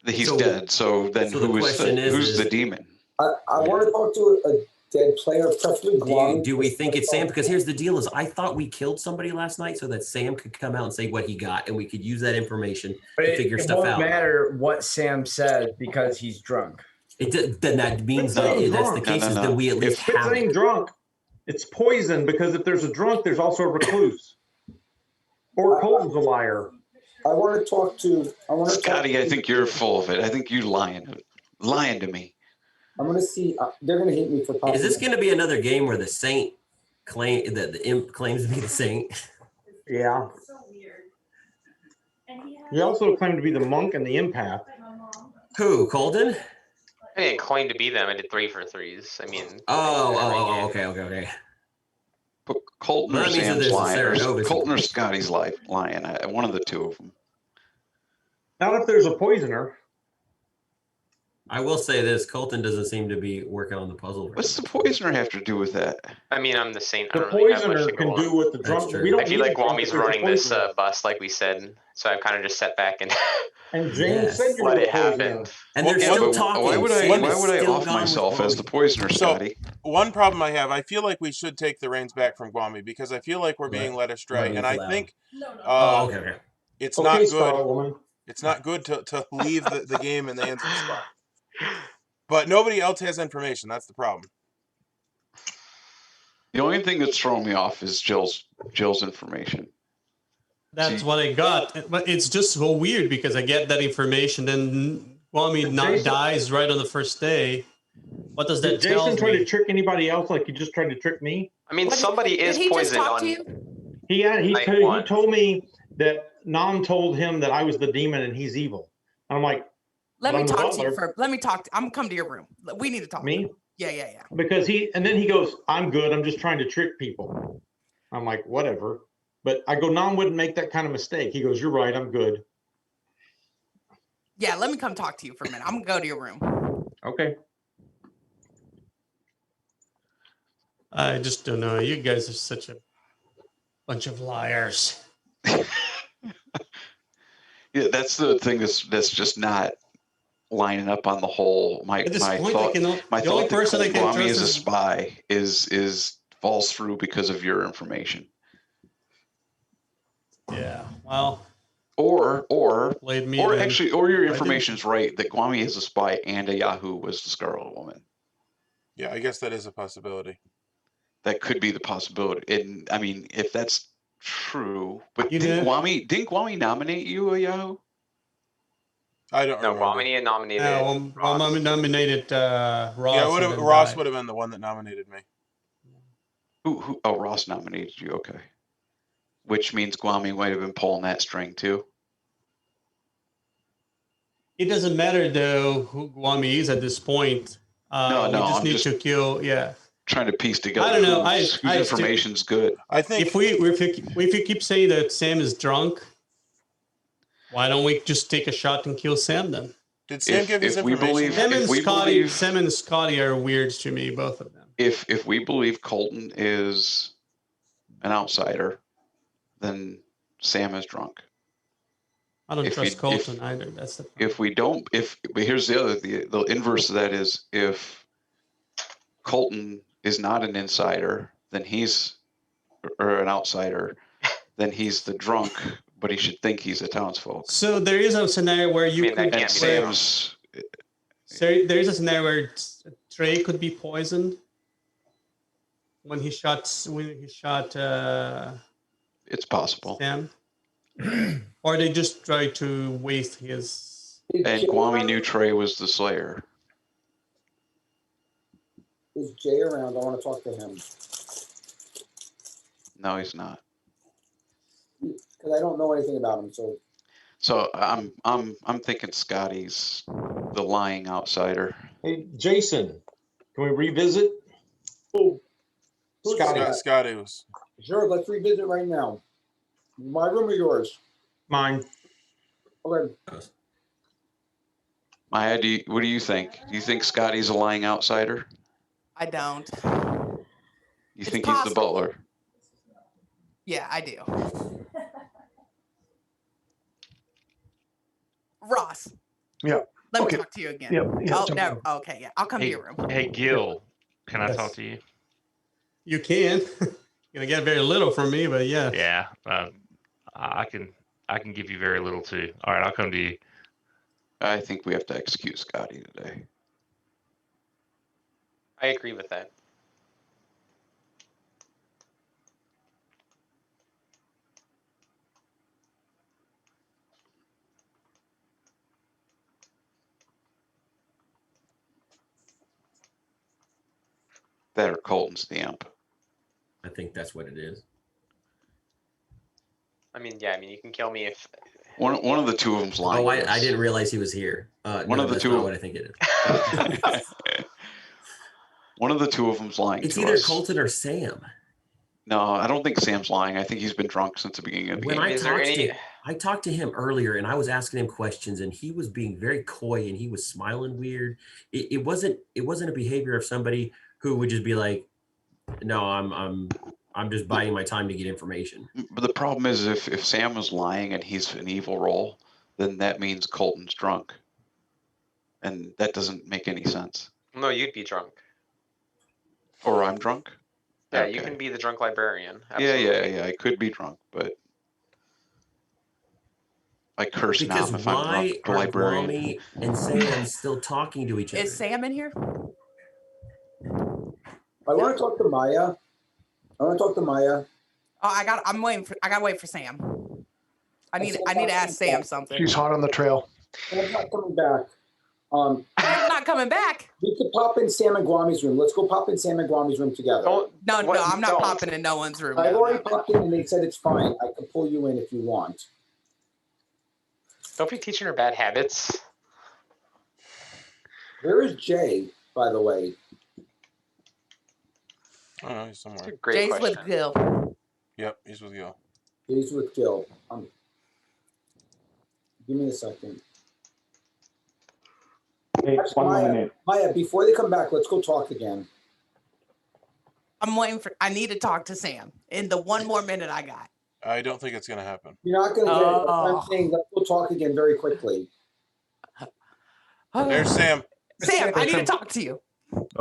he's dead. So then who's the demon? I want to talk to a dead player, preferably Guami. Do we think it's Sam? Because here's the deal: is I thought we killed somebody last night so that Sam could come out and say what he got, and we could use that information to figure stuff out. It won't matter what Sam said because he's drunk. Then that means that's the case. Is that we at least have. It ain't drunk. It's poison, because if there's a drunk, there's also a recluse. Or Colton's a liar. I want to talk to. Scotty, I think you're full of it. I think you lying to me. I'm going to see. They're going to hate me for. Is this going to be another game where the saint the imp claims to be the saint? Yeah. He also claimed to be the monk and the empath. Who, Colton? I didn't claim to be them. I did 3 for 3s. I mean. Okay. But Colton or Sam's lying. Colton or Scotty's lying. One of the two of them. Not if there's a poisoner. I will say this: Colton doesn't seem to be working on the puzzle. What's the poisoner have to do with that? I mean, I'm the saint. The poisoner can do what the drunk. I feel like Guami's running this bus, like we said. So I've kind of just sat back and James said let it happen. And they're still talking. Why would I off myself as the poisoner, Scotty? One problem I have, I feel like we should take the reins back from Guami because I feel like we're being led astray, and I think it's not good. It's not good to leave the game in the hands of the spy. But nobody else has information. That's the problem. The only thing that's throwing me off is Jill's information. That's what I got. But it's just so weird because I get that information, then Guami dies right on the first day. What does that tell me? Jason tried to trick anybody else like you just tried to trick me? I mean, somebody is poisoned on. He told me that Nom told him that I was the demon and he's evil. And I'm like, let me talk to you first. Let me talk. I'm come to your room. We need to talk. Me? Yeah. Because then he goes, I'm good. I'm just trying to trick people. I'm like, whatever. But I go, Nam wouldn't make that kind of mistake. He goes, you're right, I'm good. Yeah, let me come talk to you for a minute. I'm gonna go to your room. Okay. I just don't know. You guys are such a bunch of liars. Yeah, that's the thing that's just not lining up on the whole. My At this my point, thought, my the only thought that person I can Kwame trust is a is spy is falls through because of your information. Yeah, well, or then. actually, or your I didn't- information is right that Kwame is a spy and a Yahoo was the Scarlet Woman. Yeah, I guess that is a possibility. That could be the possibility, and I mean, if that's true, but You didn't know- Kwame nominate you a Yahoo? I don't remember. Kwame nominated. Well, nominated Ross. Yeah, and then Ross died. would have been the one that nominated me. Who? Oh, Ross nominated you. Okay, which means Kwame might have been pulling that string too. It doesn't matter though who Guami is at this point. No, we just I'm need just to kill. Yeah, trying to piece together. I don't know. Whose information's good. I think if you keep saying that Sam is drunk, why don't we just take a shot and kill Sam then? Did Sam give his information? Sam and Scotty are weird to me, both of them. If we believe Colton is an outsider, then Sam is drunk. I don't trust Colton either. That's the If we don't, but here's the inverse of that is if Colton is not an insider, then he's or an outsider, then he's the drunk, but he should think he's a townsfolk. So there is a scenario where you could. And Sam's. So there is a scenario where Trey could be poisoned when he shot. It's possible. Sam. Or they just try to waste his. And Kwame knew Trey was the Slayer. Is Jay around? I want to talk to him. No, he's not. Because I don't know anything about him. So I'm thinking Scotty's the lying outsider. Hey, Jason, can we revisit? Scotty was. Sure, let's revisit right now. My room or yours? Mine. Okay. Maya, what do you think? Do you think Scotty's a lying outsider? I don't. You think he's the butler? Yeah, I do. Ross. Yeah. Let me talk to you again. Yeah, Oh, no. Okay, yeah. I'll come to your room. Hey, Gil, can I talk to you? You can. You're gonna get very little from me, but yeah. Yeah, I can give you very little too. All right, I'll come to you. I think we have to execute Scotty today. I agree with that. That or Colton's the imp. I think that's what it is. I mean, yeah. I mean, you can kill me if. One of the two of them's lying. Oh, I didn't realize he was here. One of the that's two. not what I think it is. One of the two of them's lying. It's to either us. Colton or Sam. No, I don't think Sam's lying. I think he's been drunk since the beginning of the When game. I talked to him earlier, and I was asking him questions, and he was being very coy, and he was smiling weird. It wasn't a behavior of somebody who would just be like, "No, I'm just biding my time to get information." But the problem is, if Sam was lying and he's an evil role, then that means Colton's drunk, and that doesn't make any sense. No, you'd be drunk. Or I'm drunk. Yeah, Okay. you can be the drunk librarian. Absolutely. Yeah. I could be drunk, but I curse Because now if I'm why drunk. The are librarian. Kwame and Sam still talking to each other? Is Sam in here? I want to talk to Maya. Oh, I gotta wait for Sam. I need to ask Sam something. She's hot on the trail. I'm not coming back. I'm not coming back. We could pop in Sam and Guami's room. Let's go pop in Sam and Guami's room together. No, I'm not popping in no one's room. I've already popped in and they said it's fine. I can pull you in if you want. Don't be teaching her bad habits. Where is Jay, by the way? I don't know, he's somewhere. Great Jay's question. with Gil. Yep, he's with Gil. He's with Gil. Give me a second. Hey, Actually, one more Maya, minute. Maya, before they come back, let's go talk again. I'm waiting for. I need to talk to Sam in the 1 more minute I got. I don't think it's gonna happen. You're not going to get it. That's what I'm Oh. saying. Let's go talk again very quickly. There's Sam. Sam, I need to talk to you.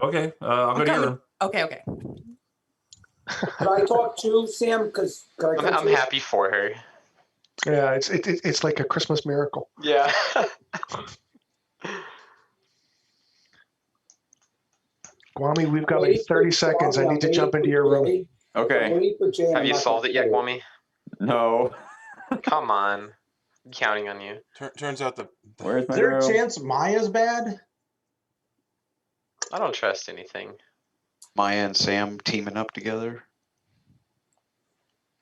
Okay, I'll go to your room. Okay. Could I talk to Sam? Because I'm happy for her. Yeah, it's like a Christmas miracle. Yeah. Gwami, we've got like 30 seconds. I need to jump into your room. Okay. Have you solved it yet, Gwami? No. Come on. I'm counting on you. Turns out Is there a chance Maya's bad? I don't trust anything. Maya and Sam teaming up together.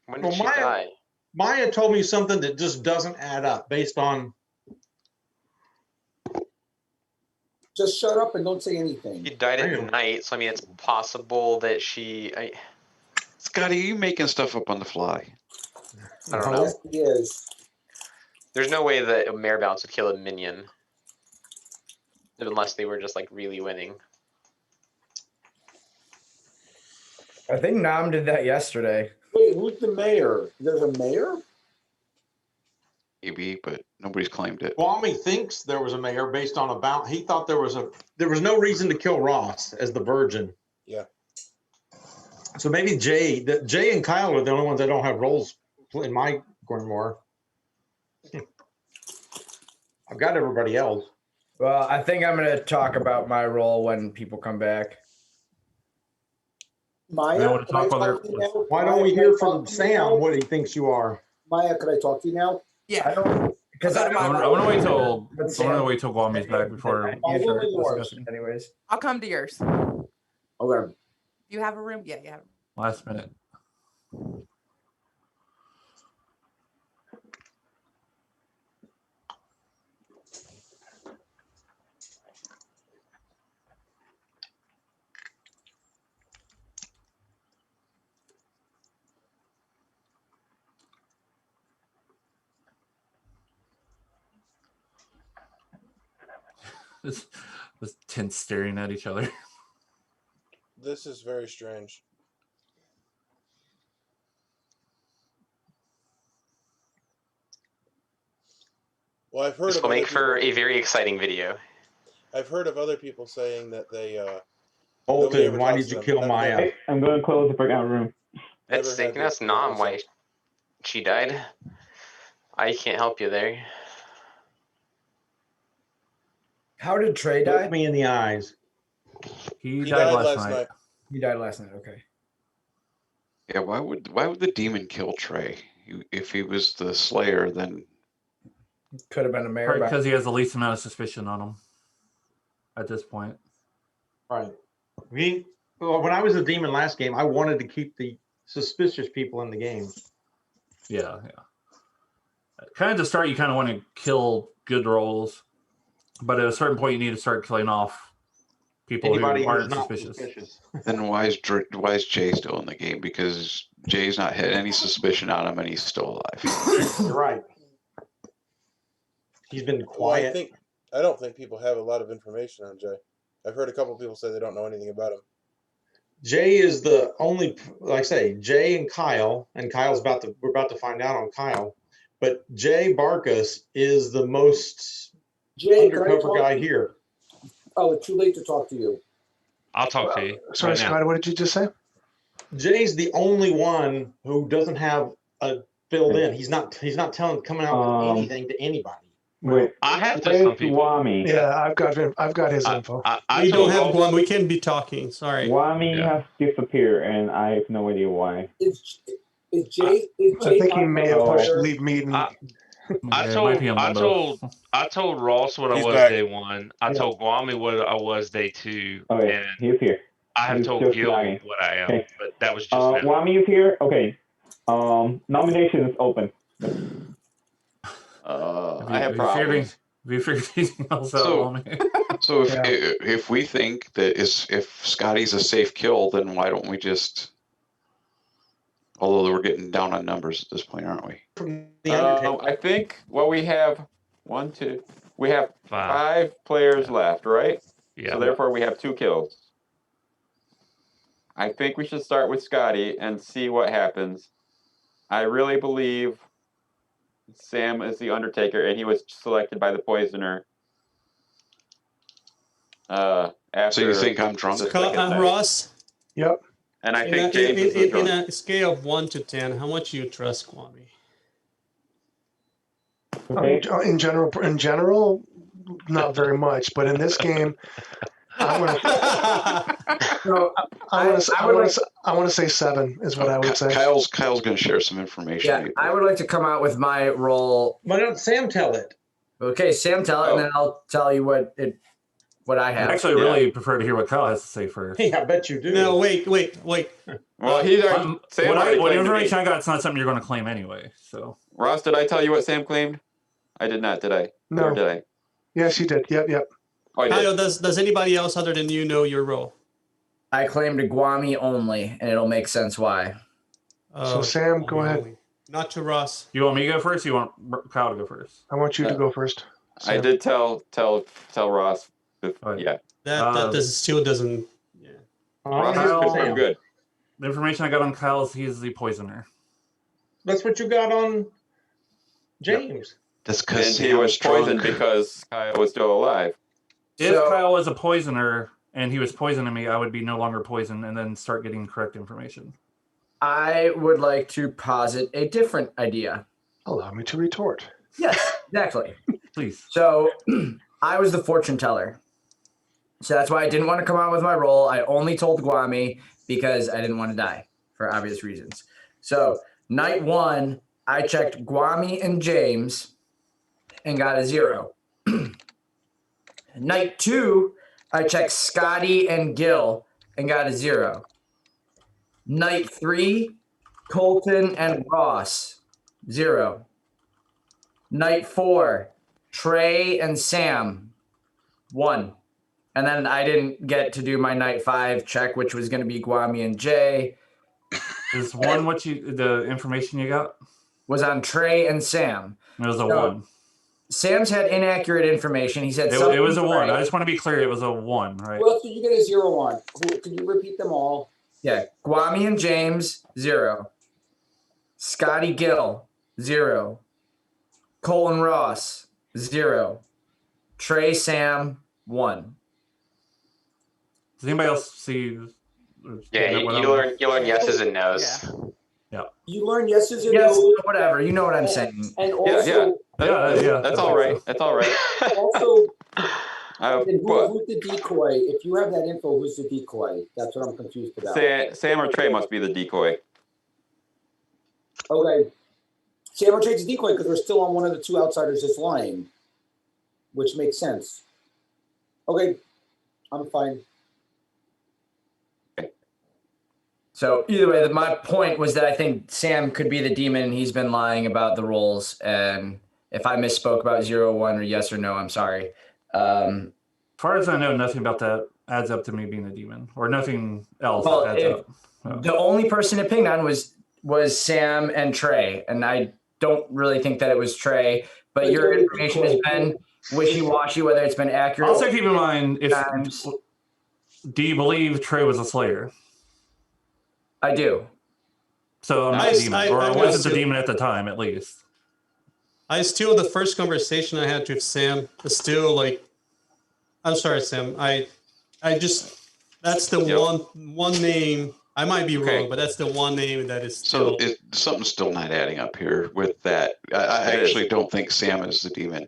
When did she die? Maya told me something that just doesn't add up based on. Just shut up and don't say anything. She died at night, so I mean, it's possible that Scotty, are you making stuff up on the fly? I don't know. Yes, he is. There's no way that a mare bounce would kill a minion. Unless they were just like really winning. I think Nam did that yesterday. Wait, who's the mayor? There's a mayor? Maybe, but nobody's claimed it. Kwame thinks there was a mayor based on a bounty. He thought there was no reason to kill Ross as the virgin. Yeah. So maybe Jay and Kyle are the only ones that don't have roles in my Glenmore. I've got everybody else. Well, I think I'm going to talk about my role when people come back. Maya, why don't we hear from Sam what he thinks you are? Maya, could I talk to you now? Yeah. I don't, because I'm gonna wait till Gwami's back before you start discussing. Anyways, I'll come to yours. Okay. You have a room? Yeah, you have. Last minute. This tense staring at each other. This is very strange. Well, I've heard This of will other make for people- a very exciting video. I've heard of other people saying that they. Bolton, why did you kill Maya? Hey, I'm going to close the breakout room. It's thinking that's Nam why she died. I can't help you there. how did Trey die? Look me in the eyes. He died last night. He died last night. Okay. Yeah, why would the demon kill Trey? If he was the Slayer, then Could have been a mayor. Probably because he has the least amount of suspicion on him at this point. Right. When I was a demon last game, I wanted to keep the suspicious people in the game. Yeah. Kind of to start, you kind of want to kill good rolls, but at a certain point, you need to start killing off people Anybody who who's aren't not suspicious. then why is Jay still in the game? Because Jay's not had any suspicion on him, and he's still alive. You're right. He's been Well, I quiet. don't think people have a lot of information on Jay. I've heard a couple people say they don't know anything about him. Jay is the only, like I say, Jay and Kyle's we're about to find out on Kyle, but Jay Barkas is the most undercover guy here. Oh, it's too late to talk to you. I'll talk to you. Sorry, right now. Scott, what did you just say? Jay's the only one who doesn't have a filled in. He's not coming out with anything to anybody. Wait, I have to some people. Wami. Yeah, I've got his info. We don't have Guam. We can't be talking. Sorry. Wami has disappeared, and I have no idea why. Is Jay? I think he may have pushed leave meeting. I told Ross what I He's was back. day one. I told Guami what I was day two. Okay, and he's here. I have He's told just Gil lagging. what I am, Okay. but that was just now. Wami is here. Okay. Nomination is open. I have problems. Have you figured anything else out, Wami? So if we think that if Scotty's a safe kill, then why don't we just Although we're getting down on numbers at this point, aren't we? I think we have we have five players left, right? Yeah. So therefore we have 2 kills. I think we should start with Scotty and see what happens. I really believe Sam is the Undertaker, and he was selected by the Poisoner. After So you think I'm drunk? Ross? Yep. And I think James is the drunk. In a scale of 1 to 10, how much do you trust Kwame? In general, not very much. But in this game, I want to say 7 is what I would say. Kyle's going to share some information. Yeah, I would like to come out with my role. Why don't Sam tell it? Okay, Sam tell it, and then I'll tell you what I have. I actually really prefer to hear what Kyle has to say first. Yeah, I bet you do. No, wait. Well, he's already. What information I got, it's not something you're going to claim anyway. So, Ross, did I tell you what Sam claimed? I did not, did I? No. Or did I? Yes, you did. Yep. Oh, I did. Kyle, does anybody else other than you know your role? I claim to Guami only, and it'll make sense why. So Sam, go ahead. Not to Ross. You want me to go first? Or you want Kyle to go first? I want you to go first. Sam. I did tell Ross. Yeah. That still doesn't. Yeah. Ross is good. The information I got on Kyle is he's the poisoner. That's what you got on James. That's because he was poisoned because Kyle was still alive. If Kyle was a poisoner and he was poisoning me, I would be no longer poisoned and then start getting correct information. I would like to posit a different idea. Allow me to retort. Yes, exactly. Please. So I was the fortune teller. So that's why I didn't want to come out with my role. I only told Guami because I didn't want to die for obvious reasons. So night 1, I checked Guami and James and got a 0. Night 2, I checked Scotty and Gil and got a 0. Night 3, Colton and Ross, 0. Night 4, Trey and Sam, 1. And then I didn't get to do my night 5 check, which was going to be Guami and Jay. Is 1 the information you got? Was on Trey and Sam. It was a 1. Sam's had inaccurate information. He said it was a 1. I just want to be clear. It was a 1, right? What else did you get a 0 on? Can you repeat them all? Yeah. Guami and James, 0. Scotty Gill, 0. Colin Ross, 0. Trey Sam, 1. Does anybody else see? Yeah, you learn yeses and nos. Yeah. You learn yeses and yes, nos. Whatever. You know what I'm saying. And also, That's all right. That's all right. Also, who's the decoy? If you have that info, who's the decoy? That's what I'm confused about. Sam or Trey must be the decoy. Okay. Sam or Trey's the decoy because we're still on one of the 2 outsiders that's lying, which makes sense. Okay. I'm fine. So either way, my point was that I think Sam could be the demon and he's been lying about the roles. And if I misspoke about 0, 1 or yes or no, I'm sorry. As far as I know, nothing about that adds up to me being a demon or nothing else adds up. No. The only person it pinged on was Sam and Trey. And I don't really think that it was Trey, but your information has been wishy-washy, whether it's been accurate. Also keep in mind, do you believe Trey was a slayer? I do. So I'm not a demon, or I wasn't a demon at the time, at least. The first conversation I had with Sam is still like, I'm sorry, Sam. That's the one name. I might be wrong, but that's the one name that is still. So something's still not adding up here with that. I actually don't think Sam is the demon.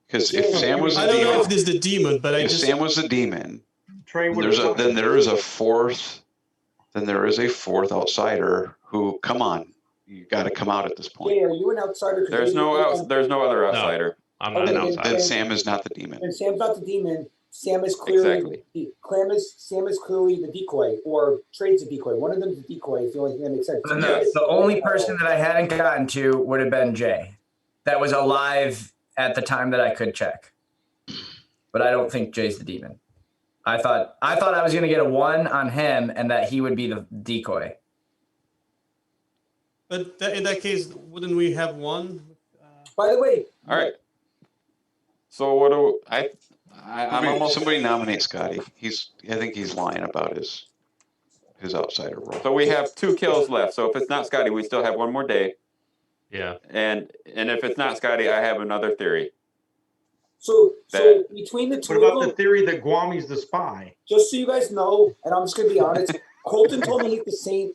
Because if Sam was the demon. I don't know if this is the demon, but if Sam was the demon, then there is a fourth. Then there is a 4th outsider who, come on, you got to come out at this point. Yeah, are you an outsider? There's no other outsider. I'm not an outsider. Then Sam is not the demon. And Sam's not the demon. Sam is clearly Sam is clearly the decoy, or Trey's the decoy. One of them is the decoy. Is the only thing that makes sense. The only person that I hadn't gotten to would have been Jay. That was alive at the time that I could check. But I don't think Jay's the demon. I thought I was going to get a 1 on him and that he would be the decoy. But in that case, wouldn't we have one? By the way, All right. So what do I'm almost somebody nominate Scotty. I think he's lying about his outsider role. So we have 2 kills left. So if it's not Scotty, we still have 1 more day. Yeah. And if it's not Scotty, I have another theory. So between the two What about of the them, theory that Guami's the spy? just so you guys know, and I'm just gonna be honest, Colton told me he's the same,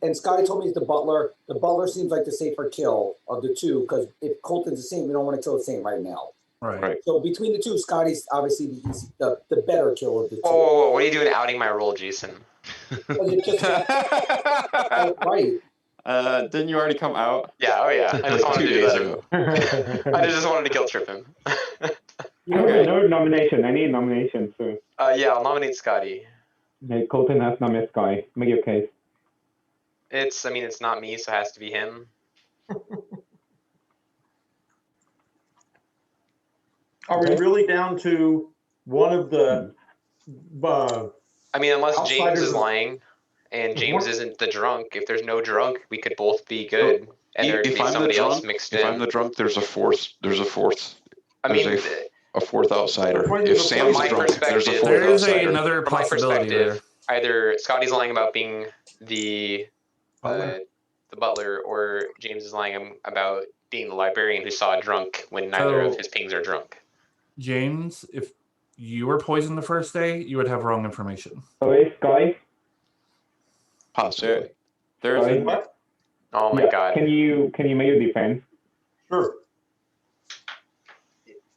and Scotty told me he's the butler. The butler seems like the safer kill of the two, because if Colton's the same, we don't want to kill the same right now. Right. So between the two, Scotty's obviously the better kill of the two. Oh, what are you doing outing my role, Jason? Right. Didn't you already come out? Yeah, oh yeah. I just wanted to do that. I just wanted to guilt trip him. No nomination. I need nomination, so. Yeah, I'll nominate Scotty. Colton has nominated Sky. Make your case. It's not me, so it has to be him. Are we really down to one of the? Unless James outsiders is lying, and James isn't the drunk. If there's no drunk, we could both be good, and there could be somebody else mixed in. If I'm the drunk, there's a fourth. There's a fourth outsider. If Sam's Sam's drunk, there's a fourth There is outsider. another From my possibility there. perspective, either Scotty's lying about being the butler, or James is lying about being the librarian who saw a drunk when neither of his pings are drunk. James, if you were poisoned the first day, you would have wrong information. Sorry, Sky? Possibly. There's what? Oh my god. Can you make a defense? Sure.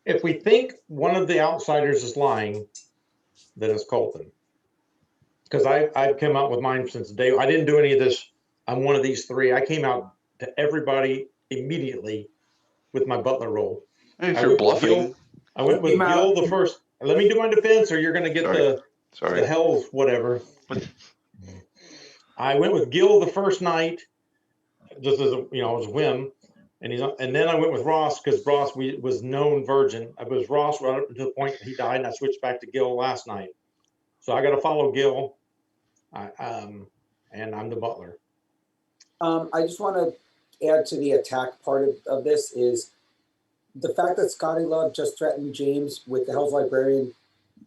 If we think one of the outsiders is lying, then it's Colton. Because I've come out with mine since the day. I didn't do any of this. I'm one of these 3. I came out to everybody immediately with my butler role. If you're bluffing. I went with Gil the first. Let me do my defense, or you're going to get the hell's whatever. I went with Gil the first night, just as it was a whim, and then I went with Ross because Ross was known virgin. I was Ross right up to the point that he died, and I switched back to Gil last night. So I got to follow Gil, and I'm the butler. I just want to add to the attack part of this is the fact that Scotty Love just threatened James with the Hell's Librarian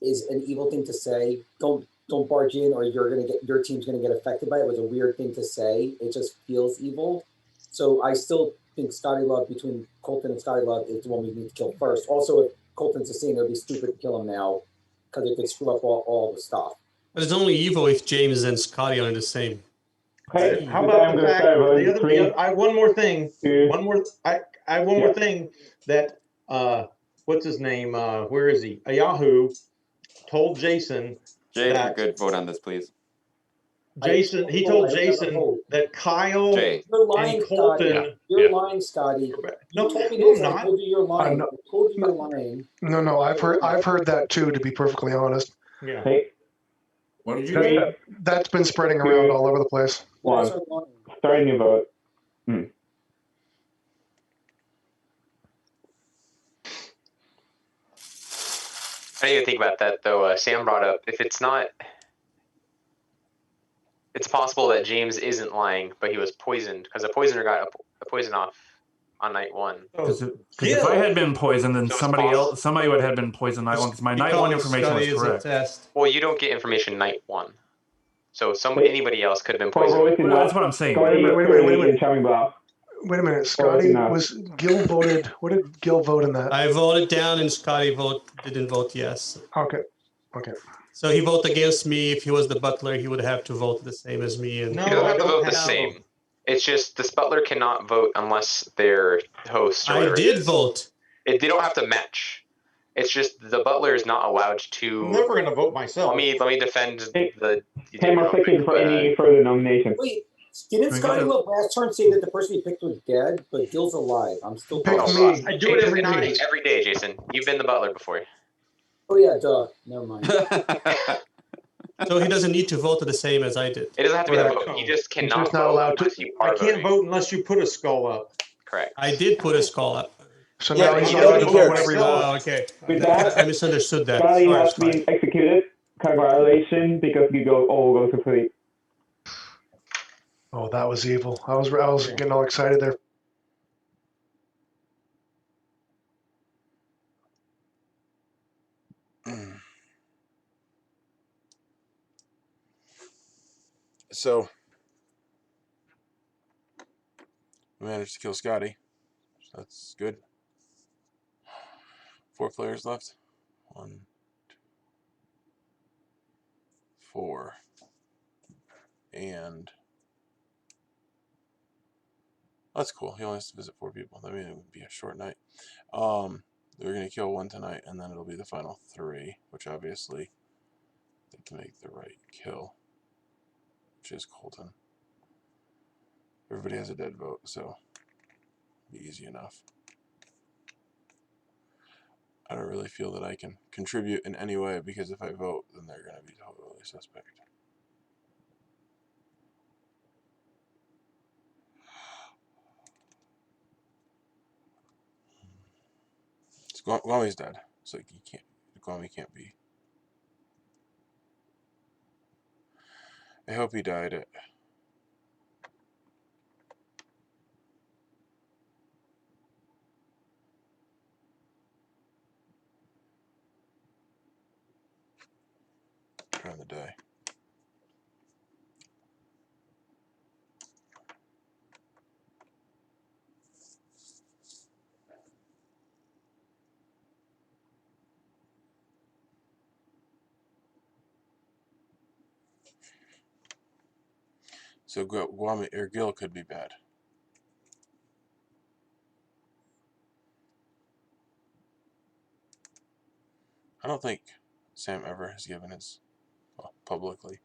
is an evil thing to say. Don't barge in, or your team's gonna get affected by it. It was a weird thing to say. It just feels evil. So I still think Scotty Love, between Colton and Scotty Love, is the one we need to kill first. Also, if Colton's the same, it would be stupid to kill him now because it could screw up all the stuff. But it's only evil if James and Scotty are the same. Hey, how about the fact I have one more thing. I have one more thing that what's his name? Where is he? Yahoo told Jason. Jay, if you could vote on this, please. Jason, he told Jason that Kyle You're lying, and Colton. Scotty. You're lying, Scotty. No, told me no, this. I'm I not. told you you're lying. I told you you're lying. No, I've heard that too, to be perfectly honest. Yeah. Hey, What did you mean? That's been spreading around all over the place. one. Starting your vote. I didn't even think about that though. Sam brought up if it's not. It's possible that James isn't lying, but he was poisoned because a poisoner got a poison off on night 1. Because if I had been poisoned, then somebody would have been poisoned night 1 because my night 1 information was correct. Well, you don't get information night 1, so anybody else could have been poisoned. Well, that's what I'm saying. Wait a minute. About. Wait a minute, Scotty, was Gil voted? What did Gil vote in that? I voted down and Scotty didn't vote yes. Okay. So he voted against me. If he was the butler, he would have to vote the same as me. And You don't have to vote the same. It's just this butler cannot vote unless they're hosts. I did vote. They don't have to match. It's just the butler is not allowed to. I'm never going to vote myself. Let me defend the. 10 more seconds for any further nominations. Wait, didn't Scotty Love last turn say that the person he picked was dead, but Gil's alive? I'm still. I do it every night. Every day, Jason. You've been the butler before. Oh yeah, duh. Never mind. So he doesn't need to vote the same as I did. It doesn't have to be the vote. He just cannot just not vote allowed to- unless you I are can't voting. vote unless you put a skull up. Correct. I did put a skull up. So now he's he not doesn't going to care. vote whatever he wants. Oh, okay. With that, I misunderstood that. Scotty Sorry, has Scotty. been executed. Congratulations, because you all go to sleep. Oh, that was evil. I was getting all excited there. So, we managed to kill Scotty. That's good. 4 players left. 1, 2, 4. And that's cool. He only has to visit 4 people. That means it would be a short night. We're going to kill 1 tonight, and then it'll be the final 3, which obviously they can make the right kill, which is Colton. Everybody has a dead vote, so it'll be easy enough. I don't really feel that I can contribute in any way, because if I vote, then they're going to be totally suspect. Guami's dead, so he can't. Guami can't be. I hope he died at. During the day. So Guami or Gil could be bad. I don't think Sam ever has given his, well, publicly,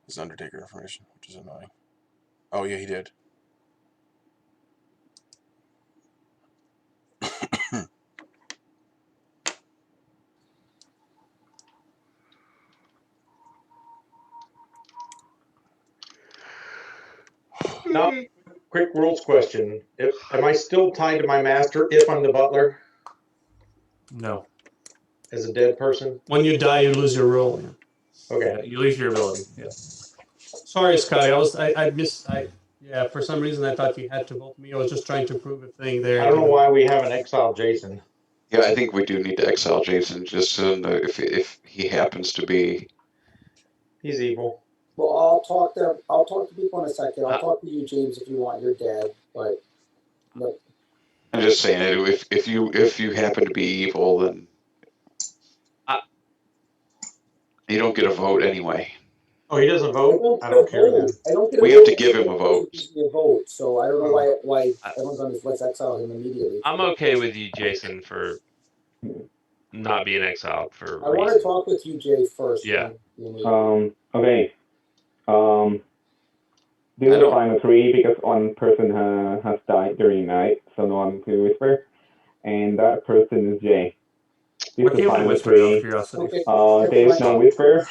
his Undertaker information, which is annoying. Oh yeah, he did. Now, quick rules question. Am I still tied to my master if I'm the butler? No. As a dead person? When you die, you lose your role. Okay. Yeah, you lose your ability. Yeah. Sorry, Scotty. Yeah, for some reason I thought you had to vote me. I was just trying to prove a thing there. I don't know why we haven't exiled Jason. Yeah, I think we do need to exile Jason just so if he happens to be. He's evil. Well, I'll talk to people in a second. I'll talk to you, James, if you want. You're dead, but no. I'm just saying, if you happen to be evil, then you don't get a vote anyway. Oh, he doesn't vote? I don't care then. I don't get we have to give him a vote. So I don't know why everyone's on this. Let's exile him immediately. I'm okay with you, Jason, for not being exiled for. I want to talk with you, Jay, first. Yeah. Okay. This is the final 3 because one person has died during night, so no one can whisper, and that person is Jay. This is the final 3. There is no whisper.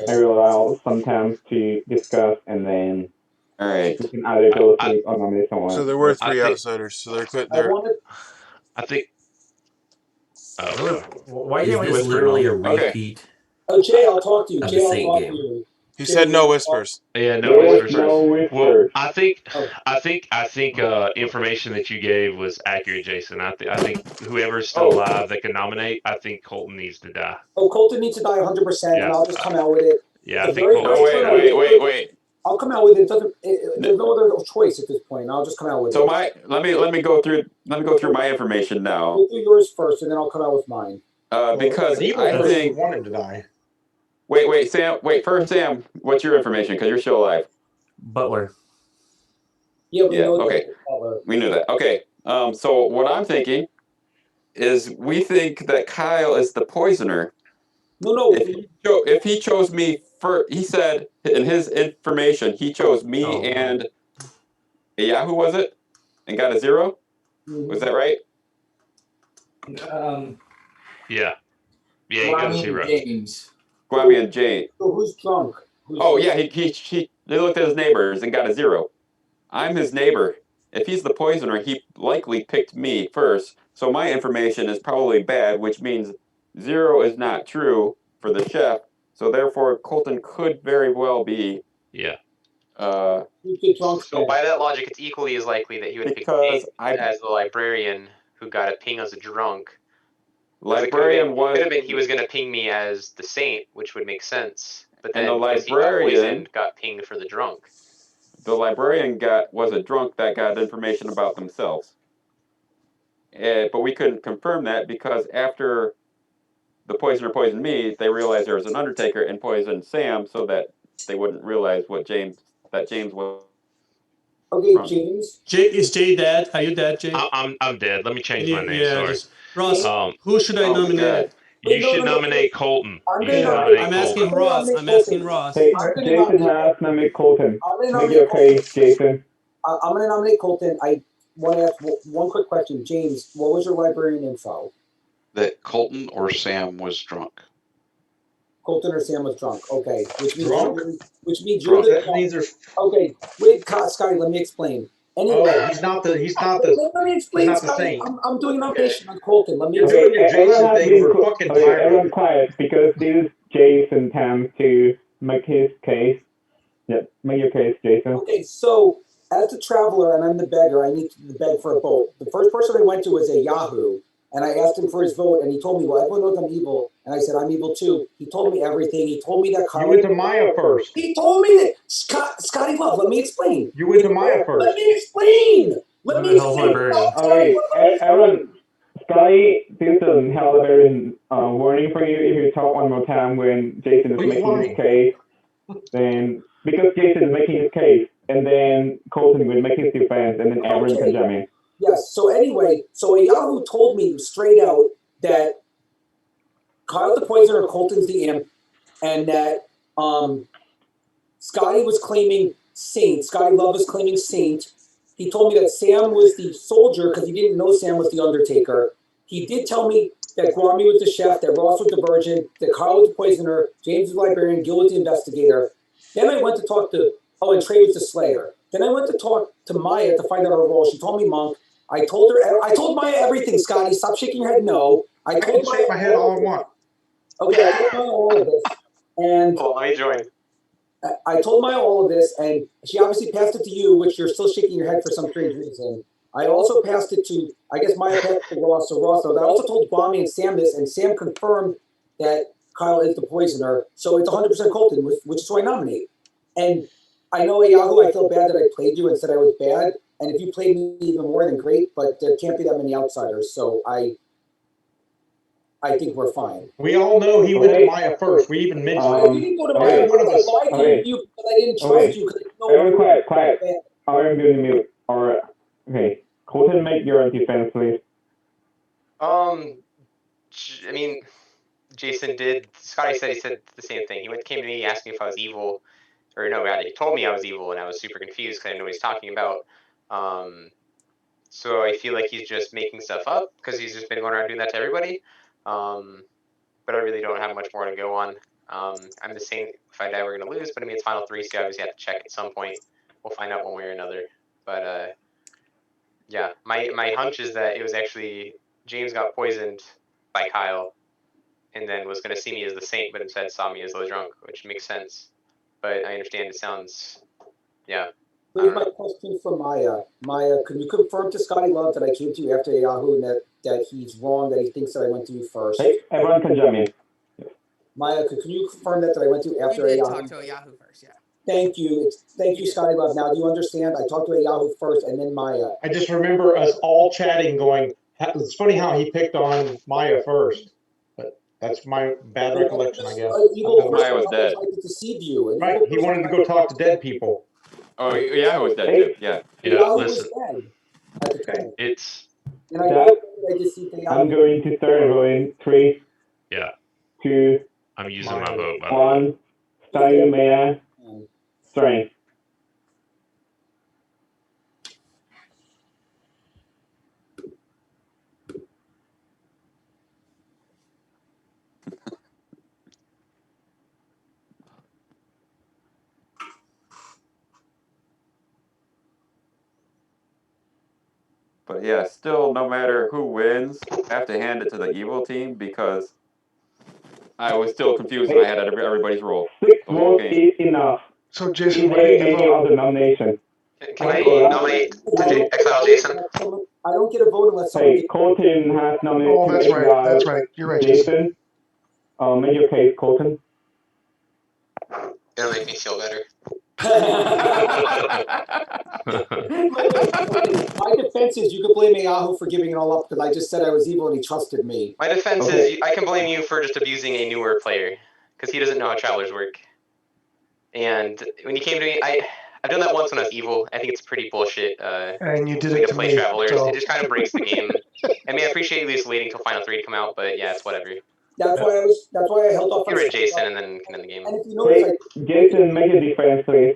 I will allow some time to discuss, and then we can either go through or nominate someone. So there were 3 outsiders. So they're good. I think. Why Is can't we this whisper? literally a repeat? Oh, Jay, I'll talk to you. Of Jay, the I'll Saint talk game. to you. He said no whispers. Yeah, no There was whispers. no whispers. Well, I think information that you gave was accurate, Jason. I think whoever's still alive that can nominate, I think Colton needs to die. Oh, Colton needs to die 100%, and I'll just come out with it. Yeah, I think Colton. Wait. I'll come out with it. There's no other choice at this point. I'll just come out with So it. let me go through my information now. We'll do yours first, and then I'll come out with mine. Because I think wanted to die. Wait, Sam. Wait, first, Sam. What's your information? Because you're still alive. Butler. Yeah, we know okay. We knew that. Okay. So what I'm thinking is we think that Kyle is the poisoner. No. If he chose me first, he said in his information he chose me and a Yahoo, was it? And got a 0? Was that right? Yeah, he got a 0. James. Guami and Jane. So who's drunk? He looked at his neighbors and got a 0. I'm his neighbor. If he's the poisoner, he likely picked me first. So my information is probably bad, which means 0 is not true for the chef. So therefore, Colton could very well be So by that logic, it's equally as likely that he would pick James as the librarian who got a ping as a drunk. Librarian could have been he was going to ping me as the saint, which would make sense. But then the because he got librarian poisoned, got pinged for the drunk. The librarian was a drunk that got information about themselves. But we couldn't confirm that because after the poisoner poisoned me, they realized there was an undertaker and poisoned Sam so that they wouldn't realize that James was. Okay, James. Is Jay dead? Are you dead, Jay? I'm dead. Let me change my name. Yeah, Sorry. Ross, who should I nominate? You should nominate Colton. I'm asking Ross. I'm asking Ross. Hey, Jason has nominated Colton. Make your case, Jason. I'm going to nominate Colton. I want to ask one quick question. James, what was your librarian info? That Colton or Sam was drunk. Colton or Sam was drunk. Okay. Which means Drunk. you're That means there's. Okay. Wait, Scotty, let me explain. Anyway, he's not the. Let me explain, Scotty. I'm doing nomination on Colton. Let me. You're doing your Jason thing. We're fucking tired. Everyone quiet because this is Jason's time to make his case. Yeah, make your case, Jason. Okay, so as the traveler and I'm the beggar, I need to beg for a vote. The first person I went to was a Yahoo, and I asked him for his vote, and he told me, well, everyone knows I'm evil. And I said, I'm evil too. He told me everything. He told me that You went to Maya first. He told me that Scotty Love, let me explain. You went to Maya first. Let me explain. Let me explain. Everyone, Scotty, this is a hell librarian warning for you. If you talk one more time when Jason is making his case, then because Jason is making his case, and then Colton will make his defense, and then everyone can jump in. Yes. So anyway, so a Yahoo told me straight out that Kyle the Poisoner, Colton's the imp, and that Scotty was claiming Saint. Scotty Love was claiming Saint. He told me that Sam was the soldier because he didn't know Sam was the Undertaker. He did tell me that Gwami was the chef, that Ross was the virgin, that Kyle was the poisoner, James was the librarian, Gil was the investigator. Then I went to talk to, and Trey was the slayer. Then I went to talk to Maya to find out her role. She told me Monk. I told Maya everything, Scotty. Stop shaking your head no. I can shake my head all I want. Okay, I told Maya all of this. And I joined. I told Maya all of this, and she obviously passed it to you, which you're still shaking your head for some strange reason. I also passed it to, I guess Maya passed it to Ross, so Ross knows. I also told Gwami and Sam this, and Sam confirmed that Kyle is the poisoner, so it's 100% Colton, which is who I nominate. And I know at Yahoo, I feel bad that I played you and said I was bad, and if you played me even more, then great, but there can't be that many outsiders, so I think we're fine. We all know he went to Maya first. We even mentioned I didn't go to Maya first. I lied to you because I didn't trust you. Everyone quiet. I'm going to mute. Okay, Colton, make your defense, please. I mean, Jason did. Scotty said he said the same thing. He came to me, asked me if I was evil, or no, rather, he told me I was evil, and I was super confused because I didn't know what he's talking about. So I feel like he's just making stuff up because he's just been going around doing that to everybody. But I really don't have much more to go on. I'm the same. If I die, we're gonna lose. But I mean, it's final three, so you obviously have to check at some point. We'll find out one way or another. But yeah, my hunch is that it was actually James got poisoned by Kyle, and then was gonna see me as the saint, but instead saw me as the drunk, which makes sense. But I understand it sounds, yeah. Here's my question for Maya. Maya, can you confirm to Scotty Love that I came to you after Yahoo and that he's wrong, that he thinks that I went to you first? Hey, everyone can jump in. Maya, can you confirm that I went to you after You did Yahoo? talk to a Yahoo first, yeah. Thank you. Thank you, Scotty Love. Now, do you understand? I talked to a Yahoo first and then Maya. I just remember us all chatting going, it's funny how he picked on Maya first. But that's my bad recollection, I guess. Maya was dead. To deceive you. Right, he wanted to go talk to dead people. Oh, yeah, I was dead too. Yeah. Listen. It's. I'm going to start voting 3. Yeah. 2. I'm using my vote. 1. Starting Maya. 3. But yeah, still, no matter who wins, I have to hand it to the evil team because I was still confused and I had everybody's role. 6 votes is enough. So Jason, Is why there didn't you any vote? other nomination? Can I nominate Exile Jason? I don't get a vote unless someone Hey, Colton has nominated Oh, to that's right. exile That's right. You're right, Jason. Jason. Make your case, Colton. It'll make me feel better. My defense is you could blame Yahoo for giving it all up because I just said I was evil and he trusted me. My defense is I can blame you for just abusing a newer player because he doesn't know how travelers work. And when you came to me, I've done that once when I was evil. I think it's pretty bullshit. And you did way it to to play me. travelers. So. It just kind of breaks the game. I mean, I appreciate at least waiting till Final 3 to come out, but yeah, it's whatever. That's why I held off on Get rid of Jason and then can end the game. And if you notice, Hey, Jason, make a defense, please.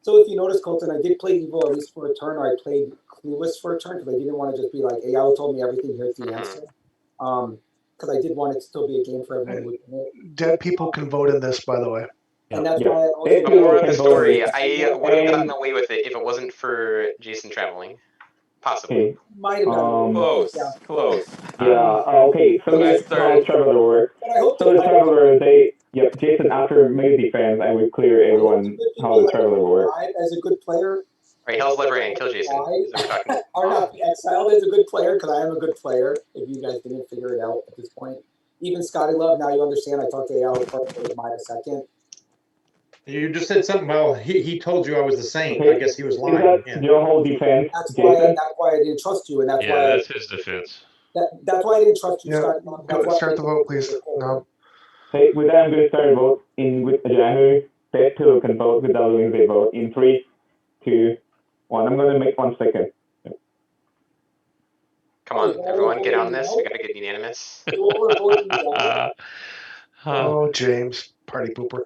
So if you notice, Colton, I did play evil at least for a turn, or I played clueless for a turn because I didn't want to just be like, hey, Yao told me everything, here's the answer. Because I did want it to still be a game for everyone. Dead people can vote in this, by the way. And that's why I also... The moral of the story, I would have gotten away with it if it wasn't for Jason traveling. Possibly. Might have gotten Close. Yeah, okay, so here's how Traveler works. So the Traveler, Jason, after make a defense, I will clear everyone how the Traveler works. As a good player... Alright, hell's Librarian, kill Jason. Are not be exiled as a good player, because I am a good player, if you guys didn't figure it out at this point. Even Scotty Love, now you understand, I talked to Yao first, but mine a second. You just said something. Well, he told you I was the same. I guess he was lying. Is that your whole defense, that's Jason? why I didn't trust you, and that's Yeah, why that's his defense. that's why I didn't trust you, Yeah, Scotty. go start the vote, please. No. Hey, with that, I'm going to start a vote in with Yahoo. Dead people can vote without losing their vote in 3, 2, 1. I'm going to make 1 second. Come on, everyone, get on this. We gotta get unanimous. Oh, James, party pooper.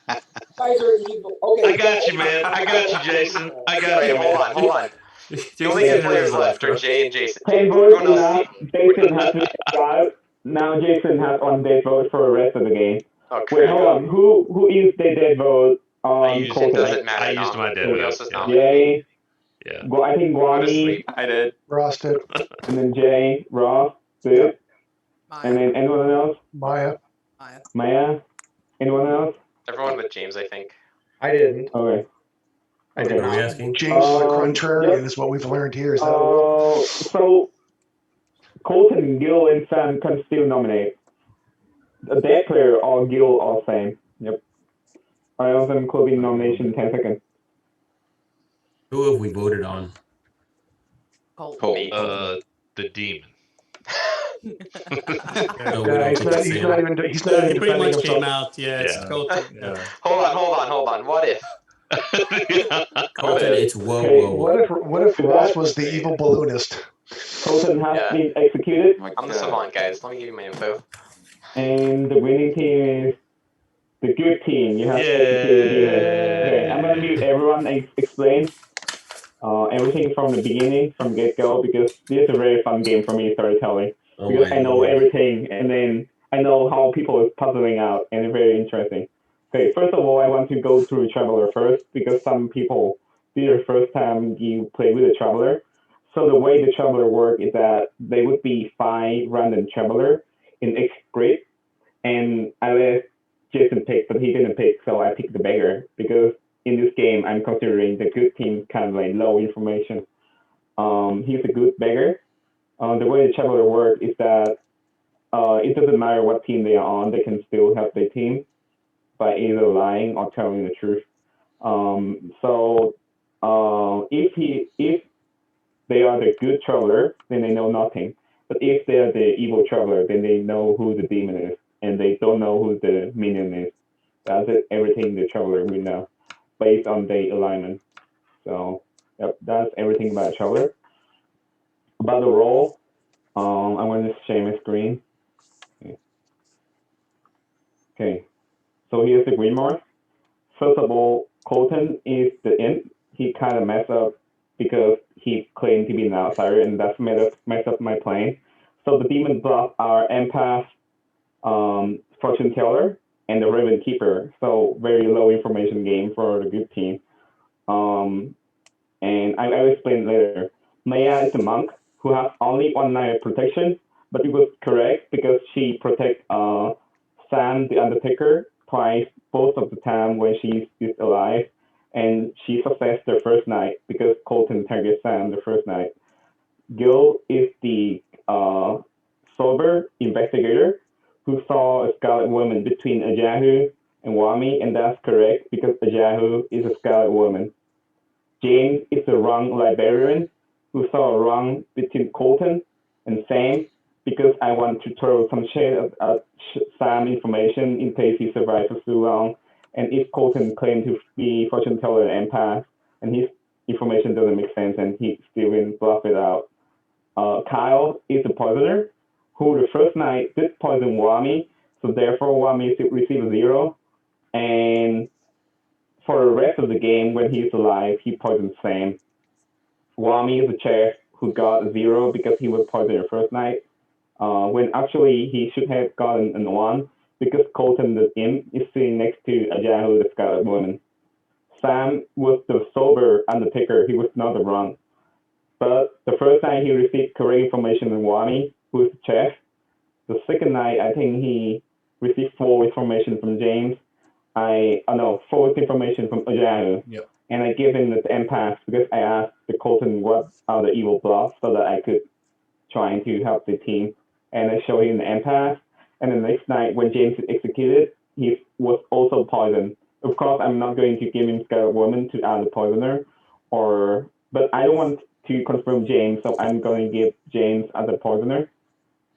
Guys are evil. Okay. I got you, man. I got you, Jason. I got you, man. Hold on. The only two players left are Jay and Jason. Hey, vote enough. Jason has to exile. Now Jason has 1 dead vote for the rest of the game. Oh, wait, hold on. Who is the dead vote on Colton? It doesn't matter. I used my dead vote. Jay. Yeah. I think Guami. I did. Ross did. And then Jay, Ross, did. And then anyone else? Maya. Maya. Anyone else? Everyone but James, I think. I didn't. Okay. I did not. Asking? James is a contrarian, is what we've learned here. Is that so Colton, Gil, and Sam can still nominate. A dead player or Gil are same. Yep. I also am closing nomination in 10 seconds. Who have we voted on? The demon. No, we Yeah, don't he's think not it's even Sam. he's not even He pretty defending much himself. came out. Yeah, it's Colton. Yeah. Hold on. What if? Colton, it's whoa, Okay, whoa, whoa. What if Ross was the evil balloonist? Colton has Yeah. been executed, I'm the savant, guys. Let me give you my info. and the winning team is the good team. You have to execute the demon. Okay, I'm gonna mute everyone and explain everything from the beginning, from get-go, because this is a very fun game for me, storytelling. Oh Because my I know Lord. everything, and then I know how people are puzzling out, and it's very interesting. Okay, first of all, I want to go through Traveler first, because some people, this is the first time you play with a Traveler. So the way the Traveler work is that there would be 5 random Traveler in each grid, and I let Jason pick, but he didn't pick, so I picked the beggar, because in this game, I'm considering the good team kind of like low information. He's a good beggar. The way the Traveler work is that it doesn't matter what team they are on, they can still help their team by either lying or telling the truth. If they are the good Traveler, then they know nothing. But if they are the evil Traveler, then they know who the demon is, and they don't know who the Minion is. That's it, everything the Traveler will know, based on the alignment. So, yep, that's everything about Traveler. About the role, I'm going to share my screen. Okay, so here's the green mark. First of all, Colton is the imp. He kind of messed up because he claimed to be an outsider, and that's messed up my plan. So the demon buff are Empath, Fortune Teller, and the Raven Keeper. So very low information game for the good team. And I'll explain later. Maya is a monk who has only 1 night of protection, but it was correct because she protects Sam the Undertaker, twice, both of the time when she's still alive, and she successed the first night because Colton targeted Sam the first night. Gil is the sober investigator who saw a Scarlet Woman between Ajahu and Wami, and that's correct because Ajahu is a Scarlet Woman. James is the wrong librarian who saw a wrong between Colton and Sam because I want to throw some shade at Sam information in case he survives for too long. And if Colton claimed to be fortune teller and empath, and his information doesn't make sense, and he still will bluff it out. Kyle is the poisoner who the first night did poison Wami, so therefore Wami received a 0. And for the rest of the game, when he's alive, he poisoned Sam. Wami is the chair who got a 0 because he was poisoned the first night, when actually he should have gotten a 1 because Colton the imp is sitting next to Ajahu, the Scarlet Woman. Sam was the sober undertaker, he was not the wrong. But the first night he received correct information from Wami, who is the chef. The second night, I think he received false information from James. False information from Ajahu. Yep. And I gave him the empath because I asked the Colton what are the evil bluffs so that I could try to help the team. And I showed him the empath. And the next night, when James is executed, he was also poisoned. Of course, I'm not going to give him Scarlet Woman to add the poisoner, but I don't want to confirm James, so I'm going to give James as a poisoner.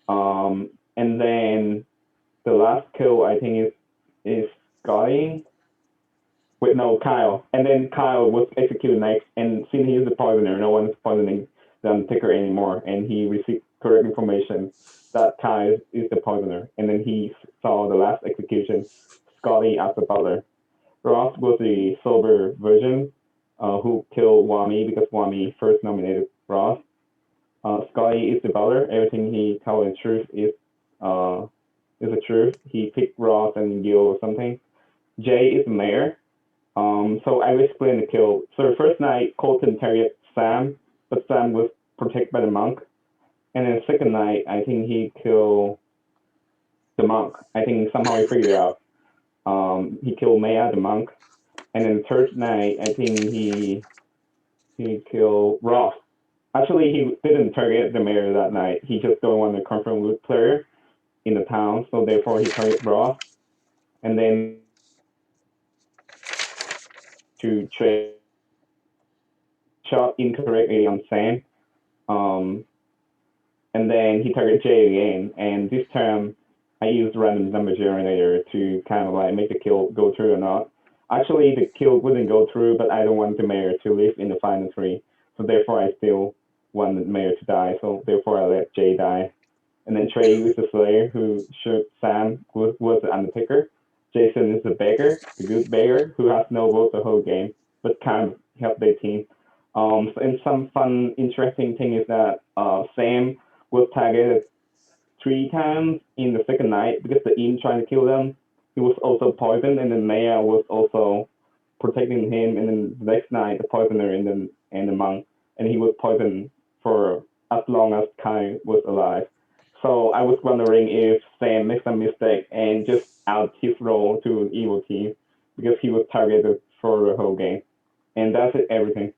And then the last kill, I think, is Scotty. Wait, no, Kyle. And then Kyle was executed next, and since he is the poisoner, no one's poisoning the Undertaker anymore, and he received correct information that Kyle is the poisoner. And then he saw the last execution, Scotty as the butler. Ross was the sober version who killed Wami because Wami first nominated Ross. Scotty is the butler. Everything he tells the truth is the truth. He picked Ross and Gil or something. Jay is the mayor. So I will explain the kill. So the first night, Colton targeted Sam, but Sam was protected by the monk. And then the second night, I think he killed the monk. I think somehow he figured it out. He killed Maya, the monk. And then the third night, I think he killed Ross. Actually, he didn't target the mayor that night. He just don't want to confirm with player in the town, so therefore he targeted Ross. And then to trade shot incorrectly on Sam. And then he targeted Jay again. And this time, I used random number generator to kind of like make the kill go through or not. Actually, the kill wouldn't go through, but I don't want the mayor to live in the final 3. So therefore, I still want the mayor to die. So therefore, I let Jay die. And then Trey was the slayer who shot Sam, was the undertaker. Jason is the beggar, the good beggar, who has no vote the whole game, but can help their team. And some fun, interesting thing is that Sam was targeted 3 times in the second night because the imp trying to kill them. He was also poisoned, and then Maya was also protecting him. And then the next night, the poisoner and the monk, and he was poisoned for as long as Kai was alive. So I was wondering if Sam made some mistake and just out his role to an evil team because he was targeted for the whole game. And that's it, everything.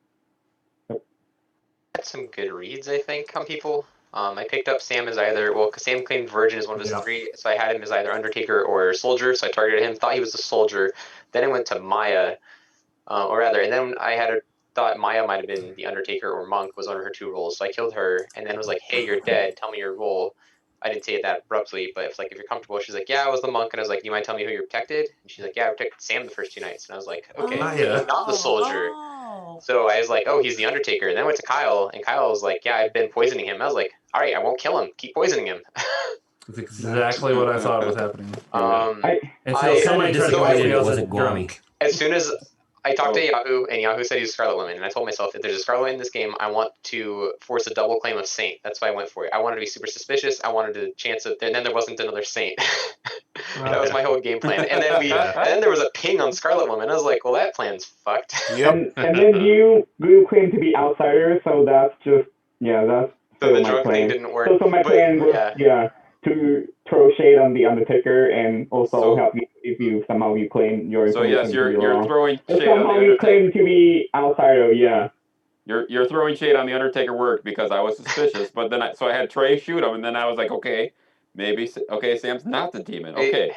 Yep. Had some good reads, I think, on people. I picked up Sam as either, because Sam claimed Virgin as one of his 3, so I had him as either Undertaker or Soldier, so I targeted him, thought he was a Soldier. Then I went to Maya, and then I thought Maya might have been the Undertaker or Monk was one of her 2 roles, so I killed her, and then was like, hey, you're dead, tell me your role. I didn't say it that abruptly, but it's like, if you're comfortable, she's like, yeah, I was the Monk, and I was like, you mind telling me who you protected? And she's like, yeah, I protected Sam the first 2 nights, and I was like, okay, maybe not the Soldier. So I was like, oh, he's the Undertaker. And then I went to Kyle, and Kyle was like, yeah, I've been poisoning him. I was like, all right, I won't kill him. Keep poisoning him. That's exactly what I thought was happening. Somebody disappointed it wasn't Guami. As soon as I talked to Yahoo, and Yahoo said he's a Scarlet Woman, and I told myself, if there's a Scarlet in this game, I want to force a double claim of Saint. That's why I went for it. I wanted to be super suspicious. I wanted a chance of, and then there wasn't another Saint. That was my whole game plan. And then and then there was a ping on Scarlet Woman. I was like, well, that plan's fucked. Yep. And then you claim to be outsider, so that's just that's so the drunk thing didn't work. So my plan was to throw shade on the Undertaker and also help you if you somehow you claim your So information yes, to be you're wrong. throwing Or shade on the somehow you Undertaker. claim to be outside of You're throwing shade on the Undertaker work because I was suspicious, but then I had Trey shoot him, and then I was like, okay, maybe Sam's not the demon. Okay.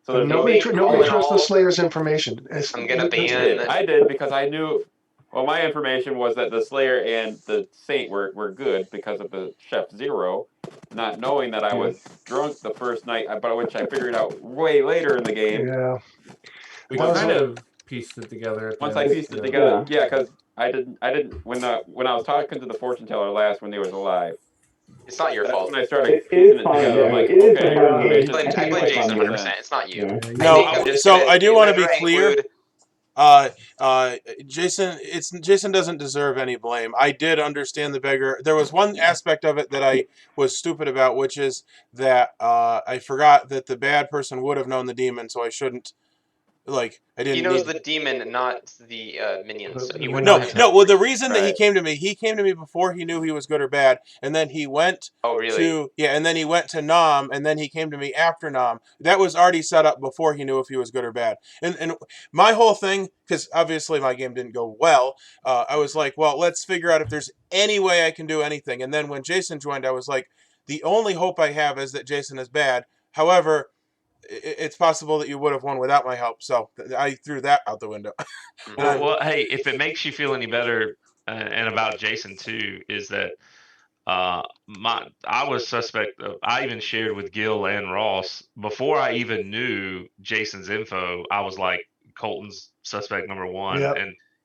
So there's nobody trusts the Slayer's information. I'm gonna ban. I did because I knew. Well, my information was that the Slayer and the Saint were good because of the Chef Zero, not knowing that I was drunk the first night, but which I figured out way later in the game. Yeah. We kind of pieced it together. At the Once end. I pieced it together, because I didn't when I was talking to the fortune teller last when he was alive. It's not your fault. When I started piecing it fine, together, I'm like, it is okay, fine. information. I blame Jason 100%. It's not you. No, I do want to be clear. Jason doesn't deserve any blame. I did understand the beggar. There was one aspect of it that I was stupid about, which is that I forgot that the bad person would have known the demon, so I shouldn't. Like, I didn't. He knows the demon, not the minions. So he would No. not have Well, the reason that he Right. came to me before he knew he was good or bad, and then he went. Oh, really? And then he went to Nam, and then he came to me after Nam. That was already set up before he knew if he was good or bad. And my whole thing, because obviously my game didn't go well, I was like, well, let's figure out if there's any way I can do anything. And then when Jason joined, I was like, the only hope I have is that Jason is bad. However, it's possible that you would have won without my help, so I threw that out the window. Well, hey, if it makes you feel any better, and about Jason too, is that I was suspect. I even shared with Gil and Ross before I even knew Jason's info. I was like Colton's suspect number one, Yep.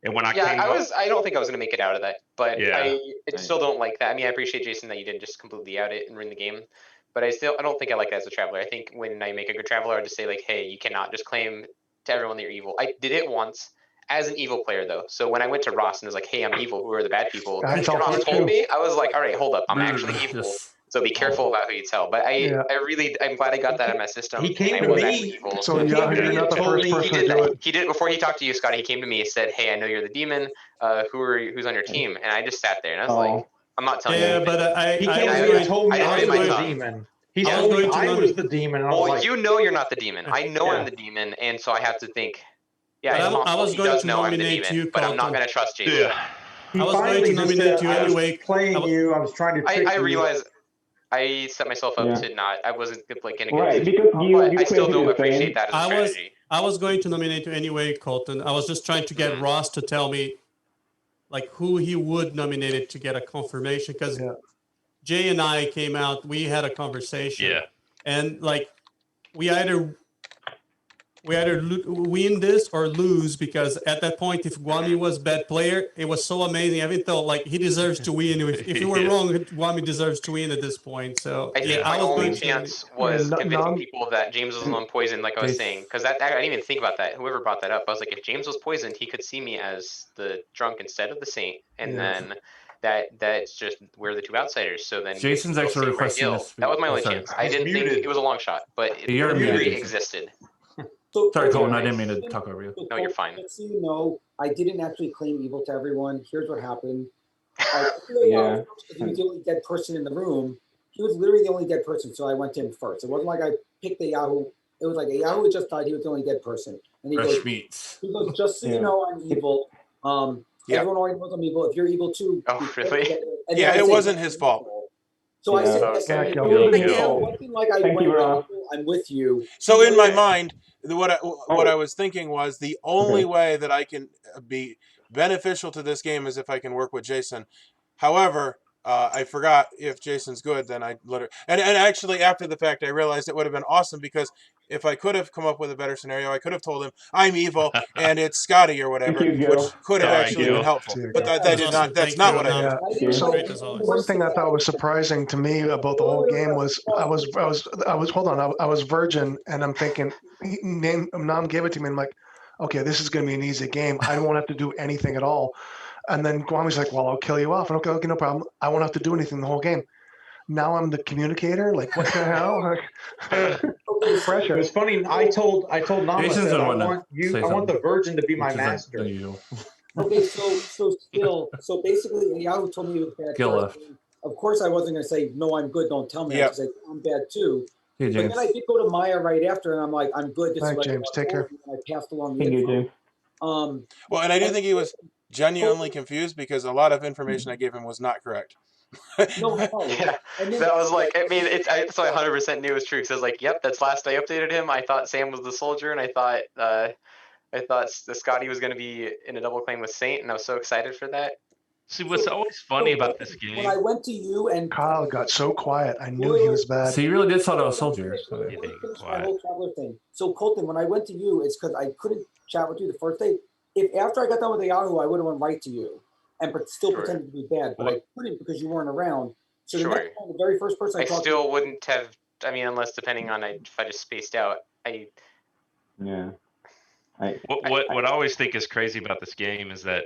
and when I I don't think I was gonna make it out of that, but Yeah. I still don't like that. I mean, I appreciate Jason that you didn't just completely out it and ruin the game, but I don't think I like that as a traveler. I think when I make a good traveler, I just say like, hey, you cannot just claim to everyone that you're evil. I did it once as an evil player though. So when I went to Ross and was like, hey, I'm evil. Who are the bad people? I And felt Ross that told too. me, I was like, all right, hold up, I'm actually evil. So be careful about who you tell. But I'm glad I got that out of my system. He came I to was me. actually evil. So you're not the first person to do it. He did before he talked to you, Scotty. He came to me and said, "Hey, I know you're the demon. Who's on your team?" And I just sat there and I was like, "I'm not telling you." Yeah, anything." but He came to me and told me I was the tongue. demon. He told me I was the demon. And I was Well, like, you know you're not the demon. I know I'm the demon, and so I have to think. Yeah, But it's I possible was he going does to know I'm the nominate demon, you, but I'm not Colton. going to trust Jason. Yeah. I was going to nominate you anyway. Playing you, I was trying to trick I you. realized I set myself up to not. I wasn't like in a good Right, position. because you But I still created don't the appreciate same. that as a strategy. I was going to nominate you anyway, Colton. I was just trying to get Ross to tell me like who he would nominate it to get a confirmation, because Jay and I came out, we had a conversation. Yeah. And like we either win this or lose, because at that point, if Guami was bad player, it was so amazing. I even thought like he deserves to win. If you were wrong, Guami deserves to win at this point. So I think my only chance was convincing people that James was on poison, like I was saying, because I didn't even think about that. Whoever brought that up, I was like, if James was poisoned, he could see me as the drunk instead of the saint, and then that's just we're the two outsiders. So then Jason's actually requesting this. That was my only Sorry. chance. I didn't think it was a long shot, but You're the muted, theory Jason. existed. Sorry, Colton. I didn't mean to talk over you. No, you're fine. Just so you know, I didn't actually claim evil to everyone. Here's what happened. He was the only dead person in the room. He was literally the only dead person, so I went to him first. It wasn't like I picked the Yahoo. It was like a Yahoo had just died. He was the only dead person. And he goes, just so you know, I'm evil. Everyone already knows I'm evil. If you're evil too. Oh, really? And Yeah, then I it say, wasn't his fault. So I said, Thank like I went, I'm with you. So in my mind, what I was thinking was the only way that I can be beneficial to this game is if I can work with Jason. However, I forgot if Jason's good, then I literally and actually after the fact I realized it would have been awesome, because if I could have come up with a better scenario, I could have told him I'm evil and it's Scotty or whatever, which could have actually been helpful. But that did not. That's not what I did. So one thing I thought was surprising to me about the whole game was I was virgin, and I'm thinking Nam gave it to me. I'm like, okay, this is going to be an easy game. I won't have to do anything at all. And then Guami's like, well, I'll kill you off. And okay, no problem. I won't have to do anything the whole game. Now I'm the communicator. Like, what the hell? Pressure. It was funny. I told Nama, Jason's I the one to want you. say I want the something, virgin to be my which is master. unusual. Okay, so basically, Yahoo told me it was bad. Gil left. of course I wasn't going to say, no, I'm good, don't tell me. Yep. I just say, I'm bad too. Hey, But James. then I did go to Maya right after, and I'm like, I'm good. This All is right, what James, take care. I passed along the Thank you, info. James. Well, and I do think he was genuinely confused because a lot of information I gave him was not correct. No, Yeah, that was like, I mean, so I 100% knew it was true because I was like, yep, that's last I updated him. I thought Sam was the soldier, and I thought the Scotty was going to be in a double claim with Saint, and I was so excited for that. See, what's always funny about this game? When I went to you and Kyle got so quiet, I knew he was bad. So you really did thought I was soldier. Let me finish my whole traveler thing. So Colton, when I went to you, it's because I couldn't chat with you the first day. If after I got done with the Yahoo, I would have went right to you and still pretended to be bad, but I couldn't because you weren't around. So the next time, the very first person I talked still to, wouldn't have. I mean, unless depending on if I just spaced out. Yeah. What I always think is crazy about this game is that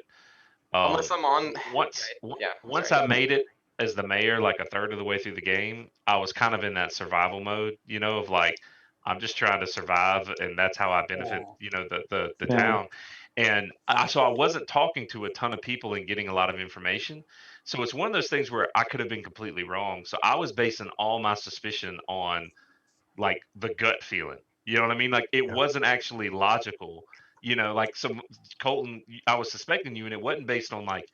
unless I'm on once I made it as the mayor, like a third of the way through the game, I was kind of in that survival mode, you know, of like I'm just trying to survive, and that's how I benefit, you know, the town. And so I wasn't talking to a ton of people and getting a lot of information. So it's one of those things where I could have been completely wrong. So I was basing all my suspicion on like the gut feeling. You know what I mean? Like it wasn't actually logical. You know, like Colton, I was suspecting you, and it wasn't based on like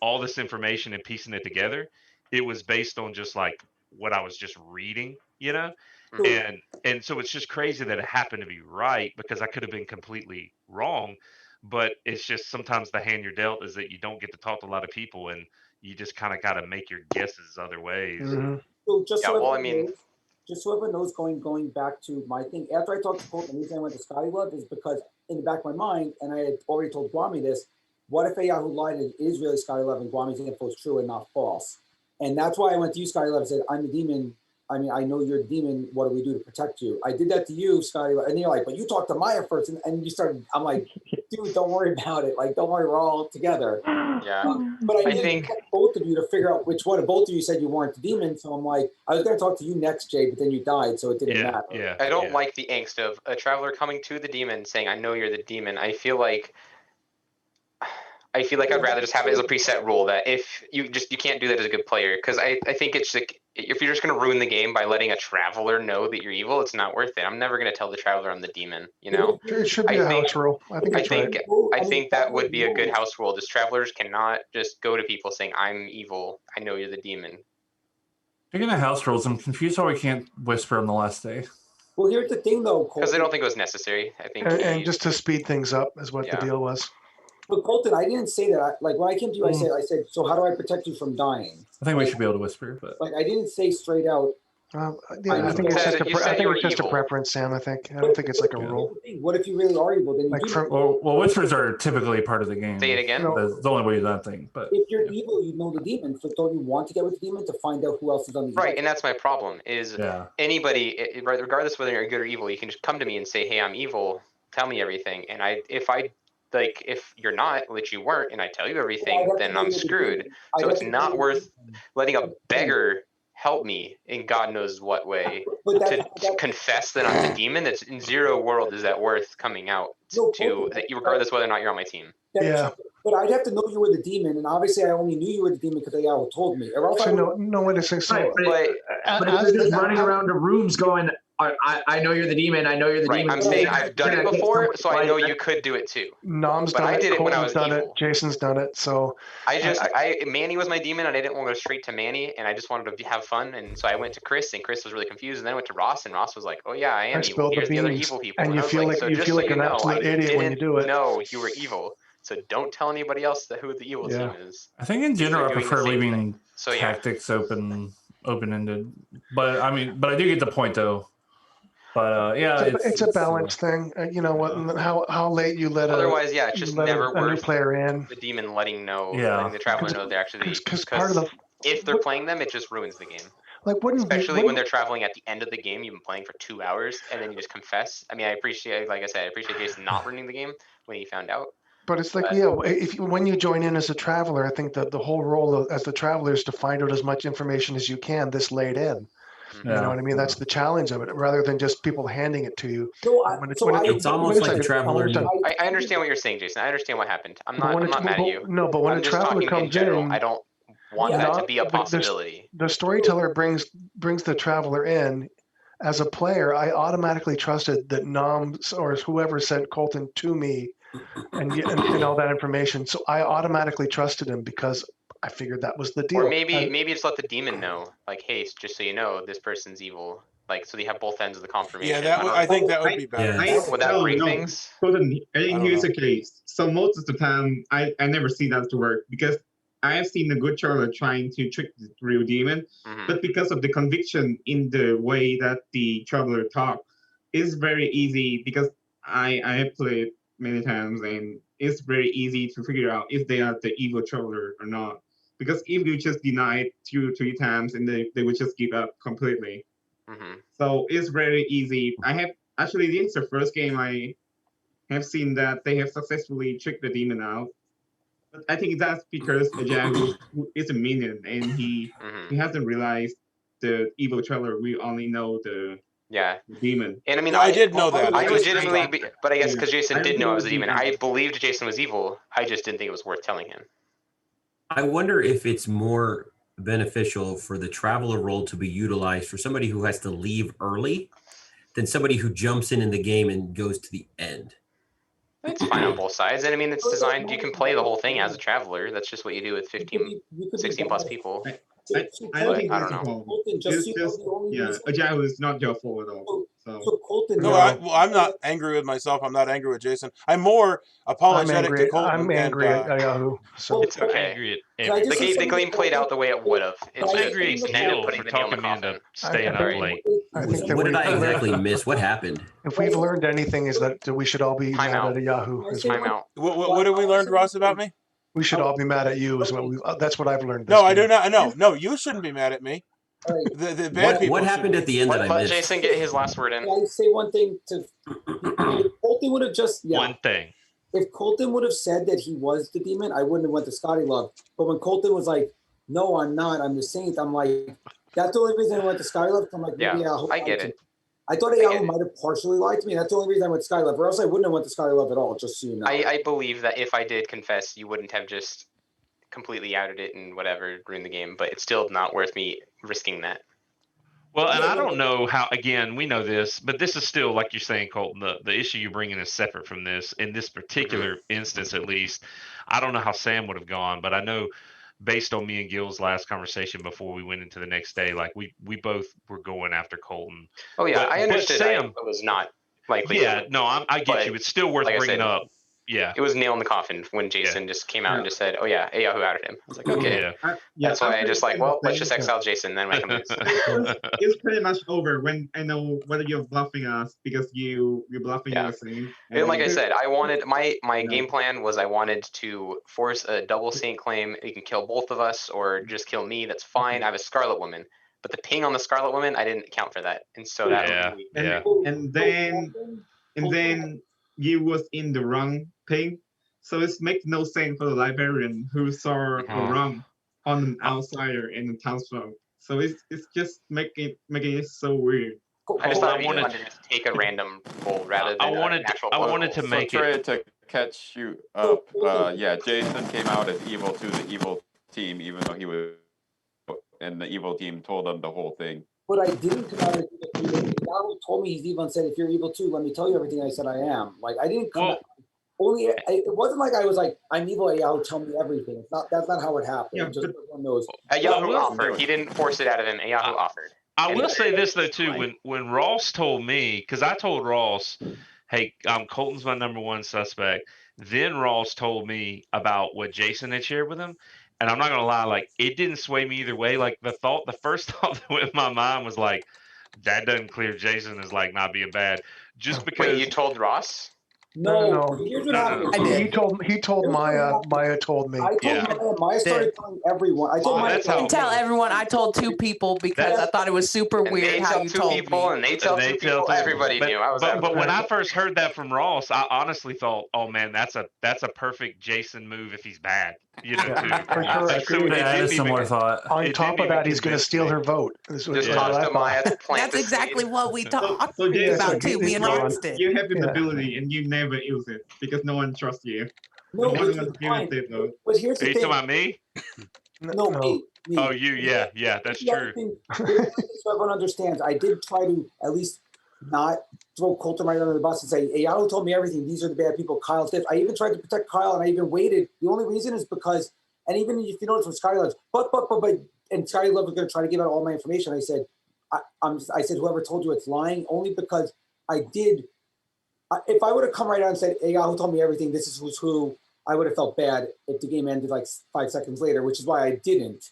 all this information and piecing it together. It was based on just like what I was just reading, you know? And so it's just crazy that it happened to be right because I could have been completely wrong. But it's just sometimes the hand you're dealt is that you don't get to talk to a lot of people, and you just kind of got to make your guesses other ways. Mm-hmm. So just so everyone knows, going back to my thing, after I talked to Colton, the reason I went to Scotty Love is because in the back of my mind, and I had already told Guami this, what if a Yahoo lied and it is really Scotty Love and Guami's info is true and not false? And that's why I went to you, Scotty Love, and said, I'm the demon. I mean, I know you're the demon. What do we do to protect you? I did that to you, Scotty. And you're like, but you talked to Maya first. And you started, I'm like, dude, don't worry about it. Like, don't worry, we're all together. Yeah. But I think both of you to figure out which one of both of you said you weren't the demon. So I'm like, I was going to talk to you next, Jay, but then you died. So it didn't matter. Yeah. I don't like the angst of a traveler coming to the demon saying, I know you're the demon. I feel like I'd rather just have it as a preset rule that if you can't do that as a good player. Cause I think it's like, if you're just going to ruin the game by letting a traveler know that you're evil, it's not worth it. I'm never going to tell the traveler I'm the demon, you know? It should be a house rule. I think that would be a good house rule. Just travelers cannot just go to people saying, I'm evil. I know you're the demon. Speaking of house rules, I'm confused how we can't whisper on the last day. Well, here's the thing, though, because I don't think it was necessary. I think, and just to speed things up is what the deal was. But Colton, I didn't say that. Like when I came to you, I said, so how do I protect you from dying? I think we should be able to whisper, but like I didn't say straight out. I think it's just a preference, Sam. I don't think it's like a rule. What if you really are evil? Then you well, whispers are typically part of the game. Say it again. That's the only way that thing. But if you're evil, you know the demon. So don't you want to get with the demon to find out who else is on the evil? Right, and that's my problem. Is anybody, regardless of whether you're good or evil, you can just come to me and say, "Hey, I'm evil. Tell me everything." And if you're not, which you weren't, and I tell you everything, then I'm screwed. So it's not worth letting a beggar help me in God knows what way to confess that I'm the demon. That's in zero world is that worth coming out to, regardless whether or not you're on my team. Yeah. But I'd have to know you were the demon, and obviously I only knew you were the demon because they all told me. Or else no way to say so. But if you're just running around the rooms going, I know you're the demon. I know you're the demon. I'm saying I've done it before, so I know you could do it too. Nom's but done I it. did it when I was done evil. it. Jason's done it. So Manny was my demon, and I didn't want to go straight to Manny, and I just wanted to have fun, and so I went to Chris, and Chris was really confused, and then I went to Ross, and Ross was like, "Oh yeah, I am evil. Here's the other evil people." And you feel like an absolute idiot when you do it. No, you were evil. So don't tell anybody else who the evil team is. I think in general I prefer leaving tactics open-ended. But I do get the point though. But it's a balance thing. You know what? How late you let otherwise, it's just never a new player in. The demon letting the traveler know they're actually because if they're playing them, it just ruins the game. Like especially when they're traveling at the end of the game, you've been playing for 2 hours, and then you just confess. I mean, I appreciate Jason not ruining the game when he found out. But it's like, when you join in as a traveler, I think that the whole role as the traveler is to find out as much information as you can this late in. You know what I mean? That's the challenge of it, rather than just people handing it to you. It's almost like a traveler. I understand what you're saying, Jason. I understand what happened. I'm not mad at you. No, but when a traveler comes in, I don't want Yeah. that to Not- be a but the- possibility. The storyteller brings the traveler in. As a player, I automatically trusted that Nom or whoever sent Colton to me and all that information. So I automatically trusted him because I figured that was the deal. Or maybe just let the demon know, like, hey, just so you know, this person's evil. Like, so they have both ends of the confirmation. I think that would be better. Would that break things? Colton, I think I don't here's know. the case. So most of the time, I never see that to work because I have seen the good Charlotte trying to trick the real demon, but because of the conviction in the way that the traveler talk, it's very easy because I have played many times and it's very easy to figure out if they are the evil traveler or not. Because if you just deny it 2-3 times and they would just give up completely. So it's very easy. I have actually this is the first game I have seen that they have successfully tricked the demon out. But I think that's because Ajahu is a minion and he hasn't realized the evil traveler. We only know the demon. And I mean, No, I did know that. I I just- legitimately, but I guess because Jason I did know I was a believe demon, you. I believed Jason was evil. I just didn't think it was worth telling him. I wonder if it's more beneficial for the traveler role to be utilized for somebody who has to leave early than somebody who jumps in the game and goes to the end. It's fine on both sides. And I mean, it's designed, you can play the whole thing as a traveler. That's just what you do with 15, 16 plus people. I don't think I that's don't a know. problem. It's just, Ajahu is not your fault at all. So Colton, No, I'm not angry with myself. I'm not angry with Jason. I'm more apologetic to Colton. I'm angry at Yahoo. So It's okay. Angry Can I at just say The something game played out the way it would have. It's I'm just angry at Jason ended up Gil putting for the nail in the talking me into coffin. staying up late. I think that What did I exactly miss? What happened? if we've learned anything is that we should all be Time mad out. at Yahoo. Time out. What did we learn, Ross, about me? We should all be mad at you. Is what we. That's what I've learned. No, I do not. No, you shouldn't be mad at me. Right. The bad people. What happened at the end that I Let missed? Jason get his last word in. Can I say one thing to if Colton would have just One thing. If Colton would have said that he was the demon, I wouldn't have went to Scotty Love. But when Colton was like, "No, I'm not. I'm the saint," I'm like, that's the only reason I went to Scotty Love. I'm like, maybe I get it. I thought Yahoo might have partially lied to me. That's the only reason I went to Scotty Love, or else I wouldn't have went to Scotty Love at all. Just so you know. I believe that if I did confess, you wouldn't have just completely outed it and whatever, ruined the game. But it's still not worth me risking that. Well, and I don't know how, again, we know this, but this is still, like you're saying, Colton, the issue you're bringing is separate from this. In this particular instance, at least, I don't know how Sam would have gone, but I know based on me and Gil's last conversation before we went into the next day, like we both were going after Colton. Oh, yeah, But I understood Sam, it was not likely. Yeah, no, I get you. It's still worth like I bringing said, up. Yeah. It was nail in the coffin when Jason just came out and just said, "Oh yeah, Yahoo outed him." I was like, okay. That's why I just like, well, let's just exile Jason, then I can lose. It's pretty much over when I know whether you're bluffing us because you're bluffing us. And like I said, I wanted my game plan was I wanted to force a double saint claim. You can kill both of us or just kill me. That's fine. I have a Scarlet Woman, but the ping on the Scarlet Woman, I didn't account for that, and so that and then you was in the wrong ping, so it makes no sense for the librarian who saw the wrong on an outsider in the townsfolk. So it's just making it so weird. I just thought I wanted to just take a random roll rather than I wanted to make it to catch you up. Yeah, Jason came out as evil to the evil team, even though he was, and the evil team told him the whole thing. But I didn't come out as evil. Yahoo told me he's evil and said, "If you're evil too, let me tell you everything." I said I am. Like I didn't come out. Only it wasn't like I was like, "I'm evil." Yahoo, tell me everything. It's not. That's not how it happened. Yeah, just everyone knows. Yahoo offered. He didn't force it out of him. Yahoo offered. I will say this though too. When Ross told me, because I told Ross, "Hey, Colton's my number one suspect." Then Ross told me about what Jason had shared with him, and I'm not gonna lie, like it didn't sway me either way. Like the first thought that went in my mind was like, that doesn't clear Jason as like not being bad, just because. Wait, you told Ross? No. Here's what happened. He told Maya. Maya told me. I told Maya started telling everyone. I told Maya. I didn't tell everyone. I told 2 people because I thought it was super weird how you told me. And they tell 2 people. Everybody knew. I was. But when I first heard that from Ross, I honestly thought, "Oh man, that's a perfect Jason move if he's bad." You know, too. That is similar thought. On top of that, he's going to steal her vote. That's exactly what we talked about too. Me and Ross did. You have the ability and you never use it because no one trusts you. No, one but wants to give it though. But here's the Are you thing. talking about me? No, me. Oh, you, yeah, that's The other true. thing, so everyone understands, I did try to at least not throw Coulter right under the bus and say, hey, Yahoo told me everything. These are the bad people. Kyle's this. I even tried to protect Kyle, and I even waited. The only reason is because, and even if you notice from Scotty Loves, but, and Scotty Love was going to try to give out all my information. I said, I said, whoever told you it's lying, only because I did. If I would have come right out and said, hey, Yahoo told me everything, this is who's who, I would have felt bad if the game ended like 5 seconds later, which is why I didn't.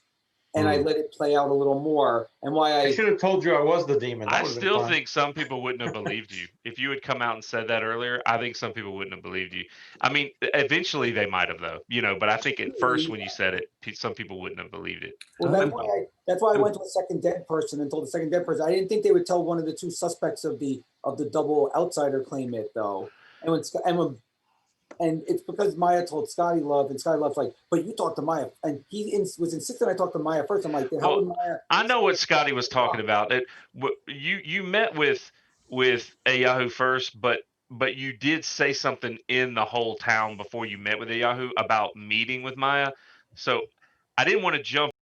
And I let it play out a little more, and why I should have told you I was the demon. That I would've been still fun. think some people wouldn't have believed you. If you had come out and said that earlier, I think some people wouldn't have believed you. I mean, eventually they might have, though, but I think at first when you said it, some people wouldn't have believed it. Well, that's why I went to a second dead person and told the second dead person. I didn't think they would tell one of the two suspects of the double outsider claim it, though. And it's because Maya told Scotty Love, and Scotty Love's like, but you talked to Maya, and he was insisting I talked to Maya first. I'm like, then how would Maya? I know what Scotty was talking about. You met with Yahoo first, but you did say something in the whole town before you met with Yahoo about meeting with Maya. So I didn't want to jump